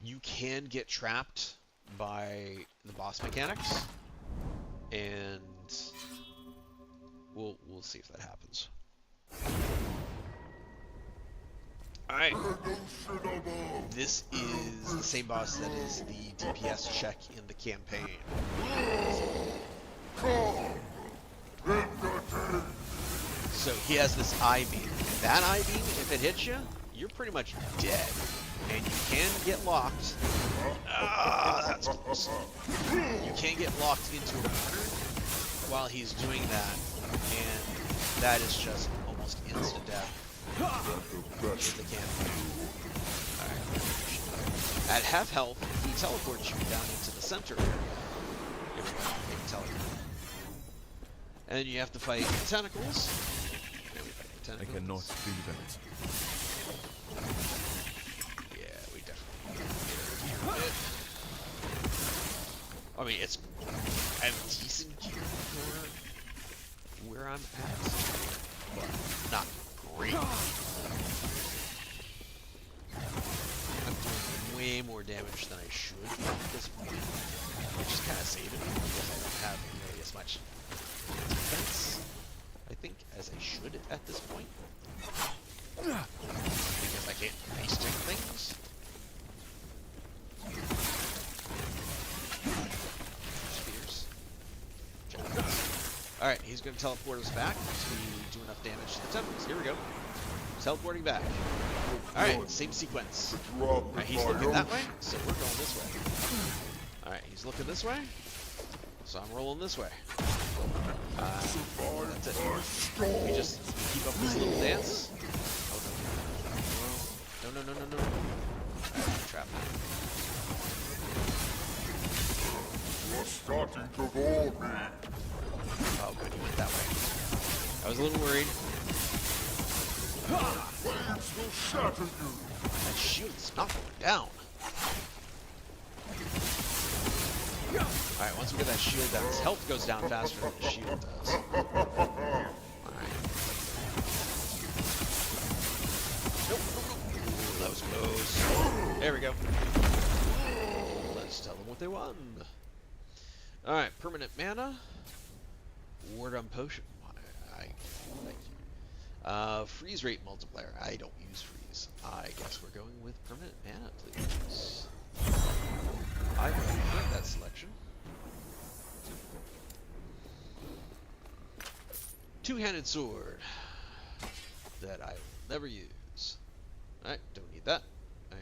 You can get trapped by the boss mechanics, and we'll see if that happens. Alright. This is the same boss that is the DPS check in the campaign. So he has this eye beam. And that eye beam, if it hits you, you're pretty much dead. And you can get locked. Ah, that's close. You can get locked into a corner while he's doing that. And that is just almost instant death. If they can. Alright. At half health, he teleports you down into the center area. Here we go. They can teleport. And you have to fight the tentacles. And we fight the I tentacles. cannot do that. Yeah, we definitely did. I mean, it's I have decent gear for where I'm at, but not great. I'm doing way more damage than I should at this point, which is kind of saving me because I don't have nearly as much defense, I think, as I should at this point. Because I can't face-stick things. Spears. Alright, he's going to teleport us back so we do enough damage to the temples. Here we go. Teleporting back. Alright, same sequence. Alright, he's looking that way, so we're going this way. Alright, he's looking this way, so I'm rolling this way. That's it. We just keep up this little dance. Oh no. No. Alright, trap now. You're starting to bore me. Oh good, he went that way. I was a little worried. Waves will shatter you. That shield's not going down. Alright, once we get that shield down, his health goes down faster than the shield does. Alright. Nope. Ooh, that was close. There we go. Let's tell them what they won. Alright, permanent mana. Ward on potion. Thank you. Freeze rate multiplier. I don't use freeze. I guess we're going with permanent mana, please. I would prefer that selection. Two-handed sword that I will never use. Alright, don't need that. And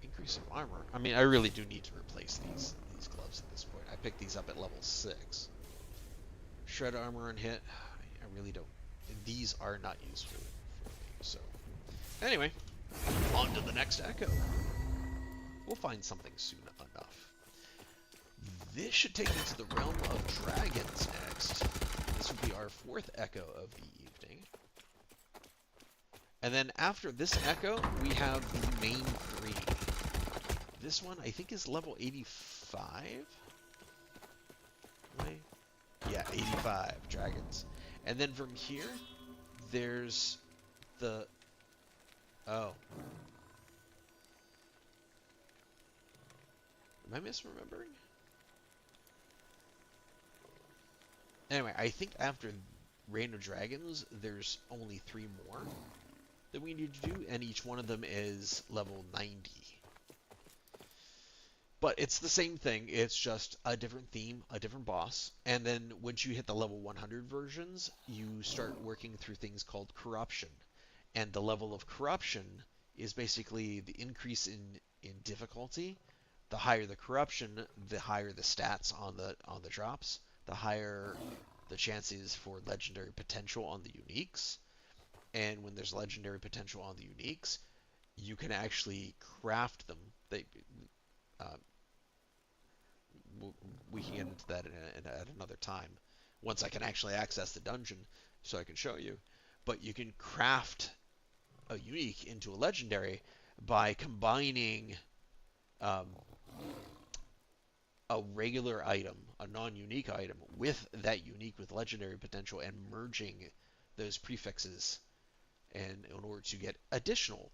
increase of armor. I mean, I really do need to replace these gloves at this point. I picked these up at level 6. Shred armor and hit. I really don't. These are not useful for me. So, anyway, on to the next echo. We'll find something soon enough. This should take me to the realm of dragons next. This will be our 4th echo of the evening. And then after this echo, we have the main 3. This one, I think, is level 85? Wait. Yeah, 85 dragons. And then from here, there's the... Oh. Am I misremembering? Anyway, I think after Reign of Dragons, there's only 3 more that we need to do, and each one of them is level 90. But it's the same thing, it's just a different theme, a different boss, and then once you hit the level 100 versions, you start working through things called corruption. And the level of corruption is basically the increase in in difficulty, the higher the corruption, the higher the stats on the drops, the higher the chances for legendary potential on the uniques. And when there's legendary potential on the uniques, you can actually craft them. Uh, we can get into that at another time, once I can actually access the dungeon, so I can show you. But you can craft a unique into a legendary by combining a regular item, a non-unique item, with that unique with legendary potential, and merging those prefixes, and in order to get additional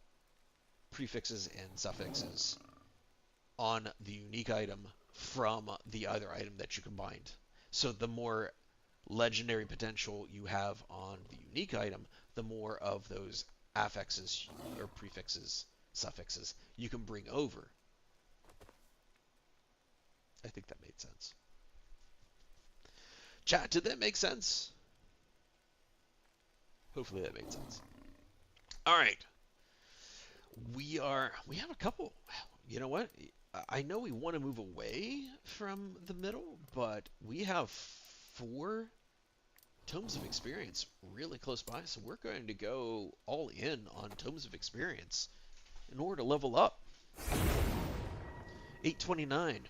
prefixes and suffixes on the unique item from the other item that you combined. So the more legendary potential you have on the unique item, the more of those affixes or prefixes, suffixes you can bring over. I think that made sense. Chat, did that make sense? Hopefully that made sense. All right. We have a couple. You know what? I know we want to move away from the middle, but we have 4 Tomes of Experience really close by, so we're going to go all in on Tomes of Experience in order to level up. 829.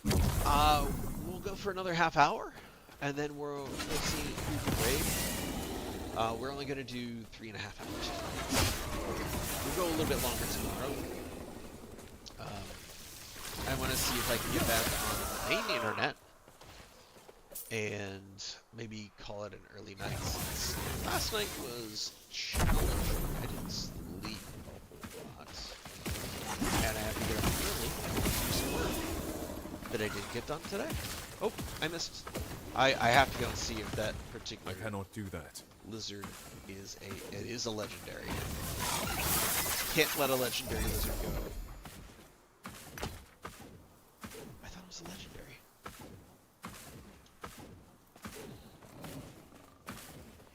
We'll go for another half hour, and then we'll see who can raid. We're only going to do 3.5 hours. We'll go a little bit longer tomorrow. I want to see if I can get back on the main internet and maybe call it an early night, since last night was challenging. I didn't sleep a whole lot, and I have to get up early and do some work that I didn't get done today. Oh, I missed. I have to go and see if that particular I cannot do that. lizard is a legendary. Can't let a legendary lizard go. I thought it was a legendary.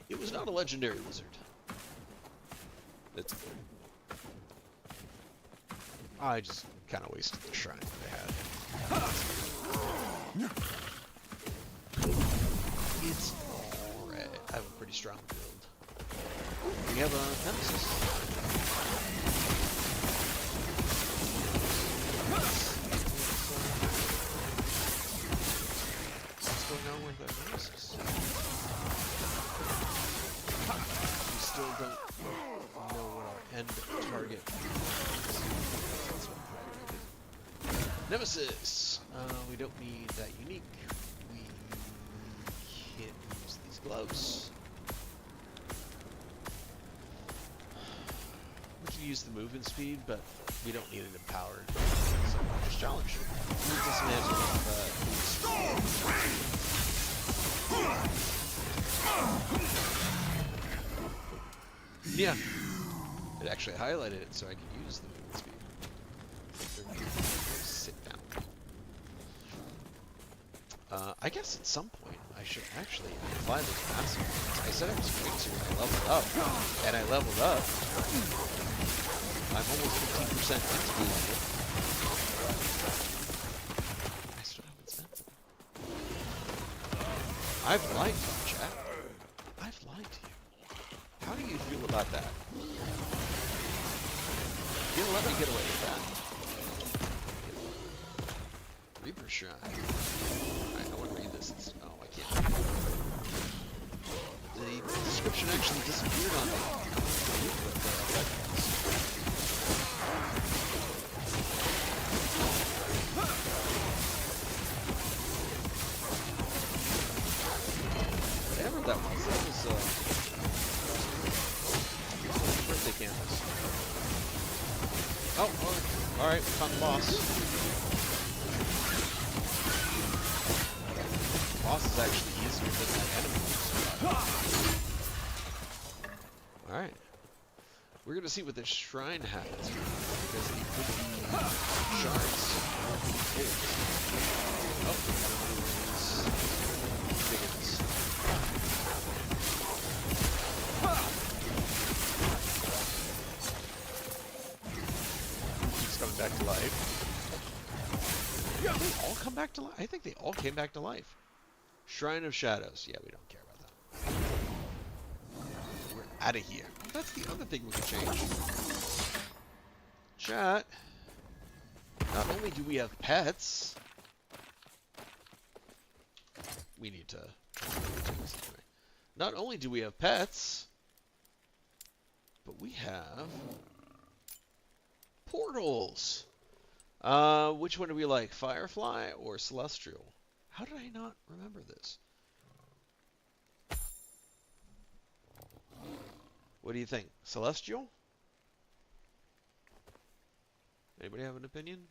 It was not a legendary lizard. That's okay. I just kind of wasted the shrine that I had. It's alright. I have a pretty strong build. We have a Nemesis. What's going on with our Nemesis? We still don't know what our end target is. Nemesis! We don't need that unique. We can't use these gloves. We can use the movement speed, but we don't need it empowered. So we'll just challenge it. We'll dismantle yeah. It actually highlighted it so I could use the movement speed. Sit down. I guess at some point I should actually apply those massive ones. I said I was going to when I leveled up, and I leveled up. I'm almost 15% into the level. I still haven't spent them. I've lied to you, chat. I've lied to you. How do you feel about that? You didn't let me get away with that. Reaper Shrine. Alright, I want to read this. Oh, I can't. The description actually disappeared on me. Whatever that was birthday candles. Oh, alright, we found the boss. Boss is actually easier than that enemy. Alright. We're gonna see what this shrine has, because it could be shards. Oh, bigots. back to life. Did they all come back to life? I think they all came back to life. Shrine of Shadows. Yeah, we don't care about that. We're out of here. That's the other thing we can change. Chat. Not only do we have pets, we need to take this anyway. Not only do we have pets, but we have portals. Which one do we like, Firefly or Celestial? How did I not remember this? What do you think? Celestial? Anybody have an opinion?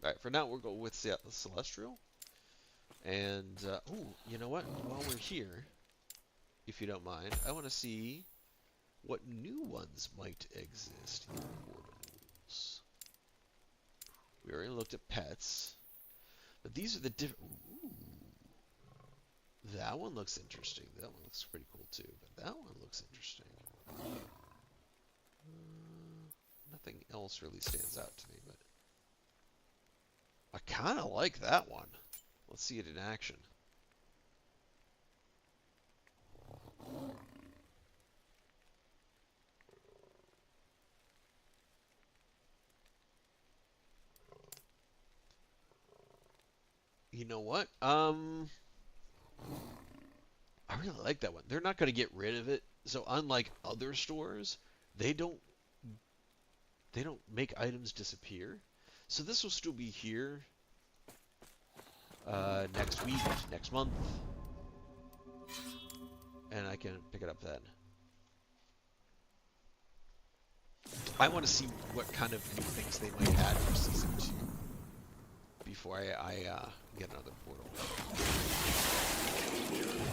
Alright, for now we'll go with Celestial. And, ooh, you know what? While we're here, if you don't mind, I want to see what new ones might exist in portals. We already looked at pets. But these are the different... Ooh. That one looks interesting. That one looks pretty cool too. But that one looks interesting. Nothing else really stands out to me, but... I kind of like that one. Let's see it in action. You know what? I really like that one. They're not going to get rid of it. So unlike other stores, they don't make items disappear. So this will still be here next week, next month, and I can pick it up then. I want to see what kind of new things they might add for Season 2 before I get another portal.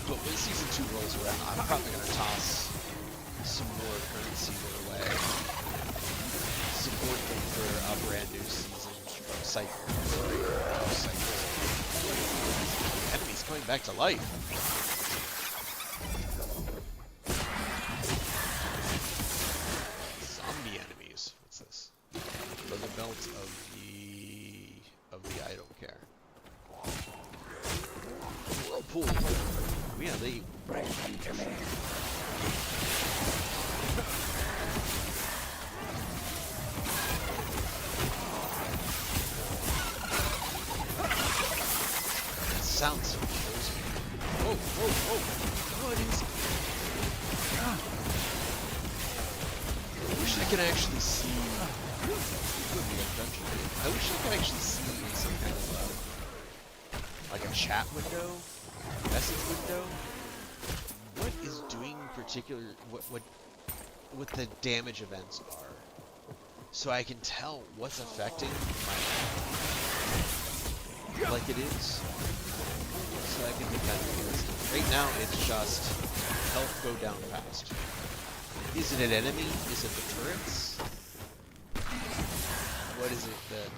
But when Season 2 rolls around, I'm probably going to toss some more currency their way. Support them for a brand new season cycle. Enemies coming back to life. Zombie enemies. What's this? Leather belt of the I don't care. Whirlpool. Yeah, they. Sound so kills me. Whoa, whoa, whoa. What is it? I wish I could actually see. I wish I could actually see some kind of like a chat window, message window. What is doing particular what the damage events are, so I can tell what's affecting my like it is. So I can defend against it. Right now, it's just health go down fast. Is it an enemy? Is it the turrets? What is it that...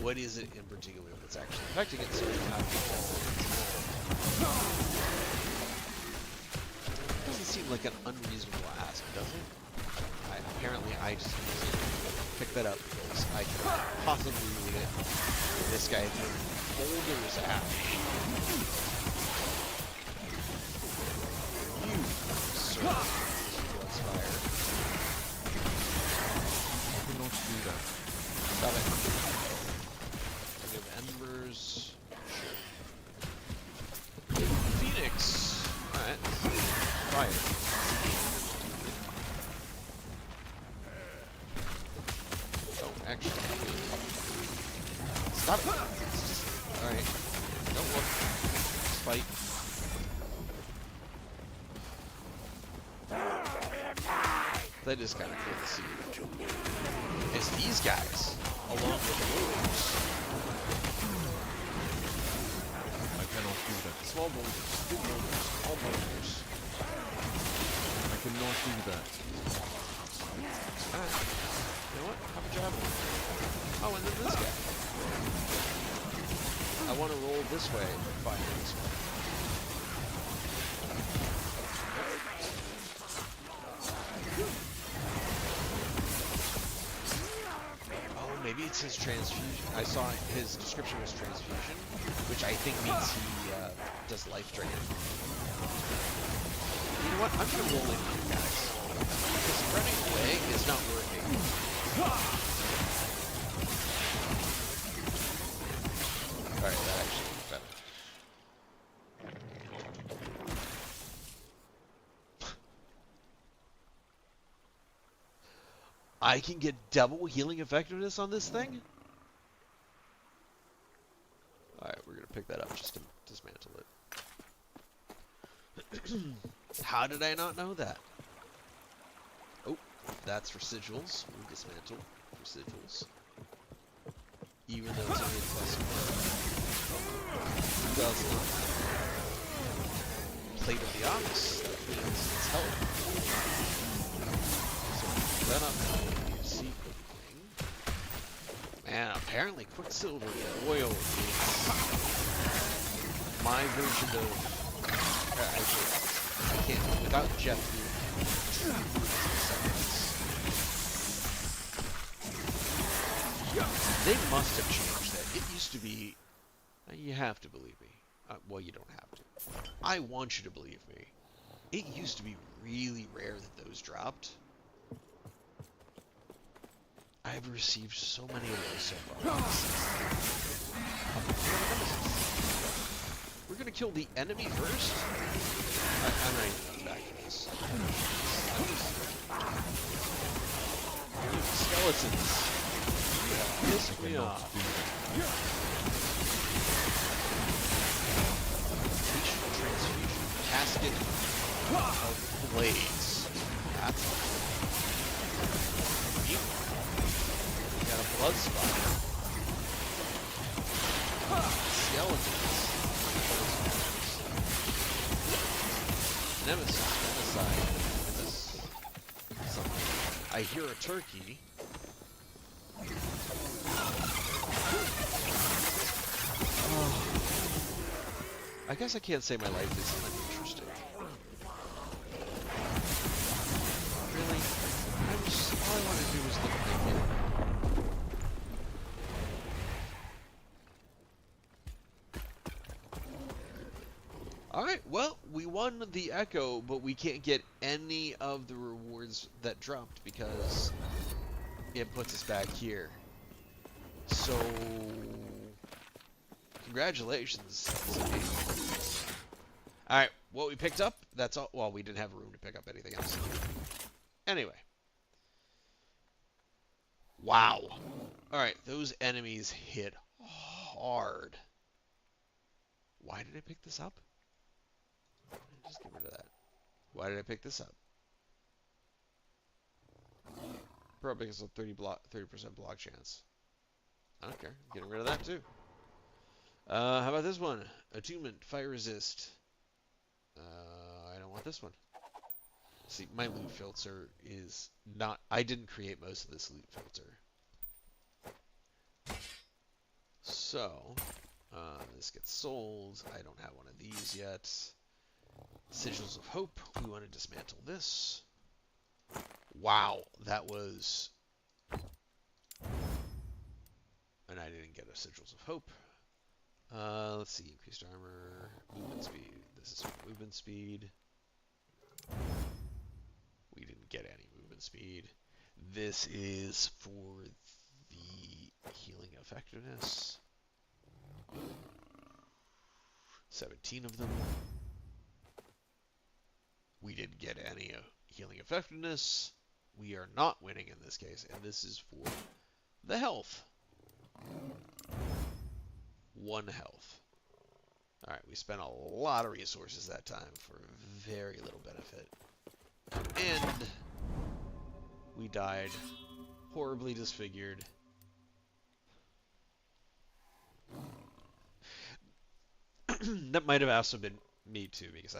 What is it in particular that's actually affecting it? So you have to it doesn't seem like an unreasonable ask, does it? Apparently, I just need to pick that up because I cannot possibly read it. This guy turned boulders out. You, sir, was fire. I cannot do that. Stop it. We have embers. Sure. Phoenix. Alright. Fire. Actually, stop it! Alright. Don't look. Just fight. That is kind of cool to see. It's these guys, along with the wolves. I cannot do that. Small boulders, big boulders, all boulders. I cannot do that. Alright. You know what? Have a job. Oh, and then this guy. I want to roll this way and fire this way. maybe it's his transfusion. I saw his description was transfusion, which I think means he does life draining. You know what? I'm gonna roll in here, guys. Because running away is not working. Alright, that actually looks better. I can get double healing effectiveness on this thing? Alright, we're gonna pick that up just to dismantle it. How did I not know that? Oh, that's residuals. We dismantle residuals. Even though it's only a plus 4. Does not matter. Plate of the Ox. That means it's health. So then up, you see everything. Man, apparently Quicksilver oil is my version of. I can't without Jeff. They must have changed that. It used to be. You have to believe me. Well, you don't have to. I want you to believe me. It used to be really rare that those dropped. I've received so many of those so far. We're gonna kill the enemy first? I'm not even going back to this. Skeletons. Piss me off. Transfusion. Casket of Blades. That's got a blood spot. Skeletons. Nemesis. Genocide. This something. I hear a turkey. I guess I can't say my life is uninteresting. Really? All I want to do is look naked. Alright, well, we won the Echo, but we can't get any of the rewards that dropped because it puts us back here. So, congratulations. Alright, what we picked up, that's all. Well, we didn't have room to pick up anything else. Anyway. Wow. Alright, those enemies hit hard. Why did I pick this up? Just get rid of that. Why did I pick this up? Probably because of 30% block chance. I don't care. I'm getting rid of that too. How about this one? Attunement, fire resist. I don't want this one. See, my loot filter is not. I didn't create most of this loot filter. So, this gets sold. I don't have one of these yet. Sigils of Hope. We want to dismantle this. Wow, that was. And I didn't get a Sigils of Hope. Let's see, increased armor, movement speed. This is movement speed. We didn't get any movement speed. This is for the healing effectiveness. 17 of them. We didn't get any healing effectiveness. We are not winning in this case, and this is for the health. 1 health. Alright, we spent a lot of resources that time for very little benefit. And we died horribly disfigured. That might have also been me too, because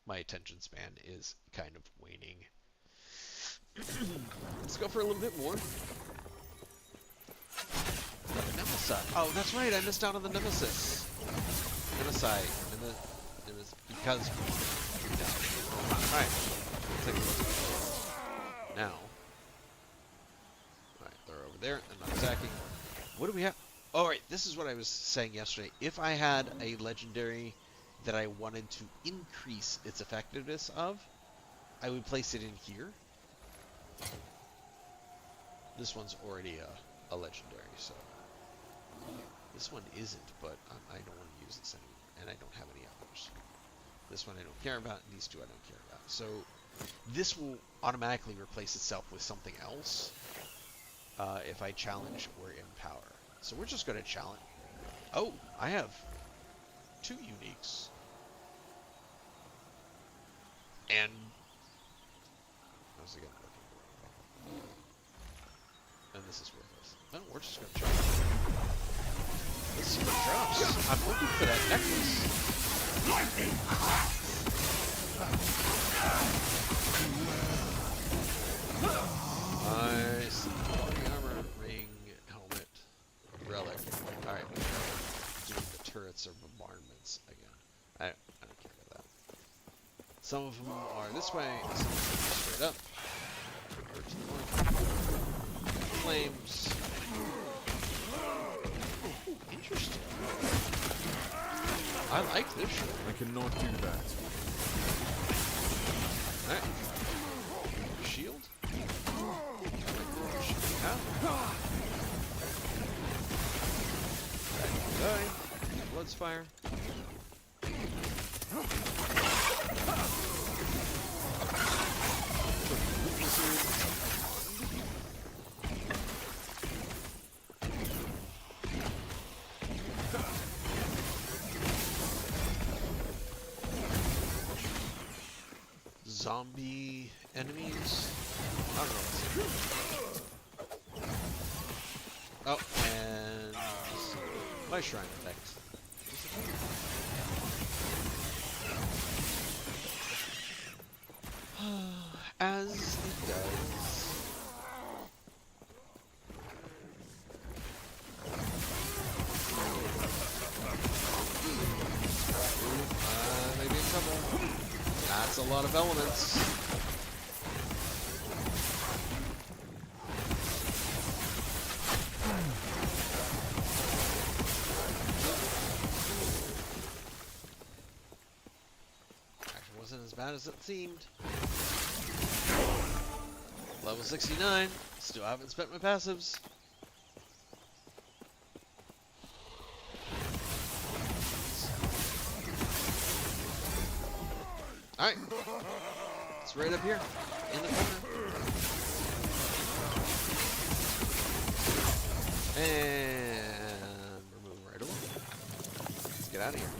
my attention span is kind of waning. Let's go for a little bit more. Nemesis. Oh, that's right. I missed out on the Nemesis. Genocide. It was because we died. Alright. Let's take a look. Now. Alright, they're over there. They're not attacking. What do we have? All right, this is what I was saying yesterday. If I had a legendary that I wanted to increase its effectiveness of, I would place it in here. This one's already a legendary, so this one isn't, but I don't want to use this anymore, and I don't have any others. This one I don't care about, and these two I don't care about. So this will automatically replace itself with something else if I challenge or empower. So we're just going to challenge. Oh, I have 2 uniques. And how's it going to look? And this is worthless. No, we're just going to challenge. Let's see what drops. I'm looking for that necklace. I see. Body armor, ring, helmet, relic. Alright, doing the turrets or bombardments again. I don't care about that. Some of them are this way, some of them are straight up. Or to the point. Flames. Ooh, interesting. I like this shirt. I cannot do that. Alright. Shield? Die. Blood's fire. Zombie enemies. I don't know what's in. Oh, and my shrine effect. As it does. Maybe in trouble. That's a lot of elements. Actually wasn't as bad as it seemed. Level 69. Still haven't spent my passives. Alright. It's right up here. In the corner. And remove right away. Let's get out of here.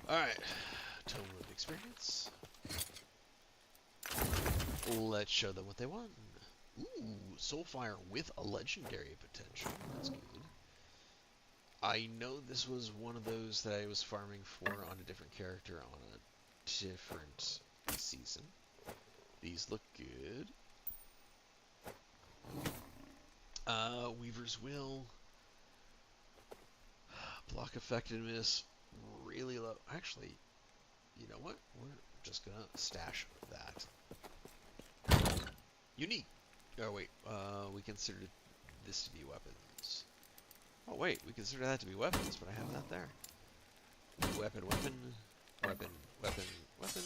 Alright. Tome of experience. Let's show them what they want. Ooh, Soulfire with a legendary potential. That's good. I know this was one of those that I was farming for on a different character on a different season. These look good. Weaver's Will. Block effectiveness really low. Actually, you know what? We're just gonna stash that. Unique. Oh wait, we considered this to be weapons. Oh wait, we consider that to be weapons, but I have that there. Weapon, weapon, weapon, weapon, weapon.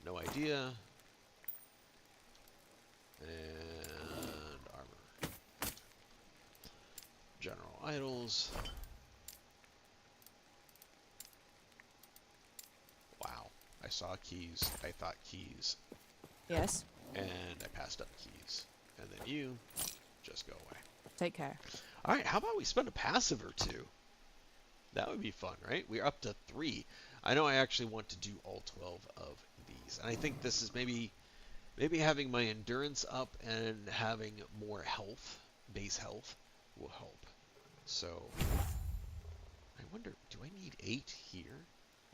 No idea. And armor. General idols. Wow. I saw keys. I thought keys. Yes. And I passed up keys. And then you just go away. Take care. Alright, how about we spend a passive or two? That would be fun, right? We're up to 3. I know I actually want to do all 12 of these. And I think this is maybe having my endurance up and having more health, base health, will help. So, I wonder, do I need 8 here?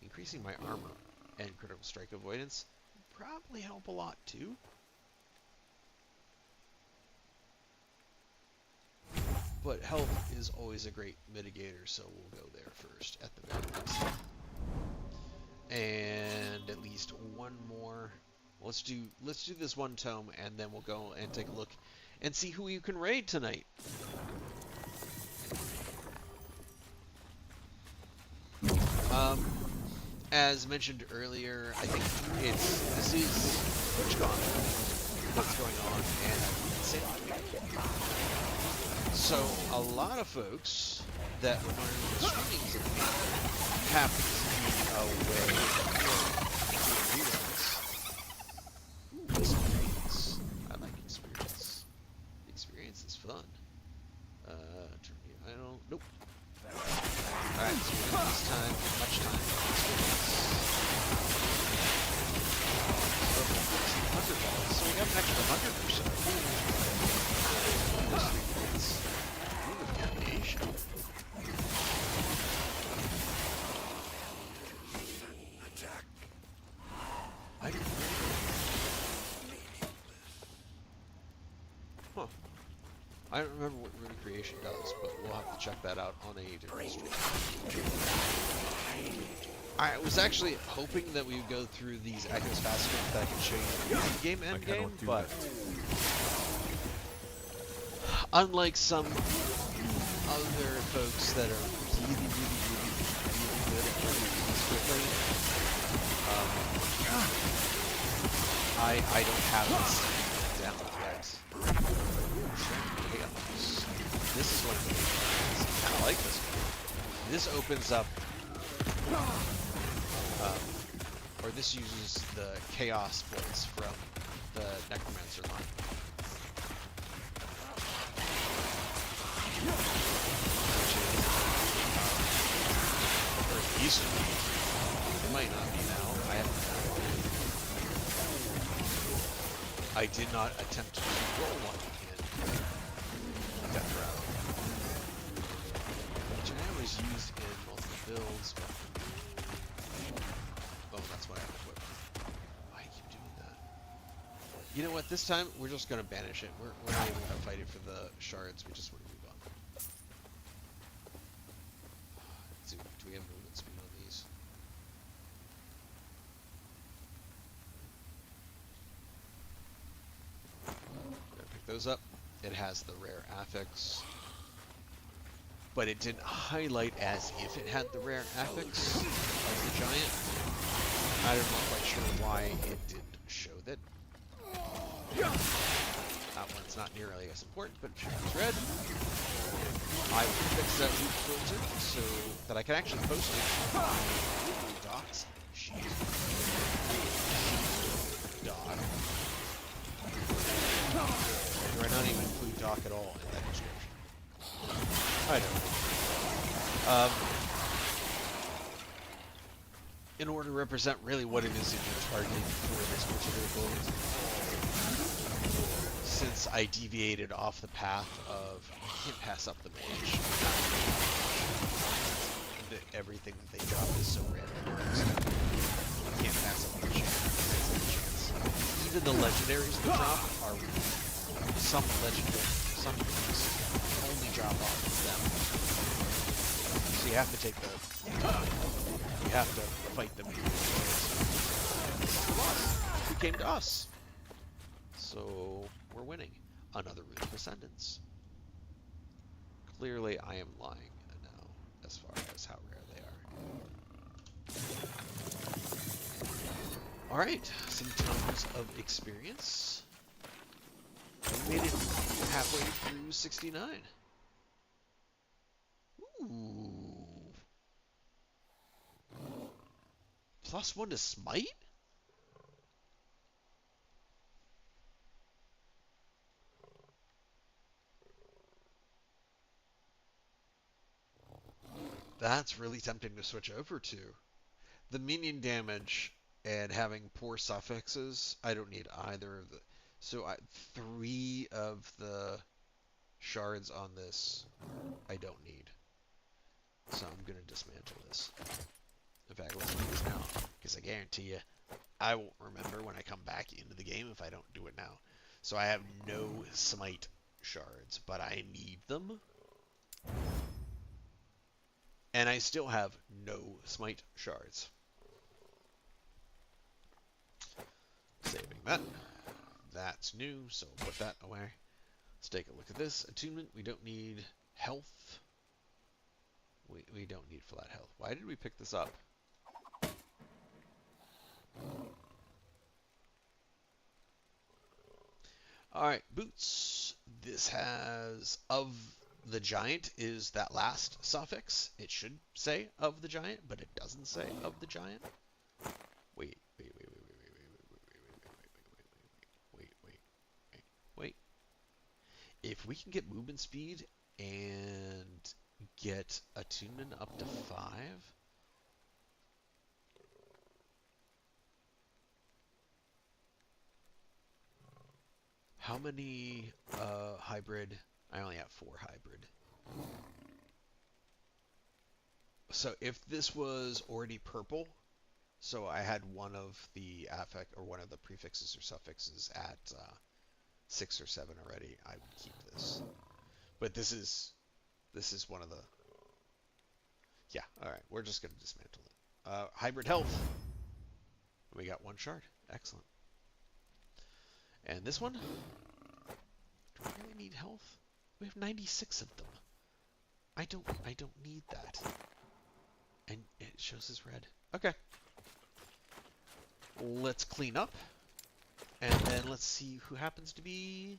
Increasing my armor and critical strike avoidance would probably help a lot too. But health is always a great mitigator, so we'll go there first at the very least. and at least one more. Let's do this one tome, and then we'll go and take a look and see who you can raid tonight. As mentioned earlier, I think this is TwitchCon that's going on, and so a lot of folks that were going to the streaming tonight happen to be away for reruns. Ooh, experience. I like experience. Experience is fun. I don't. Nope. Alright, so we're gonna use time, much time. $100, so we have an extra 100 or so. Those 3 points. Rune of Creation. Attack. I didn't Huh. I don't remember what Rune of Creation does, but we'll have to check that out on a different stream. I was actually hoping that we would go through these echoes fast enough that I could show you the endgame, but unlike some other folks that are really good at running these quickly, I don't have this down yet. This is one of the things. I kind of like this one. This opens up, or this uses the chaos bolts from the necromancer line. Which is, or it used to be. It might not be now. I haven't found it. I did not attempt to roll one in Death Route. Which I know is used in multiple builds, but... Oh, that's what I have equipped. Why do I keep doing that? You know what, this time, we're just going to banish it. We're not even going to fight it for the shards, we just want to move on. Do we have movement speed on these? Gotta pick those up. It has the rare affix, but it didn't highlight as if it had the rare affix of the giant. I'm not quite sure why it didn't show that. That one's not nearly as important, but it shows red. I will fix that loop filter so that I can actually post it on my docs sheet. Doc. Or not even include doc at all in that description. I don't know. In order to represent really what it is that you're targeting for this particular build, since I deviated off the path of you can't pass up the mage. Everything that they drop is so random. You can't pass up the chance. Even the legendaries that drop are some things only drop off of them. So you have to take you have to fight them. Who came to us? So we're winning. Another Rune of Ascendance. Clearly I am lying now as far as how rare they are. Alright, some tons of experience. We made it halfway through 69. Ooh. +1 to smite? That's really tempting to switch over to. The minion damage and having poor suffixes, I don't need either of the... So 3 of the shards on this, I don't need. So I'm going to dismantle this. In fact, let's do this now, because I guarantee you, I won't remember when I come back into the game if I don't do it now. So I have no smite shards, but I need them. And I still have no smite shards. Saving that. That's new, so we'll put that away. Let's take a look at this. Attunement, we don't need health. We don't need flat health. Why did we pick this up? Alright, boots. This has of the giant is that last suffix. It should say of the giant, but it doesn't say of the giant. Wait. If we can get movement speed and get attunement up to 5. How many hybrid? I only have 4 hybrid. So if this was already purple, so I had one of the affix or one of the prefixes or suffixes at 6 or 7 already, I would keep this. But this is one of the. Yeah, all right. We're just gonna dismantle it. Hybrid health. We got 1 shard. Excellent. And this one. Do we really need health? We have 96 of them. I don't need that. And it shows as red. Okay. Let's clean up. And then let's see who happens to be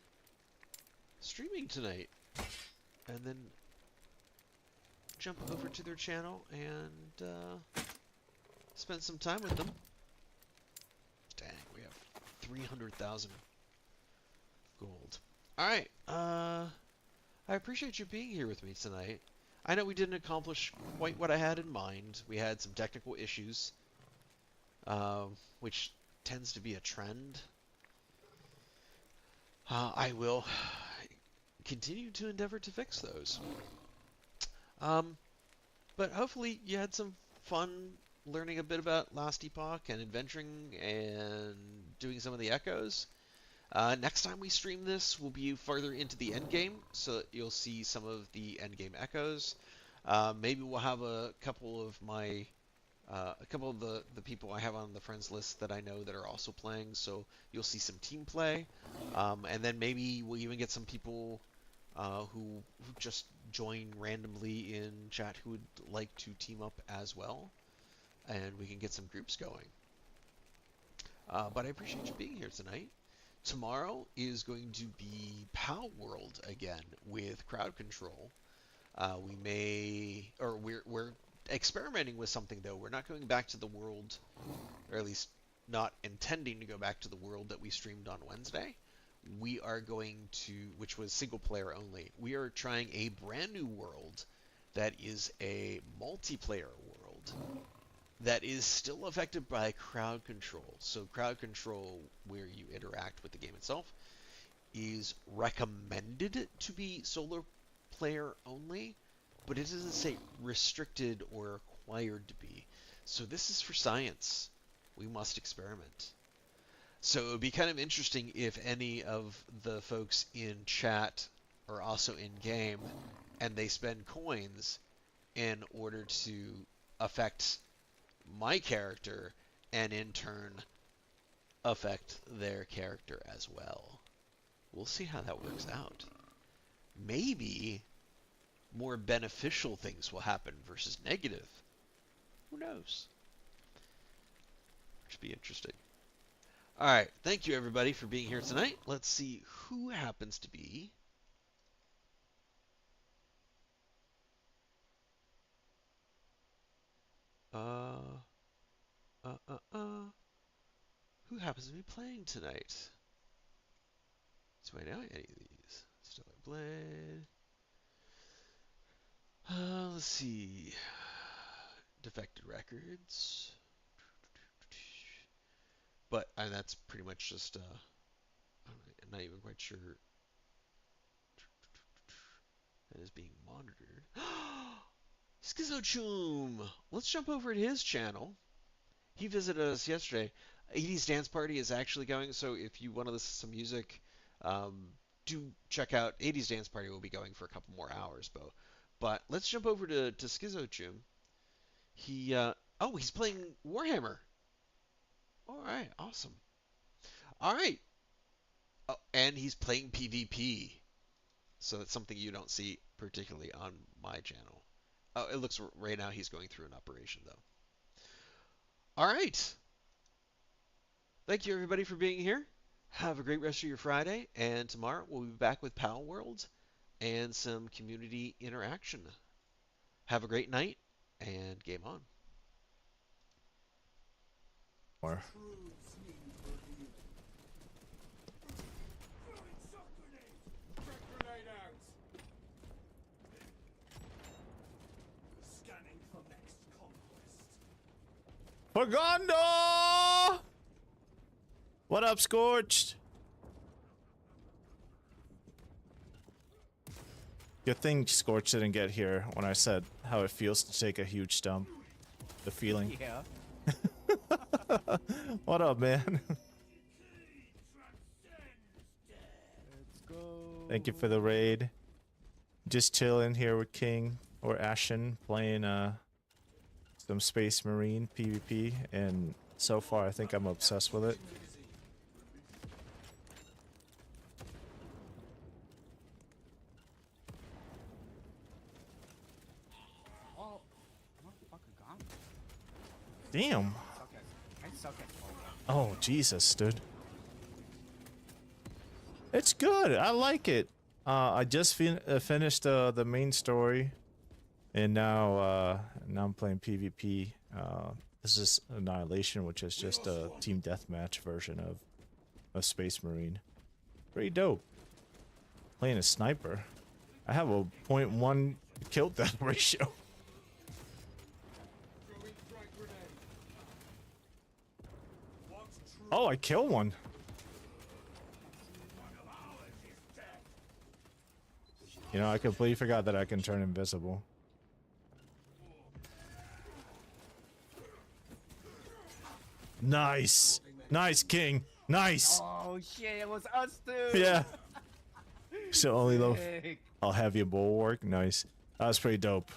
streaming tonight. And then jump over to their channel and spend some time with them. Dang, we have 300,000 gold. Alright, I appreciate you being here with me tonight. I know we didn't accomplish quite what I had in mind. We had some technical issues, which tends to be a trend. I will continue to endeavor to fix those. But hopefully you had some fun learning a bit about Last Epoch and adventuring and doing some of the echoes. Next time we stream this, we'll be further into the endgame, so that you'll see some of the endgame echoes. Maybe we'll have a couple of the people I have on the friends list that I know that are also playing, so you'll see some team play. And then maybe we'll even get some people who just join randomly in chat who would like to team up as well, and we can get some groups going. But I appreciate you being here tonight. Tomorrow is going to be POW World again with crowd control. We're experimenting with something though. We're not going back to the world, or at least not intending to go back to the world that we streamed on Wednesday. We are going to, which was single player only. We are trying a brand new world that is a multiplayer world that is still affected by crowd control. So crowd control, where you interact with the game itself, is recommended to be solo player only, but it doesn't say restricted or required to be. So this is for science. We must experiment. So it would be kind of interesting if any of the folks in chat are also in game and they spend coins in order to affect my character and in turn affect their character as well. We'll see how that works out. Maybe more beneficial things will happen versus negative. Who knows? Should be interesting. Alright, thank you everybody for being here tonight. Let's see who happens to be who happens to be playing tonight? So I know any of these. Stellar Blade. Let's see. Defected Records. But that's pretty much just I'm not even quite sure that is being monitored. Schizochum! Let's jump over to his channel. He visited us yesterday. 80s Dance Party is actually going, so if you want to listen to some music, do check out 80s Dance Party. Will be going for a couple more hours, but let's jump over to Schizochum. He's playing Warhammer. All right, awesome. All right. Oh, and he's playing PvP. So it's something you don't see particularly on my channel. Oh, it looks right now he's going through an operation though. All right. Thank you everybody for being here. Have a great rest of your Friday, and tomorrow we'll be back with Pal World and some community interaction. Have a great night, and game on. Or Scanning for next conquest. Pagondo! What up, Scorched? Good thing Scorched didn't get here when I said how it feels to take a huge dump. The feeling. Yeah. What up, man? Let's go. Thank you for the raid. Just chilling here with King or Ashen, playing some Space Marine PvP, and so far I think I'm obsessed with it. Oh, motherfucker gone. Damn. Suck at. I suck at. Oh, Jesus, dude. It's good. I like it. I just finished the main story, and now I'm playing PvP. This is Annihilation, which is just a team deathmatch version of a Space Marine. Pretty dope. Playing a sniper. I have a 0.1 kill death ratio. Oh, I killed one. You know, I completely forgot that I can turn invisible. Nice! Nice, King! Nice! Oh shit! It was us too. Yeah. So only low. Sick. I'll have your bulwark. Nice. That was pretty dope.